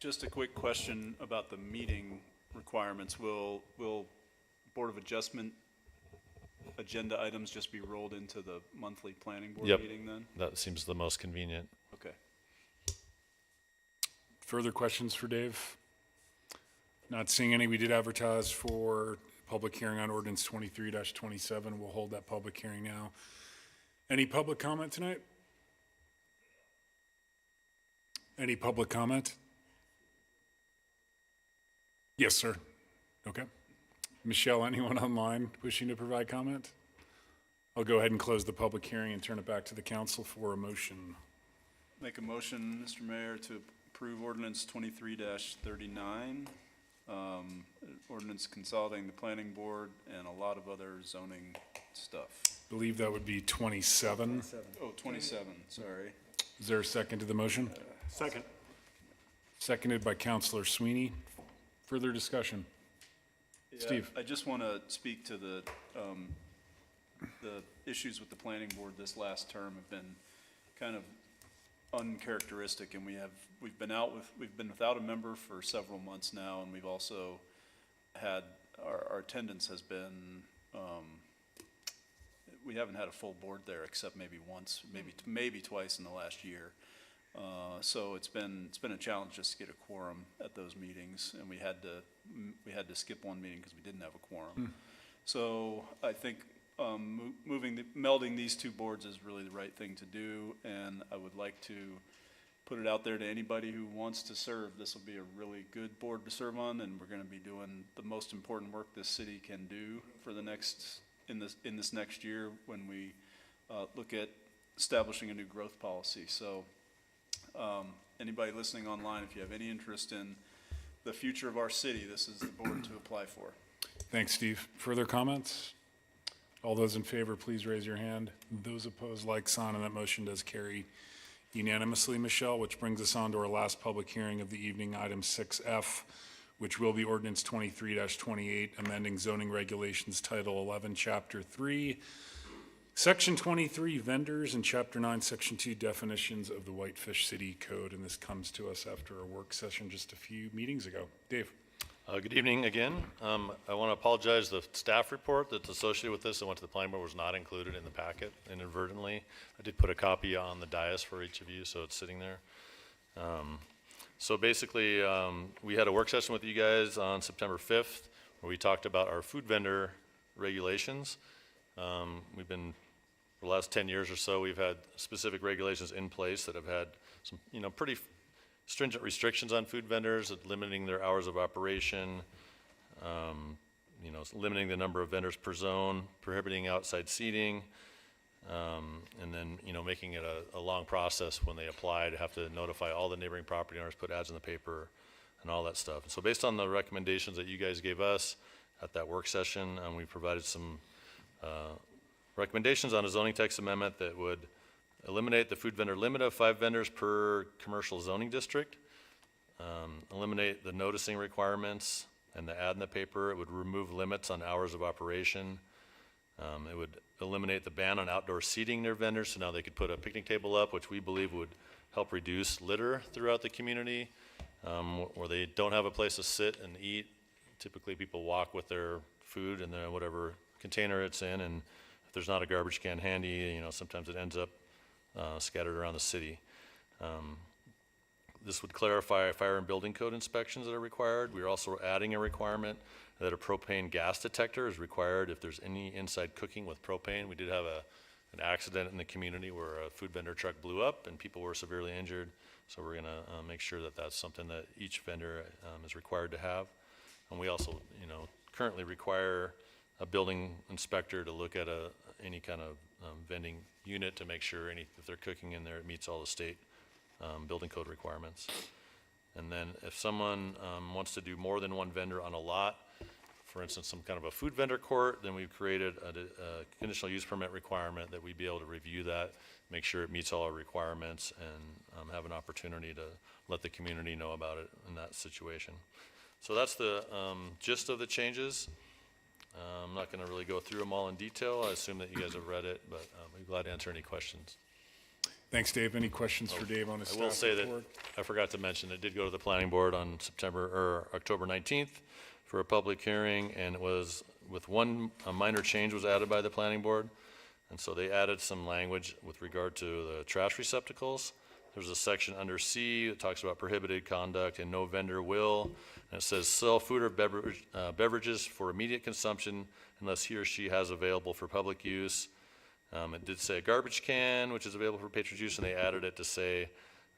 [SPEAKER 6] Just a quick question about the meeting requirements. Will Board of Adjustment agenda items just be rolled into the monthly planning board meeting then?
[SPEAKER 24] That seems the most convenient.
[SPEAKER 6] Okay.
[SPEAKER 3] Further questions for Dave? Not seeing any. We did advertise for public hearing on ordinance 23-27. We'll hold that public hearing now. Any public comment tonight? Any public comment? Yes, sir. Okay. Michelle, anyone online wishing to provide comment? I'll go ahead and close the public hearing and turn it back to the council for a motion.
[SPEAKER 6] Make a motion, Mr. Mayor, to approve ordinance 23-39. ordinance consolidating the planning board, and a lot of other zoning stuff.
[SPEAKER 3] Believe that would be 27.
[SPEAKER 6] Oh, 27, sorry.
[SPEAKER 3] Is there a second to the motion?
[SPEAKER 2] Second.
[SPEAKER 3] Seconded by Counselor Sweeney. Further discussion?
[SPEAKER 6] Yeah,
[SPEAKER 3] Steve?
[SPEAKER 6] I just want to speak to the issues with the planning board this last term have been kind of uncharacteristic, and we've been without a member for several months now, and we've also had, our attendance has been, we haven't had a full board there except maybe once, maybe twice in the last year. So it's been a challenge just to get a quorum at those meetings, and we had to skip one meeting because we didn't have a quorum. So I think melding these two boards is really the right thing to do, and I would like to put it out there to anybody who wants to serve. This will be a really good board to serve on, and we're going to be doing the most important work this city can do for the in this next year when we look at establishing a new growth policy. So anybody listening online, if you have any interest in the future of our city, this is the board to apply for.
[SPEAKER 3] Thanks, Steve. Further comments? All those in favor, please raise your hand. Those opposed, like sign, and that motion does carry unanimously, Michelle, which brings us on to our last public hearing of the evening, item 6F, which will be ordinance 23-28, amending zoning regulations, Title 11, Chapter 3, Section 23, vendors, and Chapter 9, Section 2, definitions of the Whitefish City Code. And this comes to us after a work session just a few meetings ago. Dave.
[SPEAKER 24] Good evening again. I want to apologize. The staff report that's associated with this that went to the planning board was not included in the packet inadvertently. I did put a copy on the dais for each of you, so it's sitting there. So basically, we had a work session with you guys on September 5th where we talked about our food vendor regulations. We've been, for the last 10 years or so, we've had specific regulations in place that have had some, pretty stringent restrictions on food vendors, limiting their hours of operation, limiting the number of vendors per zone, prohibiting outside seating, and then, making it a long process when they apply to have to notify all the neighboring property owners, put ads in the paper, and all that stuff. So based on the recommendations that you guys gave us at that work session, we provided some recommendations on a zoning text amendment that would eliminate the food vendor limit of 5 vendors per commercial zoning district, eliminate the noticing requirements and the ad in the paper. It would remove limits on hours of operation. It would eliminate the ban on outdoor seating near vendors, so now they could put a picnic table up, which we believe would help reduce litter throughout the community, where they don't have a place to sit and eat. Typically people walk with their food in their whatever container it's in, and if there's not a garbage can handy, sometimes it ends up scattered around the city. This would clarify fire and building code inspections that are required. We're also adding a requirement that a propane gas detector is required if there's any inside cooking with propane. We did have an accident in the community where a food vendor truck blew up and people were severely injured. So we're gonna make sure that that's something that each vendor is required to have. And we also, currently require a building inspector to look at any kind of vending unit to make sure if they're cooking in there, it meets all the state building code requirements. And then if someone wants to do more than one vendor on a lot, for instance, some kind of a food vendor court, then we've created a conditional use permit requirement that we'd be able to review that, make sure it meets all our requirements, and have an opportunity to let the community know about it in that situation. So that's the gist of the changes. I'm not going to really go through them all in detail. I assume that you guys have read it, but I'd be glad to answer any questions.
[SPEAKER 3] Thanks, Dave. Any questions for Dave on his staff
[SPEAKER 24] I will say
[SPEAKER 3] report?
[SPEAKER 24] that I forgot to mention it did go to the planning board on October 19th for a public hearing, and it was with a minor change was added by the planning board, and so they added some language with regard to the trash receptacles. There's a section under C that talks about prohibited conduct and no vendor will, and it says sell food or beverages for immediate consumption unless he or she has available for public use. It did say a garbage can, which is available for patrons use, and they added it to say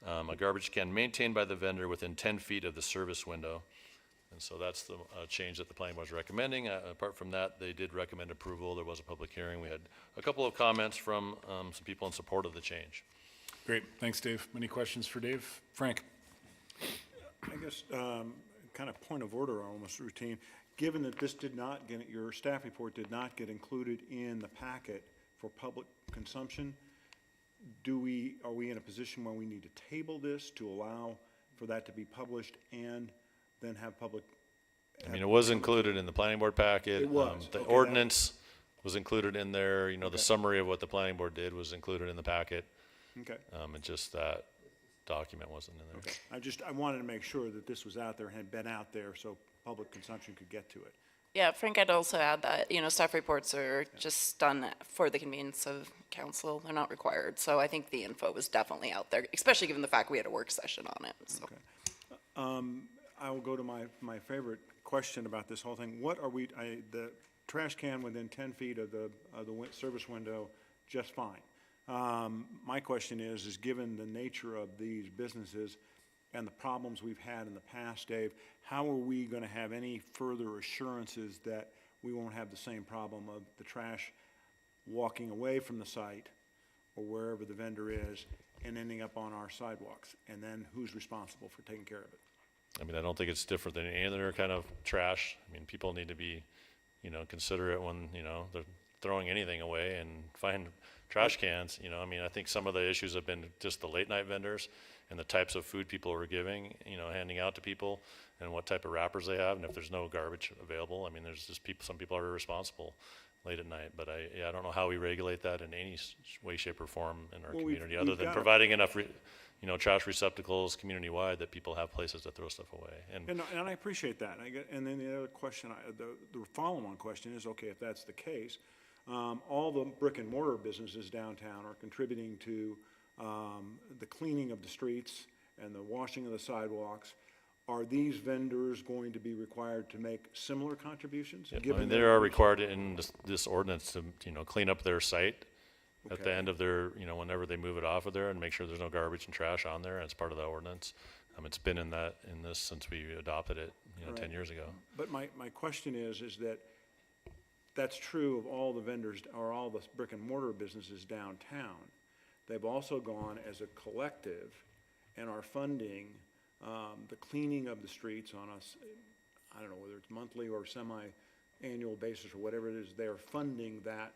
[SPEAKER 24] a garbage can maintained by the vendor within 10 feet of the service window. And so that's the change that the planning board is recommending. Apart from that, they did recommend approval. There was a public hearing. We had a couple of comments from some people in support of the change.
[SPEAKER 3] Great. Thanks, Dave. Any questions for Dave? Frank?
[SPEAKER 2] I guess kind of point of order, almost routine. Given that this did not get, your staff report did not get included in the packet for public consumption, are we in a position where we need to table this to allow for that to be published and then have public?
[SPEAKER 24] I mean, it was included in the planning board packet.
[SPEAKER 2] It was.
[SPEAKER 24] The
[SPEAKER 2] Okay,
[SPEAKER 24] ordinance was included in there, the summary of what the planning board did was included in the packet.
[SPEAKER 2] Okay.
[SPEAKER 24] And just that document wasn't in there.
[SPEAKER 2] Okay. I wanted to make sure that this was out there and had been out there so public consumption could get to it.
[SPEAKER 10] Yeah, Frank, I'd also add that, staff reports are just done for the convenience of council. They're not required. So I think the info was definitely out there, especially given the fact we had a work session on it. So.
[SPEAKER 2] Okay. I will go to my favorite question about this whole thing. What are we, the trash can within 10 feet of the service window, just fine. My question is given the nature of these businesses and the problems we've had in the past, Dave, how are we going to have any further assurances that we won't have the same problem of the trash walking away from the site or wherever the vendor is and ending up on our sidewalks? And then who's responsible for taking care of it?
[SPEAKER 24] I mean, I don't think it's different than any other kind of trash. I mean, people need to be, considerate when, they're throwing anything away and find trash cans, I mean, I think some of the issues have been just the late night vendors and the types of food people are giving, handing out to people and what type of wrappers they have. And if there's no garbage available, I mean, there's just some people are irresponsible late at night, but I don't know how we regulate that in any way, shape or form in our community, other than providing enough trash receptacles community-wide that people have places to throw stuff away.
[SPEAKER 2] And I appreciate that. And then the other question, the follow-on question is, okay, if that's the case, all the brick and mortar businesses downtown are contributing to the cleaning of the streets and the washing of the sidewalks. Are these vendors going to be required to make similar contributions?
[SPEAKER 24] I mean, they are required in this ordinance to, clean up their site at the
[SPEAKER 2] Okay.
[SPEAKER 24] end of their, whenever they move it off of there and make sure there's no garbage and trash on there. And it's part of the ordinance. It's been in this since we adopted it, 10 years ago.
[SPEAKER 2] But my question is that that's true of all the vendors or all the brick and mortar businesses downtown. They've also gone as a collective and are funding the cleaning of the streets on I don't know whether it's monthly or semi-annual basis or whatever it is. They're funding that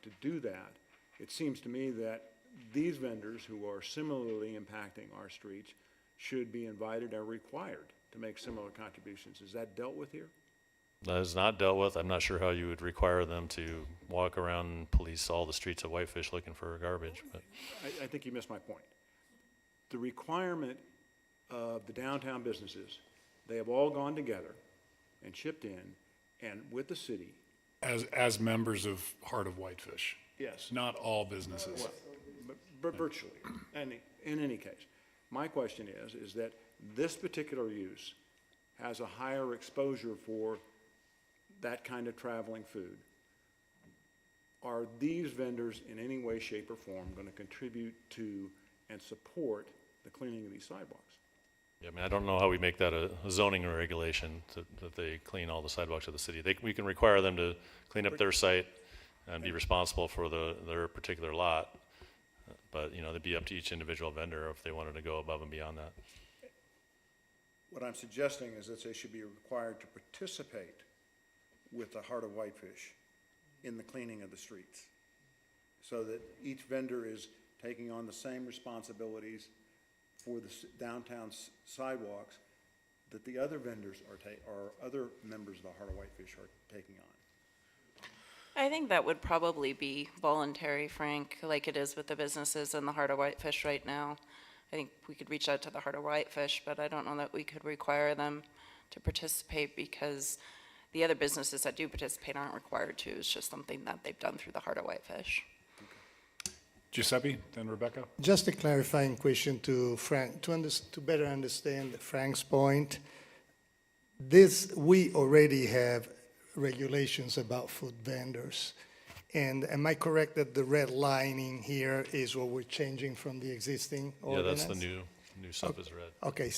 [SPEAKER 2] to do that. It seems to me that these vendors who are similarly impacting our streets should be invited or required to make similar contributions. Is that dealt with here?
[SPEAKER 24] That is not dealt with. I'm not sure how you would require them to walk around and police all the streets of Whitefish looking for garbage, but.
[SPEAKER 2] I think you missed my point. The requirement of the downtown businesses, they have all gone together and chipped in and with the city.
[SPEAKER 3] As members of Heart of Whitefish.
[SPEAKER 2] Yes.
[SPEAKER 3] Not all businesses.
[SPEAKER 2] But virtually, in any case. My question is that this particular use has a higher exposure for that kind of traveling food. Are these vendors in any way, shape, or form going to contribute to and support the cleaning of these sidewalks?
[SPEAKER 24] Yeah, I mean, I don't know how we make that a zoning regulation that they clean all the sidewalks of the city. We can require them to clean up their site and be responsible for their particular lot. But, it'd be up to each individual vendor if they wanted to go above and beyond that.
[SPEAKER 2] What I'm suggesting is that they should be required to participate with the Heart of Whitefish in the cleaning of the streets, so that each vendor is taking on the same responsibilities for the downtown sidewalks that the other vendors or other members of the Heart of Whitefish are taking on.
[SPEAKER 10] I think that would probably be voluntary, Frank, like it is with the businesses in the Heart of Whitefish right now. I think we could reach out to the Heart of Whitefish, but I don't know that we could require them to participate because the other businesses that do participate aren't required to. It's just something that they've done through the Heart of Whitefish.
[SPEAKER 3] Giuseppe, then Rebecca.
[SPEAKER 20] Just a clarifying question to Frank, to better understand Frank's point. We already have regulations about food vendors. And am I correct that the red lining here is what we're changing from the existing ordinance?
[SPEAKER 24] Yeah, that's the new stuff is red.
[SPEAKER 20] Okay,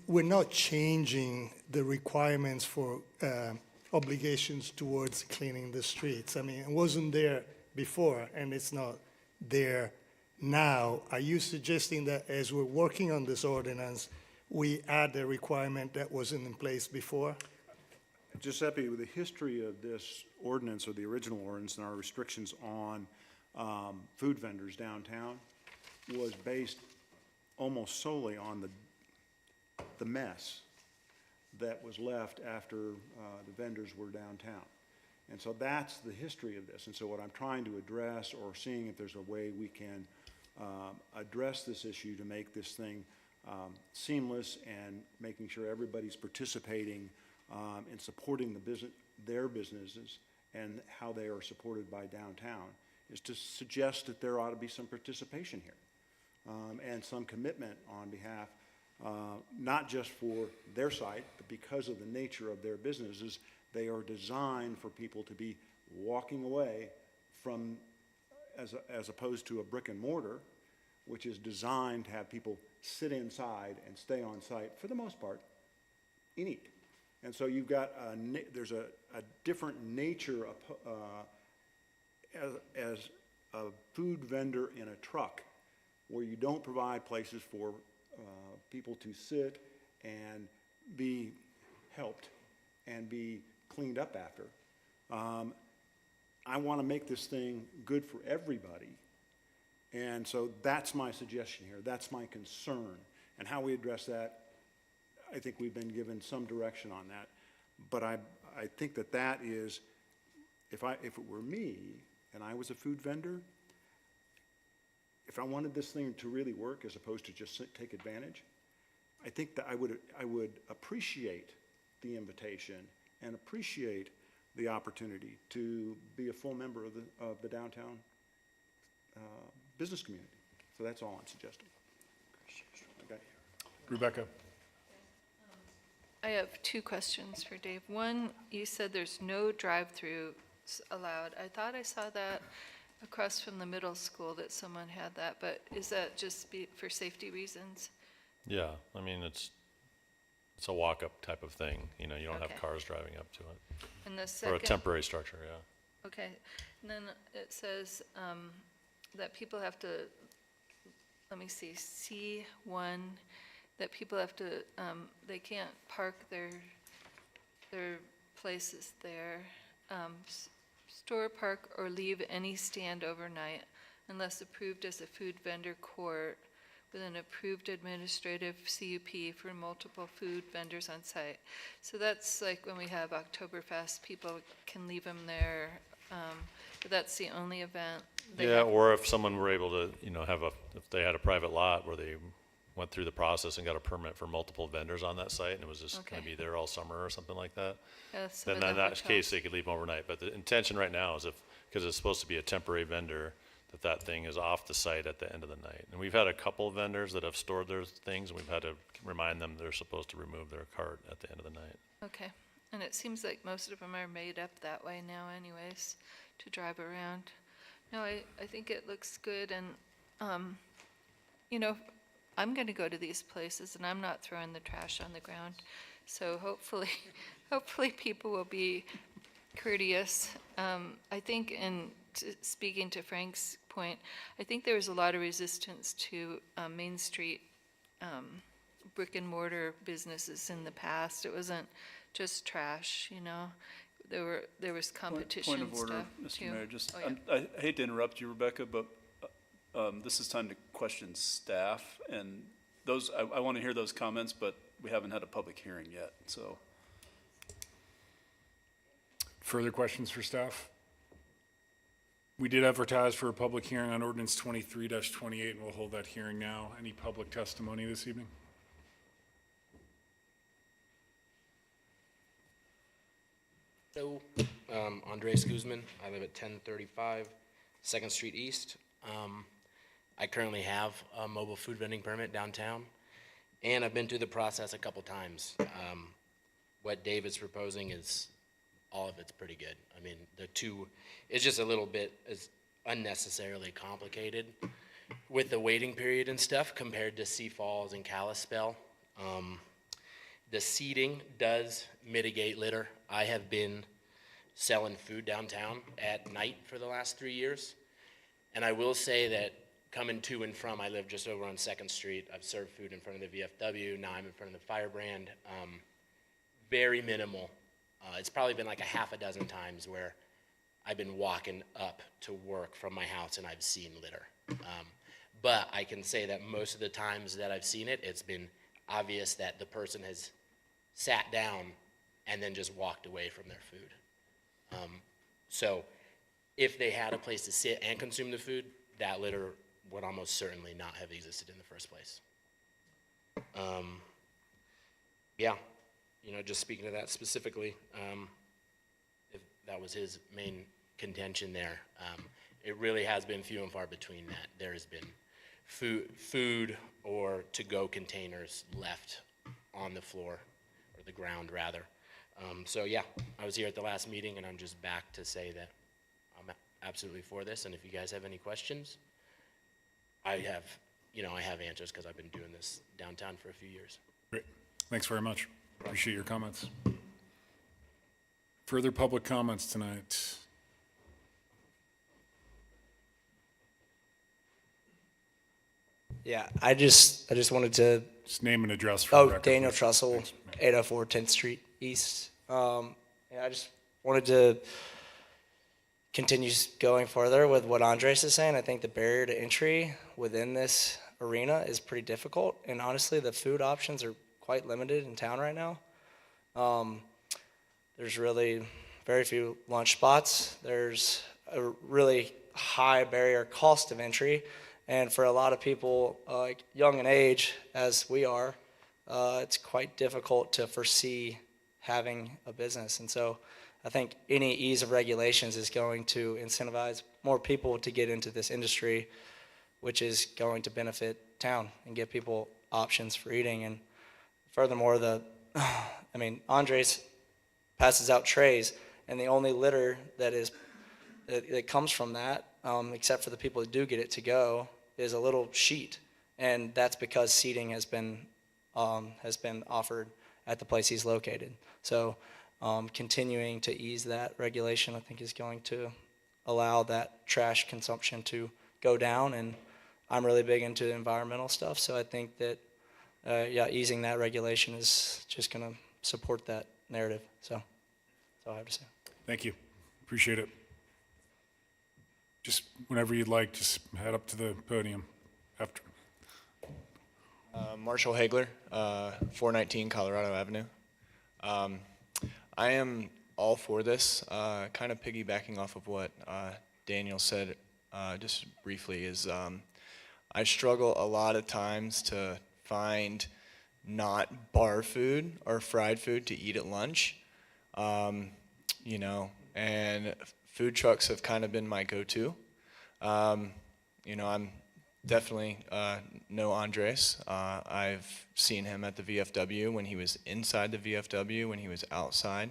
[SPEAKER 20] we're not changing the requirements for obligations towards cleaning the streets. I mean, it wasn't there before, and it's not there now. Are you suggesting that as we're working on this ordinance, we add a requirement that wasn't in place before?
[SPEAKER 2] Giuseppe, the history of this ordinance, or the original ordinance, and our restrictions on food vendors downtown was based almost solely on the mess that was left after the vendors were downtown. And so that's the history of this. And so what I'm trying to address, or seeing if there's a way we can address this issue to make this thing seamless, and making sure everybody's participating in supporting their businesses and how they are supported by downtown, is to suggest that there ought to be some participation here and some commitment on behalf, not just for their site, but because of the nature of their businesses, they are designed for people to be walking away from, as opposed to a brick and mortar, which is designed to have people sit inside and stay on site for the most part and eat. And so you've got there's a different nature as a food vendor in a truck, where you don't provide places for people to sit and be helped and be cleaned up after. I want to make this thing good for everybody. And so that's my suggestion here. That's my concern. And how we address that, I think we've been given some direction on that. But I think that is, if it were me and I was a food vendor, if I wanted this thing to really work as opposed to just take advantage, I think that I would appreciate the invitation and appreciate the opportunity to be a full member of the downtown business community. So that's all I'm suggesting. Okay.
[SPEAKER 3] Rebecca?
[SPEAKER 21] I have two questions for Dave. One, you said there's no drive-through allowed. I thought I saw that across from the middle school, that someone had that, but is that just for safety reasons?
[SPEAKER 24] Yeah, I mean, it's a walk-up type of thing, you know, you don't have
[SPEAKER 21] Okay.
[SPEAKER 24] cars driving up to it.
[SPEAKER 21] And the
[SPEAKER 24] Or a
[SPEAKER 21] second.
[SPEAKER 24] temporary structure, yeah.
[SPEAKER 21] Okay, and then it says that people have to, let me see, C1, that people have to, they can't park their places there, store, park, or leave any stand overnight unless approved as a food vendor court with an approved administrative CUP for multiple food vendors on site. So that's like when we have Oktoberfest, people can leave them there, but that's the only event.
[SPEAKER 24] Yeah, or if someone were able to, you know, if they had a private lot where they went through the process and got a permit for multiple vendors on that site, and it was just gonna
[SPEAKER 21] Okay.
[SPEAKER 24] be there all summer or something like that,
[SPEAKER 21] Yeah, some
[SPEAKER 24] then
[SPEAKER 21] of
[SPEAKER 24] in
[SPEAKER 21] the
[SPEAKER 24] that
[SPEAKER 21] hotels.
[SPEAKER 24] case, they could leave them overnight. But the intention right now is because it's supposed to be a temporary vendor, that thing is off the site at the end of the night. And we've had a couple of vendors that have stored their things, and we've had to remind them they're supposed to remove their cart at the end of the night.
[SPEAKER 21] Okay, and it seems like most of them are made up that way now anyways, to drive around. No, I think it looks good, and, you know, I'm gonna go to these places, and I'm not throwing the trash on the ground. So hopefully, hopefully people will be courteous. I think speaking to Frank's point, I think there was a lot of resistance to Main Street brick and mortar businesses in the past. It wasn't just trash, you know. There was competition
[SPEAKER 6] Point of order,
[SPEAKER 21] stuff too.
[SPEAKER 6] Mr. Mayor, just,
[SPEAKER 21] Oh, yeah.
[SPEAKER 6] I hate to interrupt you, Rebecca, but this is time to question staff, and those, I want to hear those comments, but we haven't had a public hearing yet, so.
[SPEAKER 3] Further questions for staff? We did advertise for a public hearing on ordinance 23-28, and we'll hold that hearing now. Any public testimony this evening?
[SPEAKER 14] Hello, Andres Guzman. I live at 1035 2nd Street East. I currently have a mobile food vending permit downtown, and I've been through the process a couple times. What David's proposing is, all of it's pretty good. I mean, it's just a little bit unnecessarily complicated with the waiting period and stuff compared to Sioux Falls and Kalispell. The seating does mitigate litter. I have been selling food downtown at night for the last 3 years. And I will say that coming to and from, I live just over on 2nd Street. I've served food in front of the VFW. Now I'm in front of the Firebrand. Very minimal. It's probably been like a half a dozen times where I've been walking up to work from my house and I've seen litter. But I can say that most of the times that I've seen it, it's been obvious that the person has sat down and then just walked away from their food. So if they had a place to sit and consume the food, that litter would almost certainly not have existed in the first place. Yeah, you know, just speaking to that specifically, if that was his main contention there, it really has been few and far between that. There has been food or to-go containers left on the floor, or the ground rather. So yeah, I was here at the last meeting and I'm just back to say that I'm absolutely for this, and if you guys have any questions, I have answers because I've been doing this downtown for a few years.
[SPEAKER 3] Great. Thanks very much. Appreciate your comments. Further public comments tonight?
[SPEAKER 15] Yeah, I just wanted to.
[SPEAKER 3] Just name and address for the record.
[SPEAKER 15] Daniel Trussell, 804 10th Street East. Yeah, I just wanted to continue going further with what Andres is saying. I think the barrier to entry within this arena is pretty difficult, and honestly, the food options are quite limited in town right now. There's really very few lunch spots. There's a really high barrier cost of entry. And for a lot of people, like young in age, as we are, it's quite difficult to foresee having a business. And so I think any ease of regulations is going to incentivize more people to get into this industry, which is going to benefit town and give people options for eating. And furthermore, Andres passes out trays, and the only litter that comes from that, except for the people that do get it to go, is a little sheet, and that's because seating has been offered at the place he's located. So continuing to ease that regulation, I think, is going to allow that trash consumption to go down, and I'm really big into the environmental stuff, so I think that easing that regulation is just going to support that narrative. So that's all I have to say.
[SPEAKER 3] Thank you. Appreciate it. Just whenever you'd like, just head up to the podium after.
[SPEAKER 16] Marshall Hagler, 419 Colorado Avenue. I am all for this. Kind of piggybacking off of what Daniel said just briefly is I struggle a lot of times to find not bar food or fried food to eat at lunch. And food trucks have kind of been my go-to. I'm definitely know Andres. I've seen him at the VFW when he was inside the VFW, when he was outside,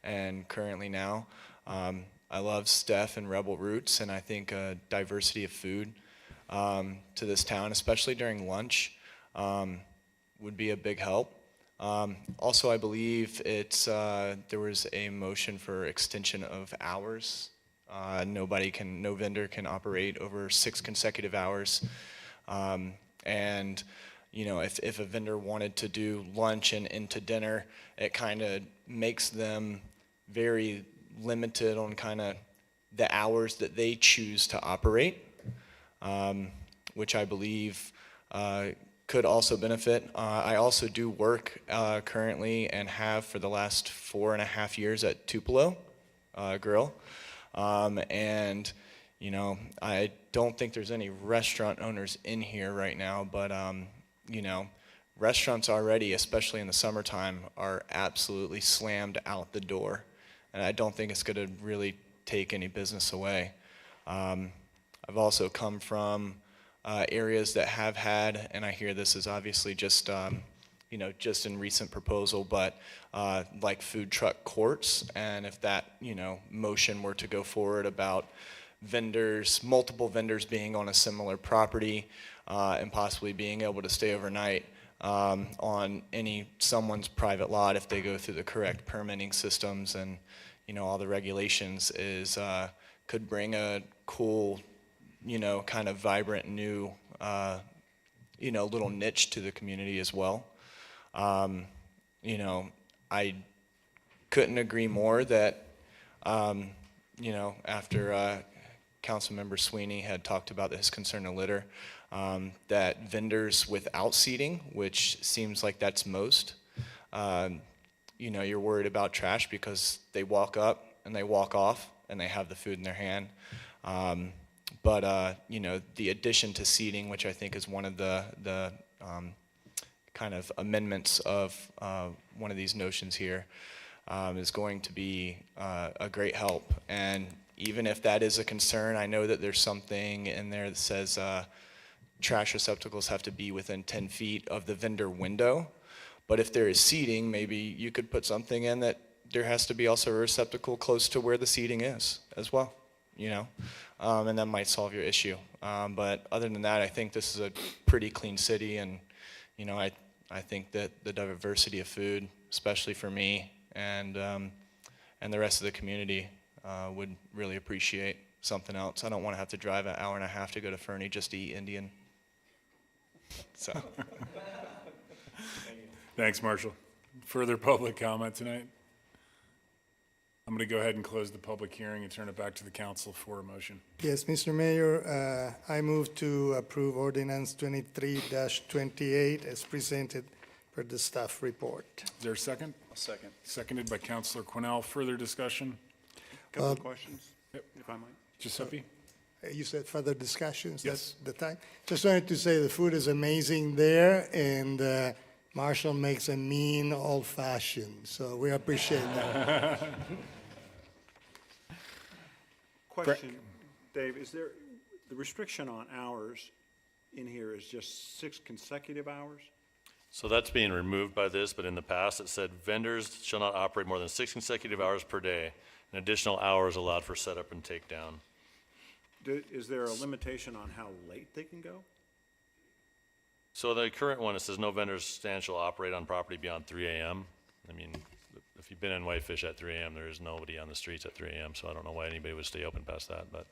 [SPEAKER 16] and currently now. I love Steph and Rebel Roots, and I think diversity of food to this town, especially during lunch, would be a big help. Also, I believe there was a motion for extension of hours. No vendor can operate over 6 consecutive hours. If a vendor wanted to do lunch and into dinner, it kind of makes them very limited on kind of the hours that they choose to operate, which I believe could also benefit. I also do work currently and have for the last 4.5 years at Tupelo Grill. I don't think there's any restaurant owners in here right now, but, restaurants already, especially in the summertime, are absolutely slammed out the door. And I don't think it's going to really take any business away. I've also come from areas that have had, and I hear this is obviously just in recent proposal, but like food truck courts, and if that, motion were to go forward about multiple vendors being on a similar property and possibly being able to stay overnight on someone's private lot if they go through the correct permitting systems and, all the regulations could bring a cool kind of vibrant new, little niche to the community as well. I couldn't agree more that, after Councilmember Sweeney had talked about his concern of litter, that vendors without seating, which seems like that's most, you're worried about trash because they walk up and they walk off and they have the food in their hand. But the addition to seating, which I think is one of the kind of amendments of one of these notions here, is going to be a great help. And even if that is a concern, I know that there's something in there that says trash receptacles have to be within 10 feet of the vendor window. But if there is seating, maybe you could put something in that there has to be also a receptacle close to where the seating is as well, and that might solve your issue. But other than that, I think this is a pretty clean city, and I think that the diversity of food, especially for me and the rest of the community, would really appreciate something else. I don't want to have to drive an hour and a half to go to Fernie just to eat Indian. So.
[SPEAKER 3] Thanks, Marshall. Further public comment tonight? I'm going to go ahead and close the public hearing and turn it back to the council for a motion.
[SPEAKER 20] Yes, Mr. Mayor, I move to approve ordinance 23-28 as presented per the staff report.
[SPEAKER 3] Is there a second?
[SPEAKER 6] A second.
[SPEAKER 3] Seconded by Councilor Cornell. Further discussion?
[SPEAKER 2] Couple of questions, if I might.
[SPEAKER 3] Giuseppe?
[SPEAKER 20] You said further discussions?
[SPEAKER 3] Yes.
[SPEAKER 20] That's the time? Just wanted to say the food is amazing there, and Marshall makes a mean old-fashioned, so we appreciate that.
[SPEAKER 2] Question, Dave, is there, the restriction on hours in here is just 6 consecutive hours?
[SPEAKER 24] So that's being removed by this, but in the past it said vendors shall not operate more than 6 consecutive hours per day, and additional hours allowed for setup and takedown.
[SPEAKER 2] Is there a limitation on how late they can go?
[SPEAKER 24] So the current one, it says no vendor stand shall operate on property beyond 3 a.m. I mean, if you've been in Whitefish at 3 a.m., there is nobody on the streets at 3 a.m., so I don't know why anybody would stay open past that, but.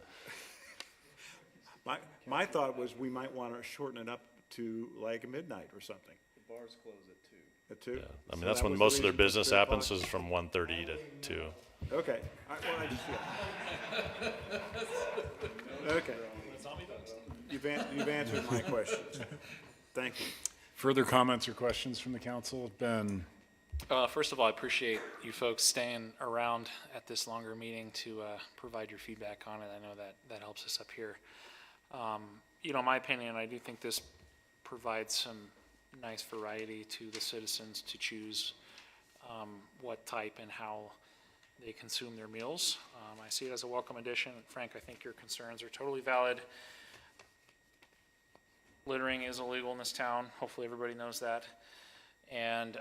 [SPEAKER 2] My thought was we might want to shorten it up to like midnight or something.
[SPEAKER 6] The bars close at 2.
[SPEAKER 2] At 2?
[SPEAKER 24] Yeah, I mean,
[SPEAKER 2] So
[SPEAKER 24] that's
[SPEAKER 2] that
[SPEAKER 24] when
[SPEAKER 2] was
[SPEAKER 24] most of
[SPEAKER 2] the
[SPEAKER 24] their
[SPEAKER 2] reason for
[SPEAKER 24] business
[SPEAKER 2] 3
[SPEAKER 24] happens,
[SPEAKER 2] o'clock?
[SPEAKER 24] is from 1:30 to 2.
[SPEAKER 2] Okay, well, I just, yeah. Okay. You've answered my questions. Thank you.
[SPEAKER 3] Further comments or questions from the council? Ben?
[SPEAKER 23] First of all, I appreciate you folks staying around at this longer meeting to provide your feedback on it. I know that helps us up here. In my opinion, I do think this provides some nice variety to the citizens to choose what type and how they consume their meals. I see it as a welcome addition. Frank, I think your concerns are totally valid. Littering is illegal in this town. Hopefully everybody knows that. And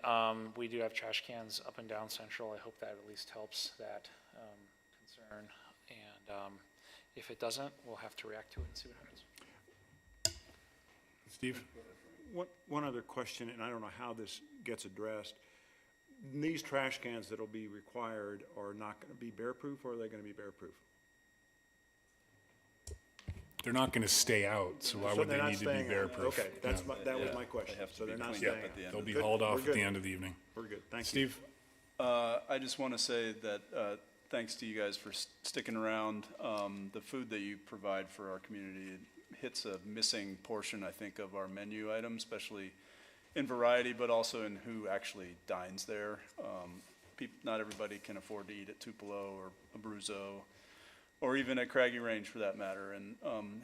[SPEAKER 23] we do have trash cans up and down Central. I hope that at least helps that concern. And if it doesn't, we'll have to react to it and see what happens.
[SPEAKER 3] Steve?
[SPEAKER 2] One other question, and I don't know how this gets addressed. These trash cans that'll be required are not going to be bear-proof, or are they going to be bear-proof?
[SPEAKER 3] They're not going to stay out, so why
[SPEAKER 2] So
[SPEAKER 3] would
[SPEAKER 2] they're
[SPEAKER 3] they
[SPEAKER 2] not
[SPEAKER 3] need to be
[SPEAKER 2] staying out.
[SPEAKER 3] bear-proof?
[SPEAKER 2] Okay, that was my question.
[SPEAKER 6] They have to
[SPEAKER 2] So
[SPEAKER 6] be
[SPEAKER 2] they're not
[SPEAKER 6] cleaned up
[SPEAKER 2] staying
[SPEAKER 6] at the
[SPEAKER 2] out.
[SPEAKER 6] end.
[SPEAKER 3] They'll be
[SPEAKER 2] Good.
[SPEAKER 3] hauled off
[SPEAKER 2] We're
[SPEAKER 3] at the
[SPEAKER 2] good.
[SPEAKER 3] end of the evening.
[SPEAKER 2] We're good, thank you.
[SPEAKER 3] Steve?
[SPEAKER 6] I just want to say that thanks to you guys for sticking around. The food that you provide for our community hits a missing portion, I think, of our menu items, especially in variety, but also in who actually dines there. Not everybody can afford to eat at Tupelo or Abruzzo, or even at Craggy Range for that matter. And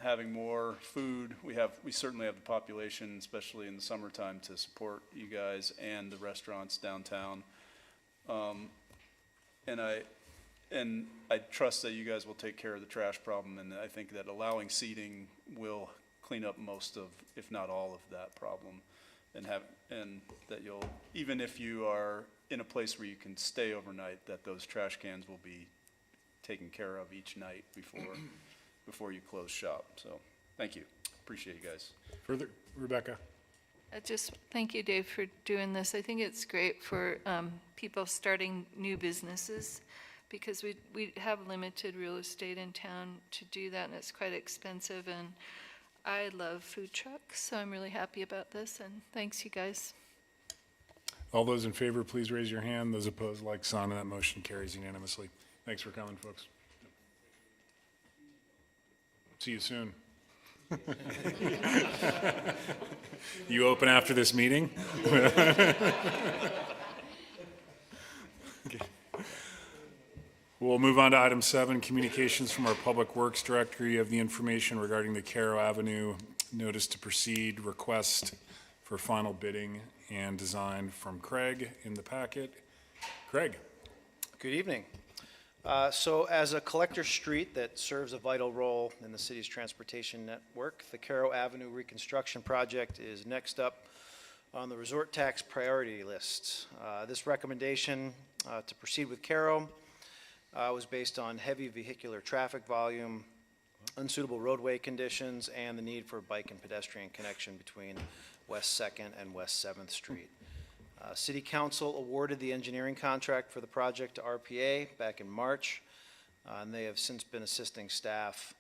[SPEAKER 6] having more food, we certainly have the population, especially in the summertime, to support you guys and the restaurants downtown. And I trust that you guys will take care of the trash problem, and I think that allowing seating will clean up most of, if not all of that problem. And that you'll, even if you are in a place where you can stay overnight, that those trash cans will be taken care of each night before you close shop. So, thank you. Appreciate you guys.
[SPEAKER 3] Further, Rebecca?
[SPEAKER 21] Just thank you, Dave, for doing this. I think it's great for people starting new businesses because we have limited real estate in town to do that, and it's quite expensive, and I love food trucks, so I'm really happy about this, and thanks, you guys.
[SPEAKER 3] All those in favor, please raise your hand. Those opposed, like sign, and that motion carries unanimously. Thanks for coming, folks. See you soon. You open after this meeting? Okay. We'll move on to item 7, communications from our Public Works Director. You have the information regarding the Caro Avenue notice to proceed request for final bidding and design from Craig in the packet. Craig.
[SPEAKER 22] Good evening. So as a collector street that serves a vital role in the city's transportation network, the Caro Avenue reconstruction project is next up on the resort tax priority list. This recommendation to proceed with Caro was based on heavy vehicular traffic volume, unsuitable roadway conditions, and the need for bike and pedestrian connection between West 2nd and West 7th Street. City Council awarded the engineering contract for the project to RPA back in March, and they have since been assisting staff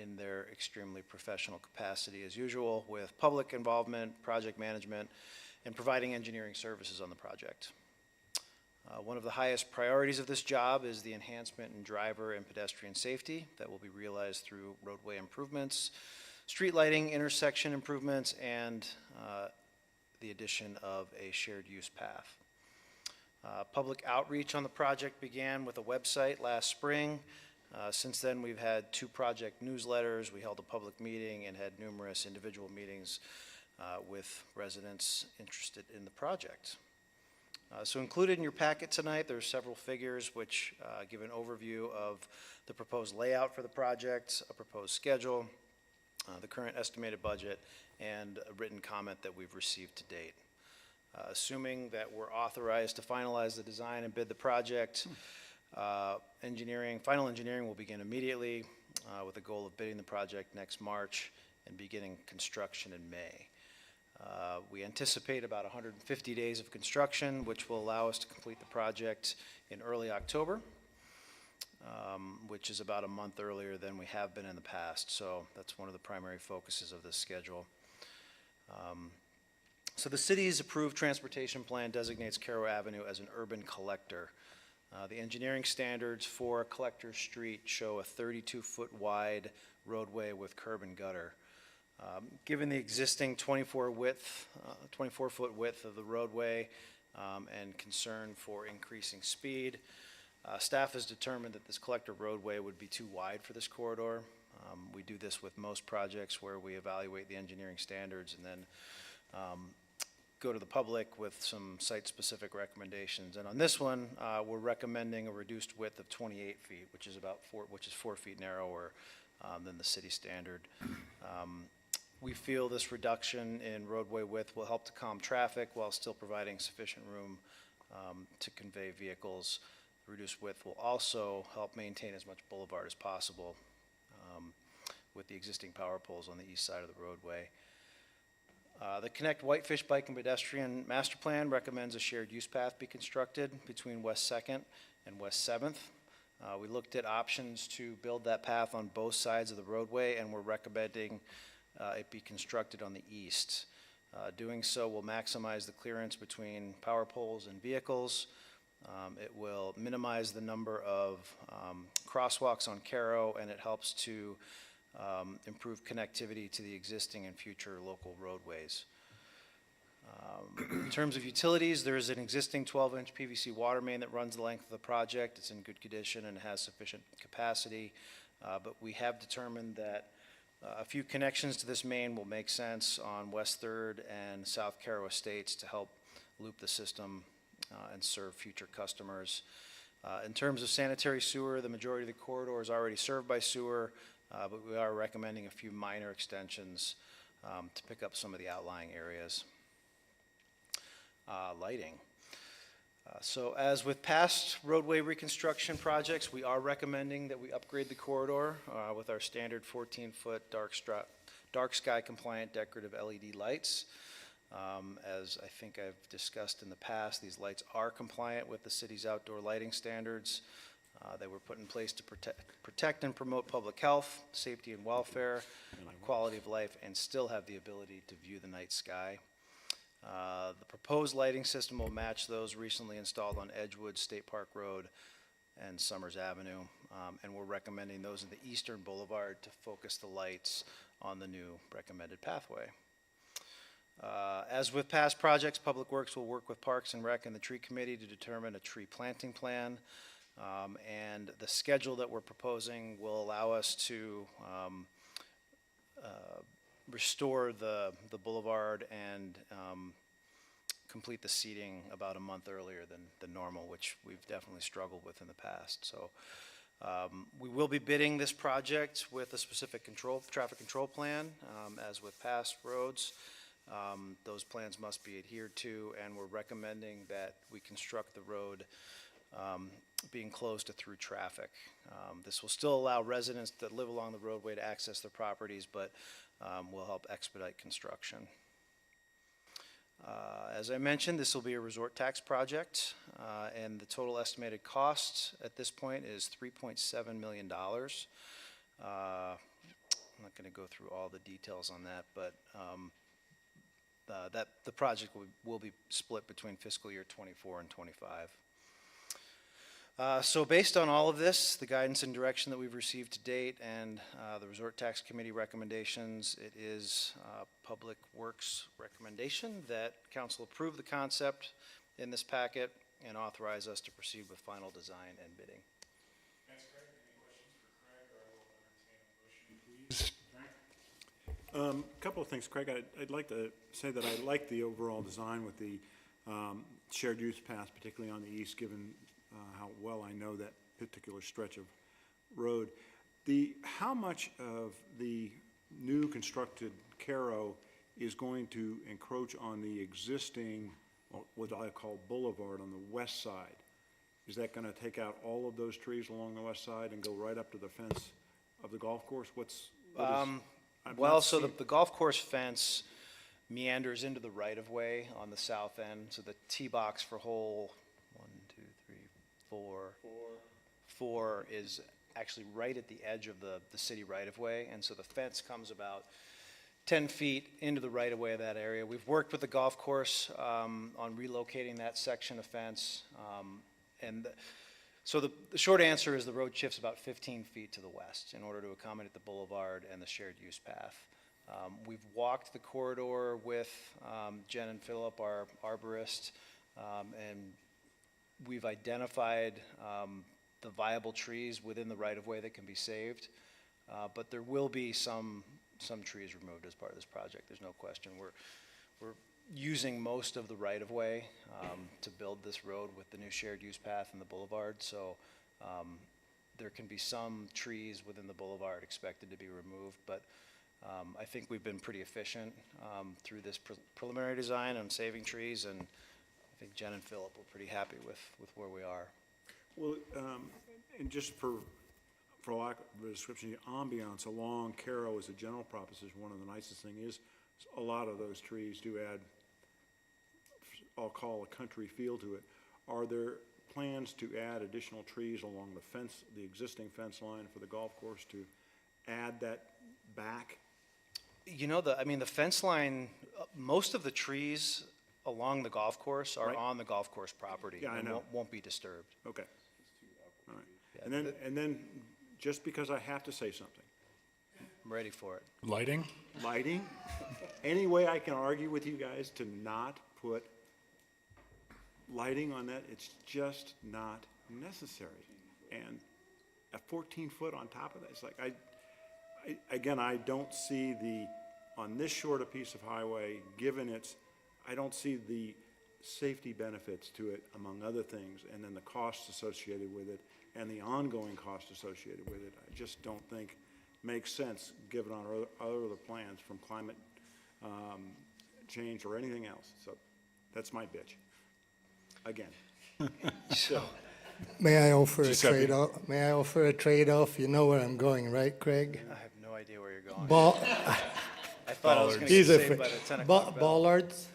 [SPEAKER 22] in their extremely professional capacity as usual with public involvement, project management, and providing engineering services on the project. One of the highest priorities of this job is the enhancement in driver and pedestrian safety that will be realized through roadway improvements, street lighting, intersection improvements, and the addition of a shared use path. Public outreach on the project began with a website last spring. Since then, we've had 2 project newsletters. We held a public meeting and had numerous individual meetings with residents interested in the project. So included in your packet tonight, there are several figures which give an overview of the proposed layout for the project, a proposed schedule, the current estimated budget, and a written comment that we've received to date. Assuming that we're authorized to finalize the design and bid the project, final engineering will begin immediately with the goal of bidding the project next March and beginning construction in May. We anticipate about 150 days of construction, which will allow us to complete the project in early October, which is about a month earlier than we have been in the past. So that's one of the primary focuses of this schedule. So the city's approved transportation plan designates Caro Avenue as an urban collector. The engineering standards for a collector street show a 32-foot wide roadway with curb and gutter. Given the existing 24-foot width of the roadway and concern for increasing speed, staff has determined that this collector roadway would be too wide for this corridor. We do this with most projects where we evaluate the engineering standards and then go to the public with some site-specific recommendations. And on this one, we're recommending a reduced width of 28 feet, which is 4 feet narrower than the city standard. We feel this reduction in roadway width will help to calm traffic while still providing sufficient room to convey vehicles. The reduced width will also help maintain as much boulevard as possible with the existing power poles on the east side of the roadway. The Connect Whitefish Bike and Pedestrian Master Plan recommends a shared use path be constructed between West 2nd and West 7th. We looked at options to build that path on both sides of the roadway, and we're recommending it be constructed on the east. Doing so will maximize the clearance between power poles and vehicles. It will minimize the number of crosswalks on Caro, and it helps to improve connectivity to the existing and future local roadways. In terms of utilities, there is an existing 12-inch PVC water main that runs the length of the project. It's in good condition and has sufficient capacity, but we have determined that a few connections to this main will make sense on West 3rd and South Caro Estates to help loop the system and serve future customers. In terms of sanitary sewer, the majority of the corridor is already served by sewer, but we are recommending a few minor extensions to pick up some of the outlying areas. Lighting. So as with past roadway reconstruction projects, we are recommending that we upgrade the corridor with our standard 14-foot dark sky compliant decorative LED lights. As I think I've discussed in the past, these lights are compliant with the city's outdoor lighting standards. They were put in place to protect and promote public health, safety and welfare, quality of life, and still have the ability to view the night sky. The proposed lighting system will match those recently installed on Edgewood, State Park Road, and Summers Avenue. And we're recommending those in the Eastern Boulevard to focus the lights on the new recommended pathway. As with past projects, Public Works will work with Parks and Rec and the Tree Committee to determine a tree planting plan. And the schedule that we're proposing will allow us to restore the boulevard and complete the seeding about a month earlier than normal, which we've definitely struggled with in the past. So we will be bidding this project with a specific traffic control plan, as with past roads. Those plans must be adhered to, and we're recommending that we construct the road being closed to through traffic. This will still allow residents that live along the roadway to access their properties, but will help expedite construction. As I mentioned, this will be a resort tax project, and the total estimated cost at this point is $3.7 million. I'm not going to go through all the details on that, but the project will be split between fiscal year 24 and 25. So based on all of this, the guidance and direction that we've received to date and the Resort Tax Committee recommendations, it is Public Works recommendation that council approve the concept in this packet and authorize us to proceed with final design and bidding.
[SPEAKER 3] Thanks, Craig. Any questions for Craig, or I will entertain a motion, please?
[SPEAKER 2] A couple of things, Craig. I'd like to say that I like the overall design with the shared use path, particularly on the east, given how well I know that particular stretch of road. How much of the new constructed Caro is going to encroach on the existing, what I call boulevard on the west side? Is that going to take out all of those trees along the west side and go right up to the fence of the golf course?
[SPEAKER 22] Well, so the golf course fence meanders into the right-of-way on the south end. So the tee box for hole 4 is actually right at the edge of the city right-of-way. And so the fence comes about 10 feet into the right-of-way of that area. We've worked with the golf course on relocating that section of fence. So the short answer is the road shifts about 15 feet to the west in order to accommodate the boulevard and the shared use path. We've walked the corridor with Jen and Philip, our arborist, and we've identified the viable trees within the right-of-way that can be saved, but there will be some trees removed as part of this project. There's no question. We're using most of the right-of-way to build this road with the new shared use path and the boulevard, so there can be some trees within the boulevard expected to be removed, but I think we've been pretty efficient through this preliminary design on saving trees, and I think Jen and Philip were pretty happy with where we are.
[SPEAKER 2] Well, and just for lack of a description, the ambiance along Caro as a general proposition, one of the nicest thing is a lot of those trees do add, I'll call a country feel to it. Are there plans to add additional trees along the fence, the existing fence line for the golf course, to add that back?
[SPEAKER 22] You know, the fence line, most of the trees along the golf course are on the golf course property.
[SPEAKER 2] Yeah, I know.
[SPEAKER 22] Won't be disturbed.
[SPEAKER 2] Okay. All right. And then, just because I have to say something.
[SPEAKER 22] I'm ready for it.
[SPEAKER 3] Lighting?
[SPEAKER 2] Lighting? Any way I can argue with you guys to not put lighting on that, it's just not necessary. And a 14-foot on top of that, it's like, I don't see on this short a piece of highway, given I don't see the safety benefits to it, among other things, and then the costs associated with it, and the ongoing cost associated with it. I just don't think makes sense, given our other plans from climate change or anything else. So that's my bitch. Again. So.
[SPEAKER 20] May I offer a trade-off? May I offer a trade-off? You know where I'm going, right, Craig?
[SPEAKER 22] I have no idea where you're going.
[SPEAKER 20] Ball.
[SPEAKER 22] I thought I was going to get saved by the 10 o'clock bell.
[SPEAKER 20] Bollards.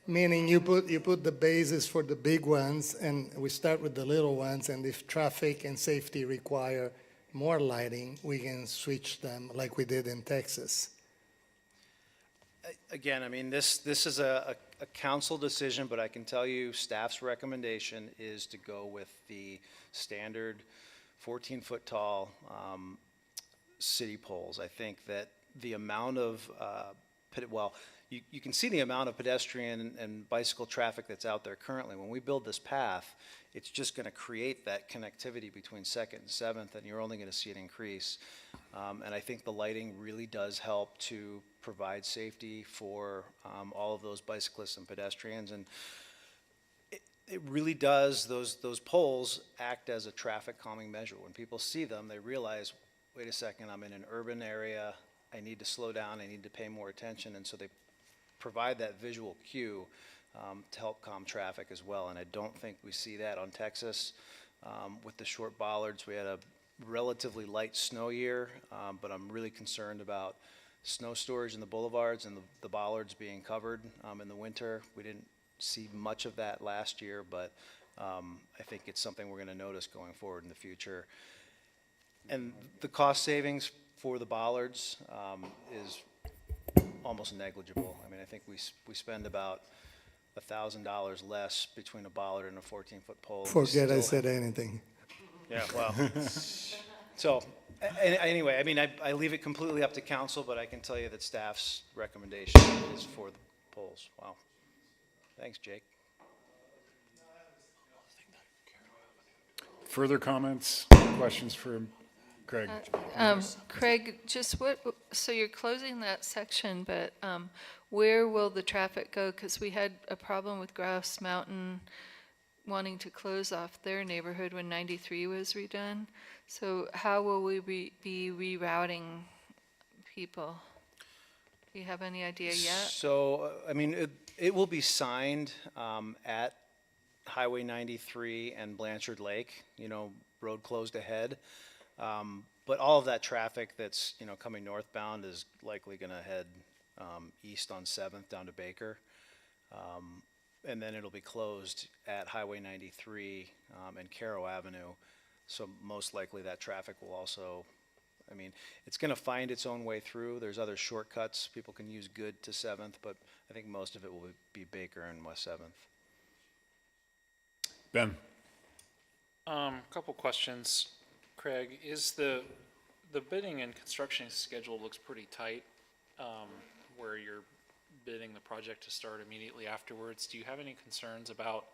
[SPEAKER 20] Meaning you put the bases for the big ones, and we start with the little ones, and if traffic and safety require more lighting, we can switch them like we did in Texas.
[SPEAKER 22] Again, I mean, this is a council decision, but I can tell you staff's recommendation is to go with the standard 14-foot tall city poles. I think that the amount of, you can see the amount of pedestrian and bicycle traffic that's out there currently. When we build this path, it's just going to create that connectivity between 2nd and 7th, and you're only going to see it increase. And I think the lighting really does help to provide safety for all of those bicyclists and pedestrians. And it really does, those poles act as a traffic calming measure. When people see them, they realize, wait a second, I'm in an urban area, I need to slow down, I need to pay more attention, and so they provide that visual cue to help calm traffic as well. And I don't think we see that on Texas. With the short bollards, we had a relatively light snow year, but I'm really concerned about snow storage in the boulevards and the bollards being covered in the winter. We didn't see much of that last year, but I think it's something we're going to notice going forward in the future. And the cost savings for the bollards is almost negligible. I mean, I think we spend about $1,000 less between a bollard and a 14-foot pole.
[SPEAKER 20] Forget I said anything.
[SPEAKER 22] Yeah, well, so anyway, I mean, I leave it completely up to council, but I can tell you that staff's recommendation is for the poles. Wow. Thanks, Jake.
[SPEAKER 3] Further comments, questions for Craig?
[SPEAKER 21] Craig, just so you're closing that section, but where will the traffic go? Because we had a problem with Grouse Mountain wanting to close off their neighborhood when 93 was redone. So how will we be rerouting people? Do you have any idea yet?
[SPEAKER 22] So, I mean, it will be signed at Highway 93 and Blanchard Lake, road closed ahead. But all of that traffic that's, coming northbound is likely going to head east on 7th down to Baker. And then it'll be closed at Highway 93 and Caro Avenue. So most likely that traffic will also, I mean, it's going to find its own way through. There's other shortcuts people can use good to 7th, but I think most of it will be Baker and West 7th.
[SPEAKER 3] Ben?
[SPEAKER 23] Couple questions. Craig, is the bidding and construction schedule looks pretty tight, where you're bidding the project to start immediately afterwards. Do you have any concerns about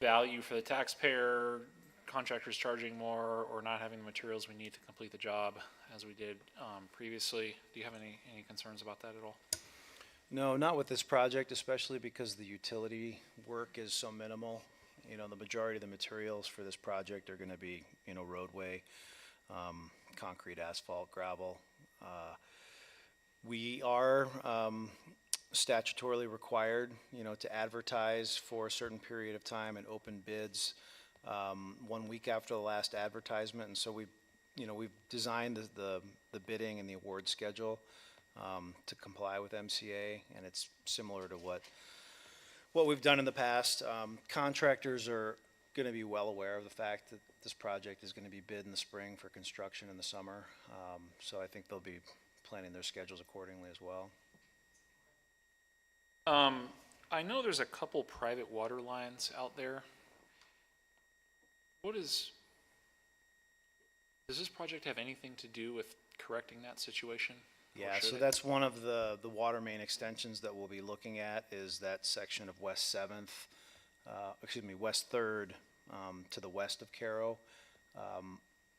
[SPEAKER 23] value for the taxpayer, contractors charging more, or not having the materials we need to complete the job as we did previously? Do you have any concerns about that at all?
[SPEAKER 22] No, not with this project, especially because the utility work is so minimal. The majority of the materials for this project are going to be, roadway, concrete, asphalt, gravel. We are statutorily required, to advertise for a certain period of time and open bids 1 week after the last advertisement. And so we've designed the bidding and the award schedule to comply with MCA, and it's similar to what we've done in the past. Contractors are going to be well aware of the fact that this project is going to be bid in the spring for construction in the summer. So I think they'll be planning their schedules accordingly as well.
[SPEAKER 23] I know there's a couple private water lines out there. Does this project have anything to do with correcting that situation?
[SPEAKER 22] Yeah, so that's one of the water main extensions that we'll be looking at, is that section of West 3rd to the west of Caro.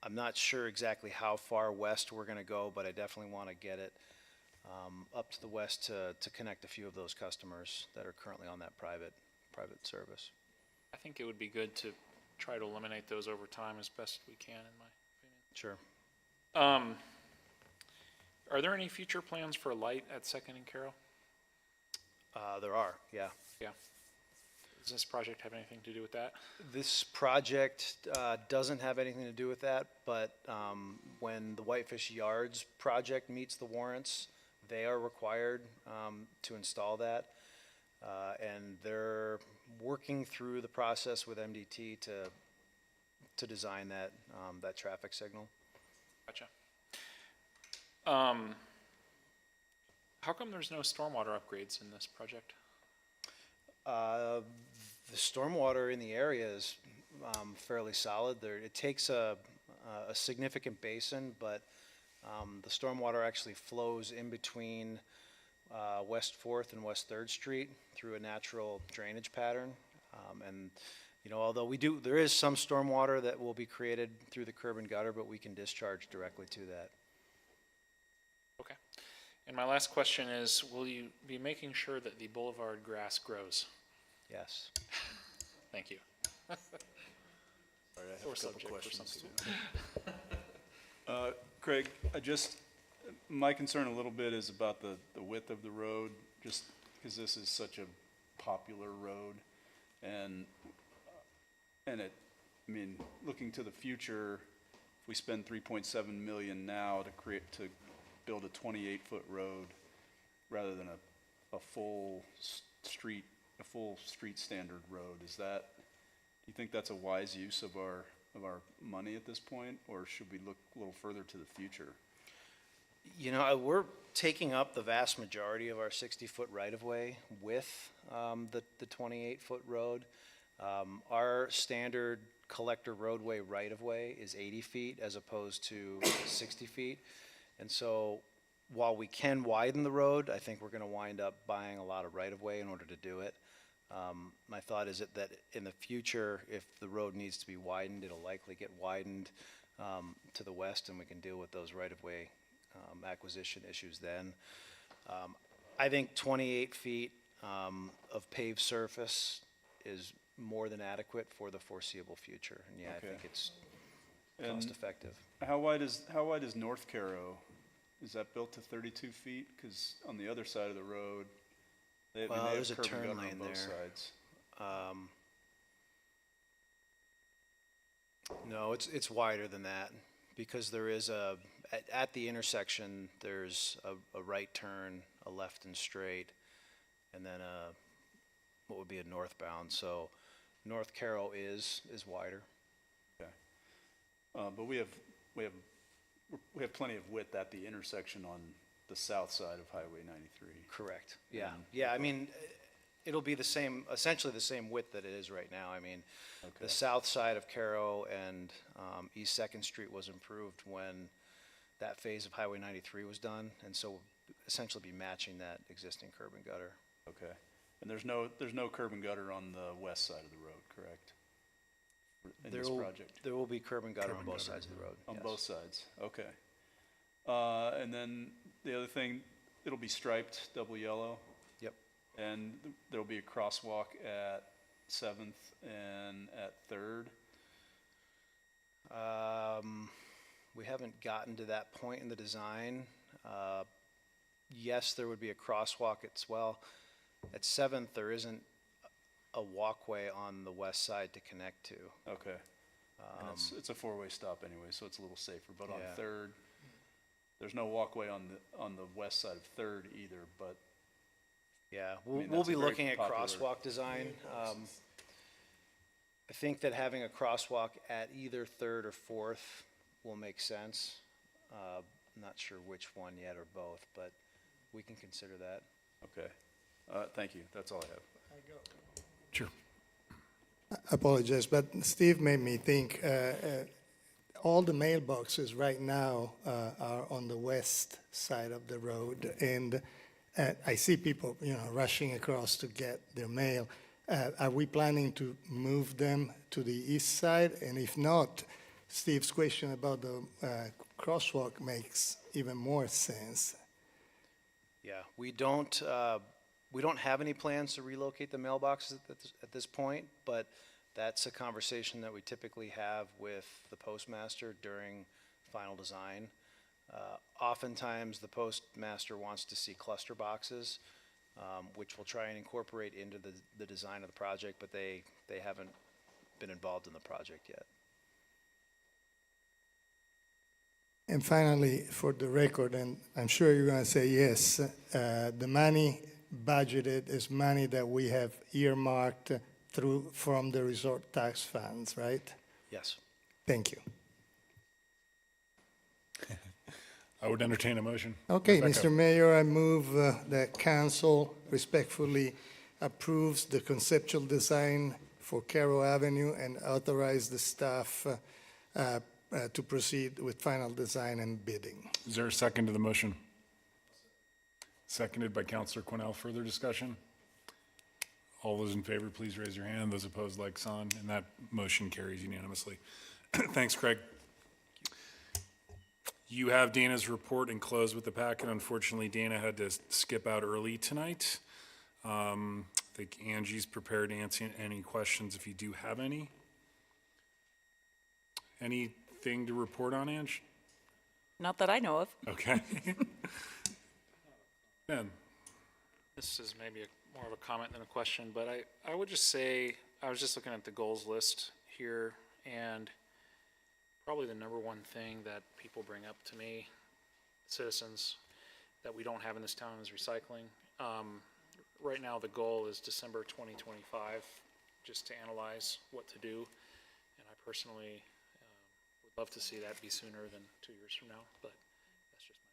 [SPEAKER 22] I'm not sure exactly how far west we're going to go, but I definitely want to get it up to the west to connect a few of those customers that are currently on that private service.
[SPEAKER 23] I think it would be good to try to eliminate those over time as best we can, in my opinion.
[SPEAKER 22] Sure.
[SPEAKER 23] Are there any future plans for light at 2nd and Carroll?
[SPEAKER 22] There are, yeah.
[SPEAKER 23] Yeah. Does this project have anything to do with that?
[SPEAKER 22] This project doesn't have anything to do with that, but when the Whitefish Yards project meets the warrants, they are required to install that. And they're working through the process with MDT to design that, that traffic signal.
[SPEAKER 23] Gotcha. How come there's no stormwater upgrades in this project?
[SPEAKER 22] The stormwater in the area is fairly solid. It takes a significant basin, but the stormwater actually flows in between West 4th and West 3rd Street through a natural drainage pattern. And, you know, although there is some stormwater that will be created through the curb and gutter, but we can discharge directly to that.
[SPEAKER 23] Okay. And my last question is, will you be making sure that the boulevard grass grows?
[SPEAKER 22] Yes.
[SPEAKER 23] Thank you.
[SPEAKER 6] Sorry, I have
[SPEAKER 23] Sore
[SPEAKER 6] a couple
[SPEAKER 23] subject for
[SPEAKER 6] questions
[SPEAKER 23] some
[SPEAKER 6] too. Craig, my concern a little bit is about the width of the road, just because this is such a popular road. And looking to the future, if we spend 3.7 million now to build a 28-foot road rather than a full street standard road, do you think that's a wise use of our money at this point, or should we look a little further to the future?
[SPEAKER 22] You know, we're taking up the vast majority of our 60-foot right-of-way with the 28-foot road. Our standard collector roadway right-of-way is 80 feet as opposed to 60 feet. And so while we can widen the road, I think we're going to wind up buying a lot of right-of-way in order to do it. My thought is that in the future, if the road needs to be widened, it'll likely get widened to the west, and we can deal with those right-of-way acquisition issues then. I think 28 feet of paved surface is more than adequate for the foreseeable future, and yeah,
[SPEAKER 6] Okay.
[SPEAKER 22] I think it's
[SPEAKER 6] And
[SPEAKER 22] cost effective.
[SPEAKER 6] How wide is North Caro? Is that built to 32 feet? Because on the other side of the road, they have
[SPEAKER 22] There's a
[SPEAKER 6] curb and
[SPEAKER 22] turn
[SPEAKER 6] gutter on
[SPEAKER 22] lane
[SPEAKER 6] both
[SPEAKER 22] there.
[SPEAKER 6] sides.
[SPEAKER 22] No, it's wider than that, because there is at the intersection, there's a right turn, a left and straight, and then what would be a northbound. So North Carroll is wider.
[SPEAKER 6] Okay. But we have plenty of width at the intersection on the south side of Highway 93.
[SPEAKER 22] Correct. Yeah. Yeah. I mean, it'll be essentially the same width that it is right now. I mean, the south side of Caro and East Second Street was improved when that phase of Highway 93 was done, and so we'll essentially be matching that existing curb and gutter.
[SPEAKER 6] Okay. And there's no curb and gutter on the west side of the road, correct? In this project?
[SPEAKER 22] There will be curb and gutter on both sides of the road.
[SPEAKER 6] On
[SPEAKER 22] yes.
[SPEAKER 6] both sides, okay. And then the other thing, it'll be striped, double yellow.
[SPEAKER 22] Yep.
[SPEAKER 6] And there'll be a crosswalk at 7th and at 3rd.
[SPEAKER 22] We haven't gotten to that point in the design. Yes, there would be a crosswalk as well. At 7th, there isn't a walkway on the west side to connect to.
[SPEAKER 6] Okay. And it's a four-way stop anyway, so it's a little safer. But on
[SPEAKER 22] Yeah.
[SPEAKER 6] 3rd, there's no walkway on the west side of 3rd either, but.
[SPEAKER 22] Yeah,
[SPEAKER 6] I mean,
[SPEAKER 22] we'll
[SPEAKER 6] that's a
[SPEAKER 22] be
[SPEAKER 6] very
[SPEAKER 22] looking at
[SPEAKER 6] popular-
[SPEAKER 22] crosswalk design. I think that having a crosswalk at either 3rd or 4th will make sense. I'm not sure which one yet or both, but we can consider that.
[SPEAKER 6] Okay. Thank you. That's all I have.
[SPEAKER 3] Sure.
[SPEAKER 20] I apologize, but Steve made me think, all the mailboxes right now are on the west side of the road, and I see people, rushing across to get their mail. Are we planning to move them to the east side? And if not, Steve's question about the crosswalk makes even more sense.
[SPEAKER 22] Yeah, we don't have any plans to relocate the mailboxes at this point, but that's a conversation that we typically have with the postmaster during final design. Oftentimes, the postmaster wants to see cluster boxes, which we'll try and incorporate into the design of the project, but they haven't been involved in the project yet. And finally, for the record, and I'm sure you're going to say yes, the money
[SPEAKER 20] budgeted is money that we have earmarked from the resort tax funds, right?
[SPEAKER 6] Yes.
[SPEAKER 20] Thank you.
[SPEAKER 3] I would entertain a motion.
[SPEAKER 20] Okay,
[SPEAKER 3] Rebecca.
[SPEAKER 20] Mr. Mayor, I move that council respectfully approves the conceptual design for Carroll Avenue and authorize the staff to proceed with final design and bidding.
[SPEAKER 3] Is there a second to the motion? Seconded by Councilor Quinnell. Further discussion? All those in favor, please raise your hand. Those opposed, like sign. And that motion carries unanimously. Thanks, Craig. You have Dana's report and close with the packet. Unfortunately, Dana had to skip out early tonight. I think Angie's prepared to answer any questions if you do have any. Anything to report on, Ange?
[SPEAKER 10] Not that I know of.
[SPEAKER 3] Okay. Ben.
[SPEAKER 23] This is maybe more of a comment than a question, but I would just say, I was just looking at the goals list here, and probably the number one thing that people bring up to me, citizens, that we don't have in this town is recycling. Right now, the goal is December 2025, just to analyze what to do, and I personally would love to see that be sooner than 2 years from now, but that's just my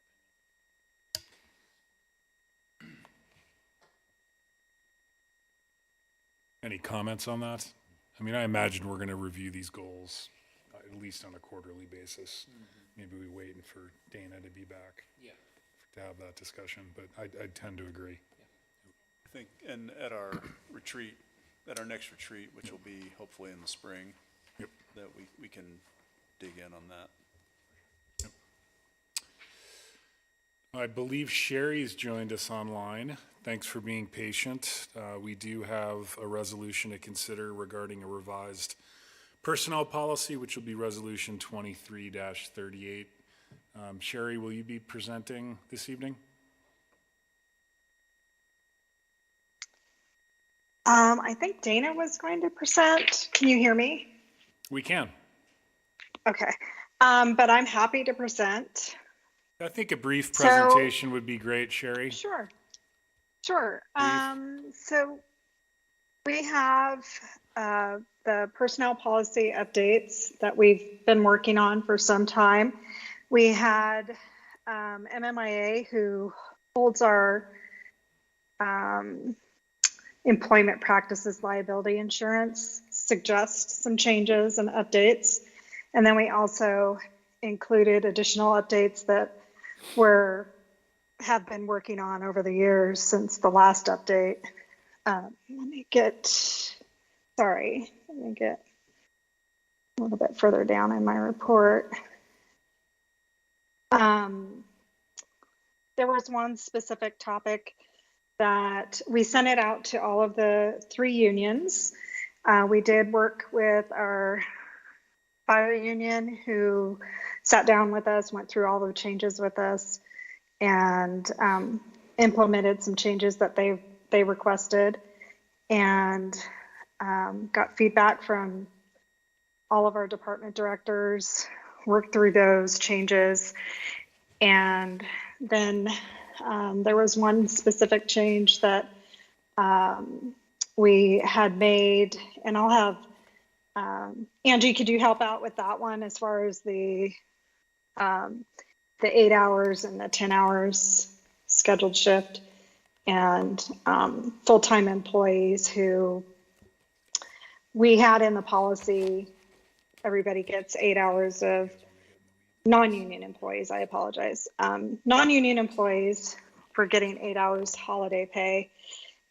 [SPEAKER 23] opinion.
[SPEAKER 3] Any comments on that? I mean, I imagine we're going to review these goals at least on a quarterly basis. Maybe we waiting for Dana to be back.
[SPEAKER 23] Yeah.
[SPEAKER 3] To have that discussion, but I tend to agree.
[SPEAKER 6] I think, and at our retreat, at our next retreat, which will be hopefully in the spring, that we can dig in on that.
[SPEAKER 3] I believe Sherry's joined us online. Thanks for being patient. We do have a resolution to consider regarding a revised personnel policy, which will be resolution 23-38. Sherry, will you be presenting this evening?
[SPEAKER 1] I think Dana was going to present. Can you hear me?
[SPEAKER 3] We can.
[SPEAKER 1] Okay. But I'm happy to present.
[SPEAKER 3] I think a brief presentation would be great, Sherry.
[SPEAKER 1] Sure. Sure. So we have the personnel policy updates that we've been working on for some time. We had MMIA, who holds our employment practices liability insurance, suggest some changes and updates. And then we also included additional updates that have been working on over the years since the last update. Let me get a little bit further down in my report. There was one specific topic that we sent it out to all of the 3 unions. We did work with our fire union, who sat down with us, went through all the changes with us, and implemented some changes that they requested, and got feedback from all of our department directors, worked through those changes, and then there was one specific change that we had made, and I'll have Angie, could you help out with that one as far as the 8 hours and the 10 hours scheduled shift, and full-time employees who we had in the policy, everybody gets 8 hours of non-union employees, I apologize. Non-union employees were getting 8 hours holiday pay,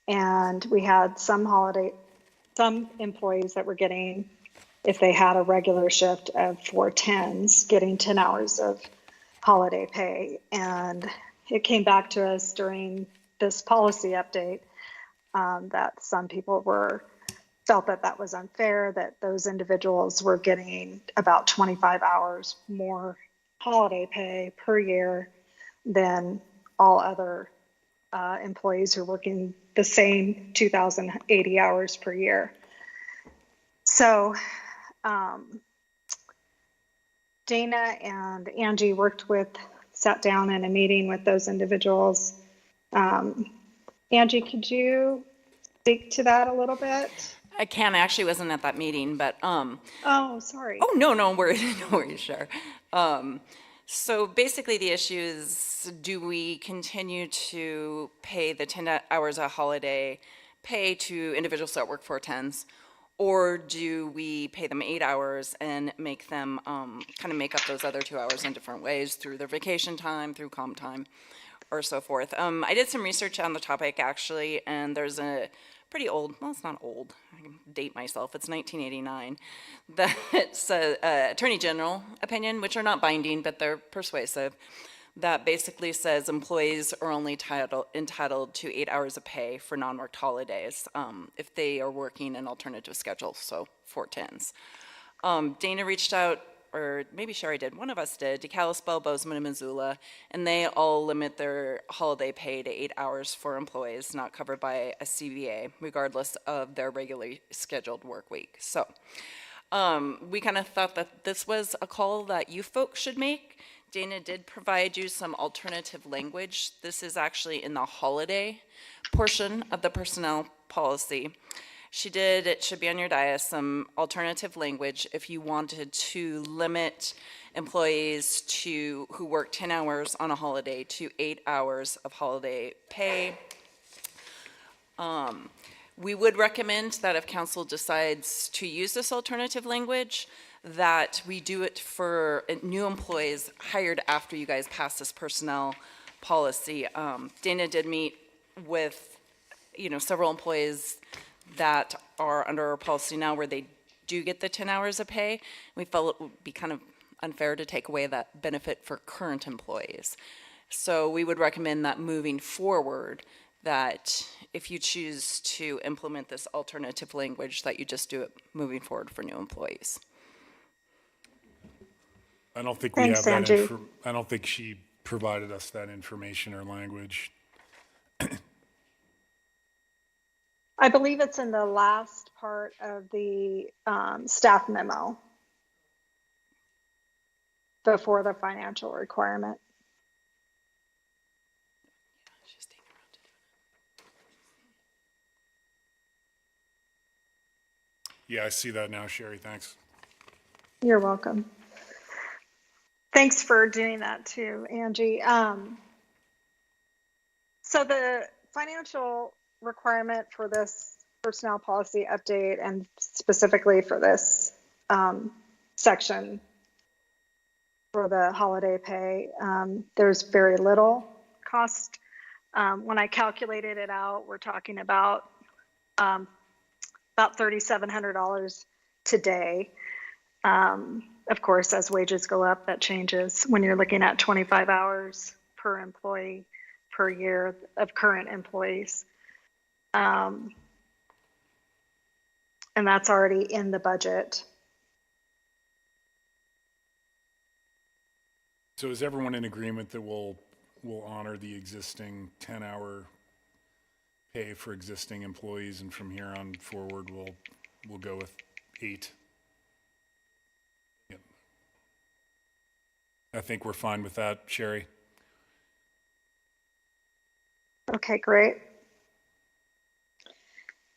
[SPEAKER 1] and we had some employees that were getting, if they had a regular shift of 410s, getting 10 hours of holiday pay. And it came back to us during this policy update that some people felt that was unfair, that those individuals were getting about 25 hours more holiday pay per year than all other employees who are working the same 2,080 hours per year. So Dana and Angie sat down in a meeting with those individuals, Angie, could you speak to that a little bit?
[SPEAKER 10] I can, I actually wasn't at that meeting, but,
[SPEAKER 1] Oh, sorry.
[SPEAKER 10] oh, no, no worries, no worries, sure. So basically the issue is, do we continue to pay the 10 hours of holiday pay to individuals that work 410s? Or do we pay them 8 hours and make them kind of make up those other 2 hours in different ways through their vacation time, through comp time, or so forth? I did some research on the topic actually, and there's a pretty old, well, it's not old, I can date myself, it's 1989, that's Attorney General opinion, which are not binding, but they're persuasive, that basically says employees are only entitled to 8 hours of pay for non-worked holidays if they are working an alternative schedule, so 410s. Dana reached out, or maybe Sherry did, one of us did, to Kalispell, Bozeman, and Missoula, and they all limit their holiday pay to 8 hours for employees not covered by a CBA, regardless of their regularly scheduled work week. So we kind of thought that this was a call that you folks should make. Dana did provide you some alternative language. This is actually in the holiday portion of the personnel policy. She did, it should be on your dais, some alternative language if you wanted to limit employees who work 10 hours on a holiday to 8 hours of holiday pay. We would recommend that if council decides to use this alternative language, that we do it for new employees hired after you guys pass this personnel policy. Dana did meet with, several employees that are under our policy now where they do get the 10 hours of pay. We felt it would be kind of unfair to take away that benefit for current employees. So we would recommend that moving forward, that if you choose to implement this alternative language, that you just do it moving forward for new employees.
[SPEAKER 3] I don't think
[SPEAKER 1] Thanks,
[SPEAKER 3] we have
[SPEAKER 1] Angie.
[SPEAKER 3] that. I don't think she provided us that information or language.
[SPEAKER 1] I believe it's in the last part of the staff memo before the financial requirement.
[SPEAKER 3] Yeah, I see that now, Sherry, thanks.
[SPEAKER 1] You're welcome. Thanks for doing that too, Angie. So the financial requirement for this personnel policy update, and specifically for this section for the holiday pay, there's very little cost. When I calculated it out, we're talking about $3,700 today. Of course, as wages go up, that changes when you're looking at 25 hours per employee per year of current employees. And that's already in the budget.
[SPEAKER 3] So is everyone in agreement that we'll honor the existing 10-hour pay for existing employees, and from here on forward, we'll go with 8? Yep. I think we're fine with that, Sherry.
[SPEAKER 1] Okay, great.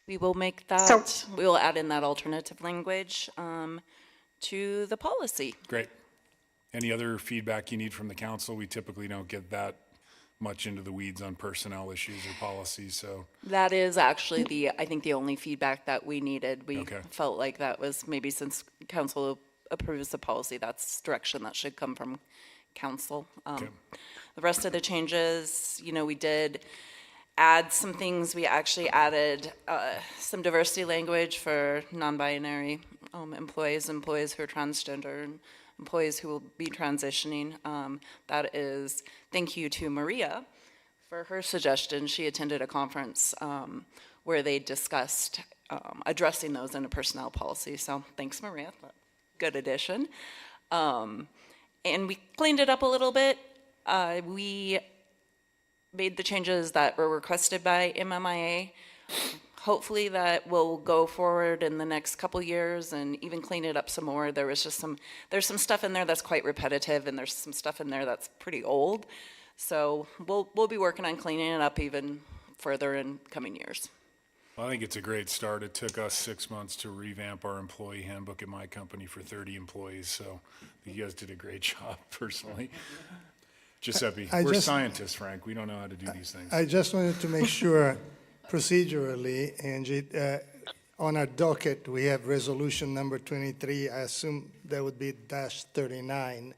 [SPEAKER 10] We will make that,
[SPEAKER 1] So-
[SPEAKER 10] we will add in that alternative language to the policy.
[SPEAKER 3] Great. Any other feedback you need from the council? We typically don't get that much into the weeds on personnel issues or policies, so.
[SPEAKER 10] That is actually I think the only feedback that we needed. We
[SPEAKER 3] Okay.
[SPEAKER 10] felt like that was maybe since council approves the policy, that's direction that should come from council.
[SPEAKER 3] Okay.
[SPEAKER 10] The rest of the changes, we did add some things. We actually added some diversity language for non-binary employees who are transgender, and employees who will be transitioning. That is, thank you to Maria for her suggestion. She attended a conference where they discussed addressing those in a personnel policy. So thanks, Maria. Good addition. And we cleaned it up a little bit. We made the changes that were requested by MMIA. Hopefully that will go forward in the next couple years and even clean it up some more. There's some stuff in there that's quite repetitive, and there's some stuff in there that's pretty old. So we'll be working on cleaning it up even further in coming years.
[SPEAKER 3] I think it's a great start. It took us 6 months to revamp our employee handbook at my company for 30 employees, so you guys did a great job personally. Giuseppe, we're scientists, Frank. We don't know how to do these things.
[SPEAKER 20] I just wanted to make sure procedurally, Angie, on our docket, we have resolution number 23. I assume that would be -39.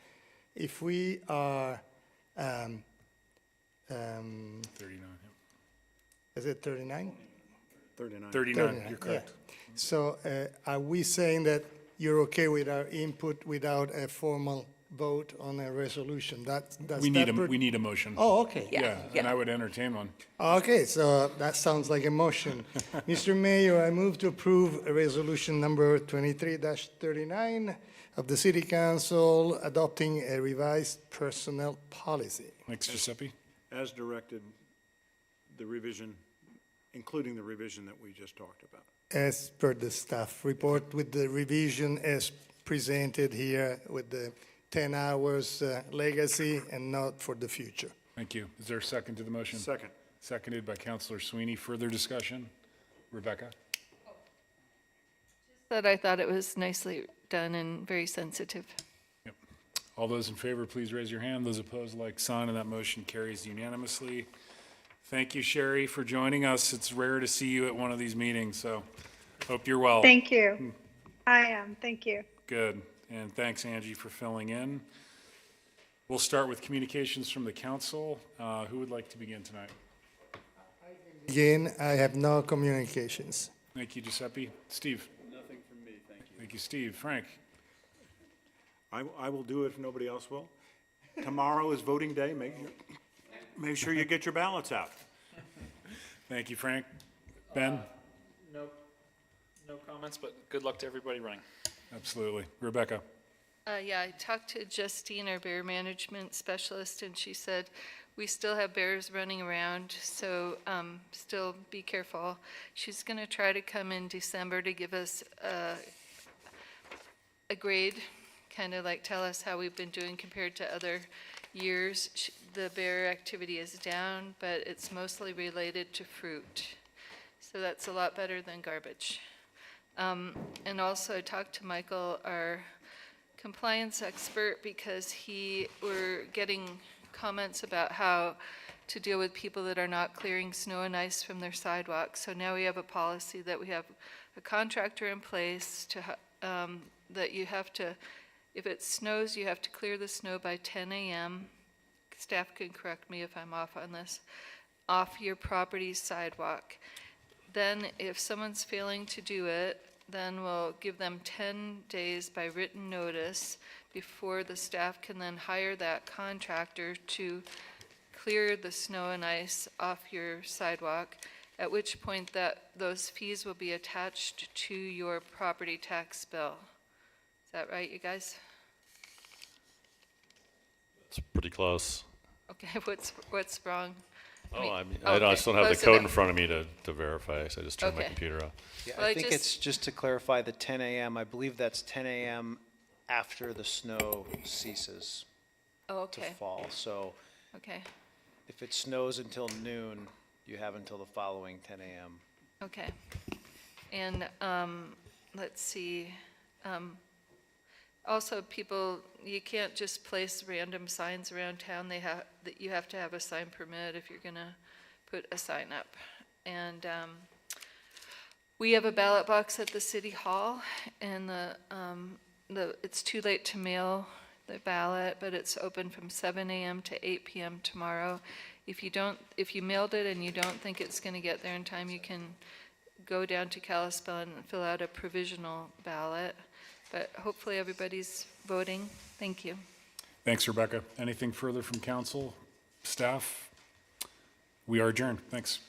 [SPEAKER 20] If we are,
[SPEAKER 3] 39,
[SPEAKER 20] is it 39?
[SPEAKER 3] 39, you're correct.
[SPEAKER 20] Yeah. So are we saying that you're okay with our input without a formal vote on a resolution?
[SPEAKER 3] We need a motion.
[SPEAKER 20] Oh, okay.
[SPEAKER 3] Yeah, and I would entertain one.
[SPEAKER 20] Okay, so that sounds like a motion. Mr. Mayor, I move to approve a resolution number 23-39 of the City Council adopting a revised personnel policy.
[SPEAKER 3] Thanks, Giuseppe.
[SPEAKER 2] As directed, the revision, including the revision that we just talked about.
[SPEAKER 20] As per the staff report with the revision as presented here with the 10 hours legacy and not for the future.
[SPEAKER 3] Thank you. Is there a second to the motion?
[SPEAKER 2] Second.
[SPEAKER 3] Seconded by Councilor Sweeney. Further discussion? Rebecca?
[SPEAKER 21] That I thought it was nicely done and very sensitive.
[SPEAKER 3] Yep. All those in favor, please raise your hand. Those opposed, like sign, and that motion carries unanimously. Thank you, Sherry, for joining us. It's rare to see you at one of these meetings, so hope you're well.
[SPEAKER 1] Thank you. I am. Thank you.
[SPEAKER 3] Good. And thanks, Angie, for filling in. We'll start with communications from the council. Who would like to begin tonight?
[SPEAKER 20] Again, I have no communications.
[SPEAKER 3] Thank you, Giuseppe. Steve?
[SPEAKER 6] Nothing from me, thank you.
[SPEAKER 3] Thank you, Steve. Frank?
[SPEAKER 2] I will do it if nobody else will. Tomorrow is voting day. Make sure you get your ballots out.
[SPEAKER 3] Thank you, Frank. Ben?
[SPEAKER 23] No comments, but good luck to everybody running.
[SPEAKER 3] Absolutely. Rebecca?
[SPEAKER 21] Yeah, I talked to Justine, our bear management specialist, and she said we still have bears running around, so still be careful. She's going to try to come in December to give us a grade, kind of like tell us how we've been doing compared to other years. The bear activity is down, but it's mostly related to fruit. So that's a lot better than garbage. And also I talked to Michael, our compliance expert, because we're getting comments about how to deal with people that are not clearing snow and ice from their sidewalks. So now we have a policy that we have a contractor in place that you have to, if it snows, you have to clear the snow by 10 a.m. Staff can correct me if I'm off on this, off your property's sidewalk. Then if someone's failing to do it, then we'll give them 10 days by written notice before the staff can then hire that contractor to clear the snow and ice off your sidewalk, at which point those fees will be attached to your property tax bill. Is that right, you guys?
[SPEAKER 24] It's pretty close.
[SPEAKER 21] Okay, what's wrong?
[SPEAKER 24] I
[SPEAKER 21] okay,
[SPEAKER 24] just don't have the
[SPEAKER 21] close
[SPEAKER 24] code in
[SPEAKER 21] enough.
[SPEAKER 24] front of me to verify, so I just turned my
[SPEAKER 21] Okay.
[SPEAKER 24] computer off.
[SPEAKER 22] Yeah,
[SPEAKER 21] Well,
[SPEAKER 22] I
[SPEAKER 21] I
[SPEAKER 22] think
[SPEAKER 21] just-
[SPEAKER 22] it's just to clarify the 10 a.m. I believe that's 10 a.m. after the snow ceases
[SPEAKER 21] Oh,
[SPEAKER 22] to
[SPEAKER 21] okay,
[SPEAKER 22] fall. So
[SPEAKER 21] okay,
[SPEAKER 22] if it snows until noon, you have until the following 10 a.m.
[SPEAKER 21] okay. And let's see, also people, you can't just place random signs around town. You have to have a sign permit if you're gonna put a sign up. And we have a ballot box at the city hall, and it's too late to mail the ballot, but it's open from 7 a.m. to 8 p.m. tomorrow. If you mailed it and you don't think it's gonna get there in time, you can go down to Kalispell and fill out a provisional ballot. But hopefully everybody's voting. Thank you.
[SPEAKER 3] Thanks, Rebecca. Anything further from council, staff? We are adjourned. Thanks.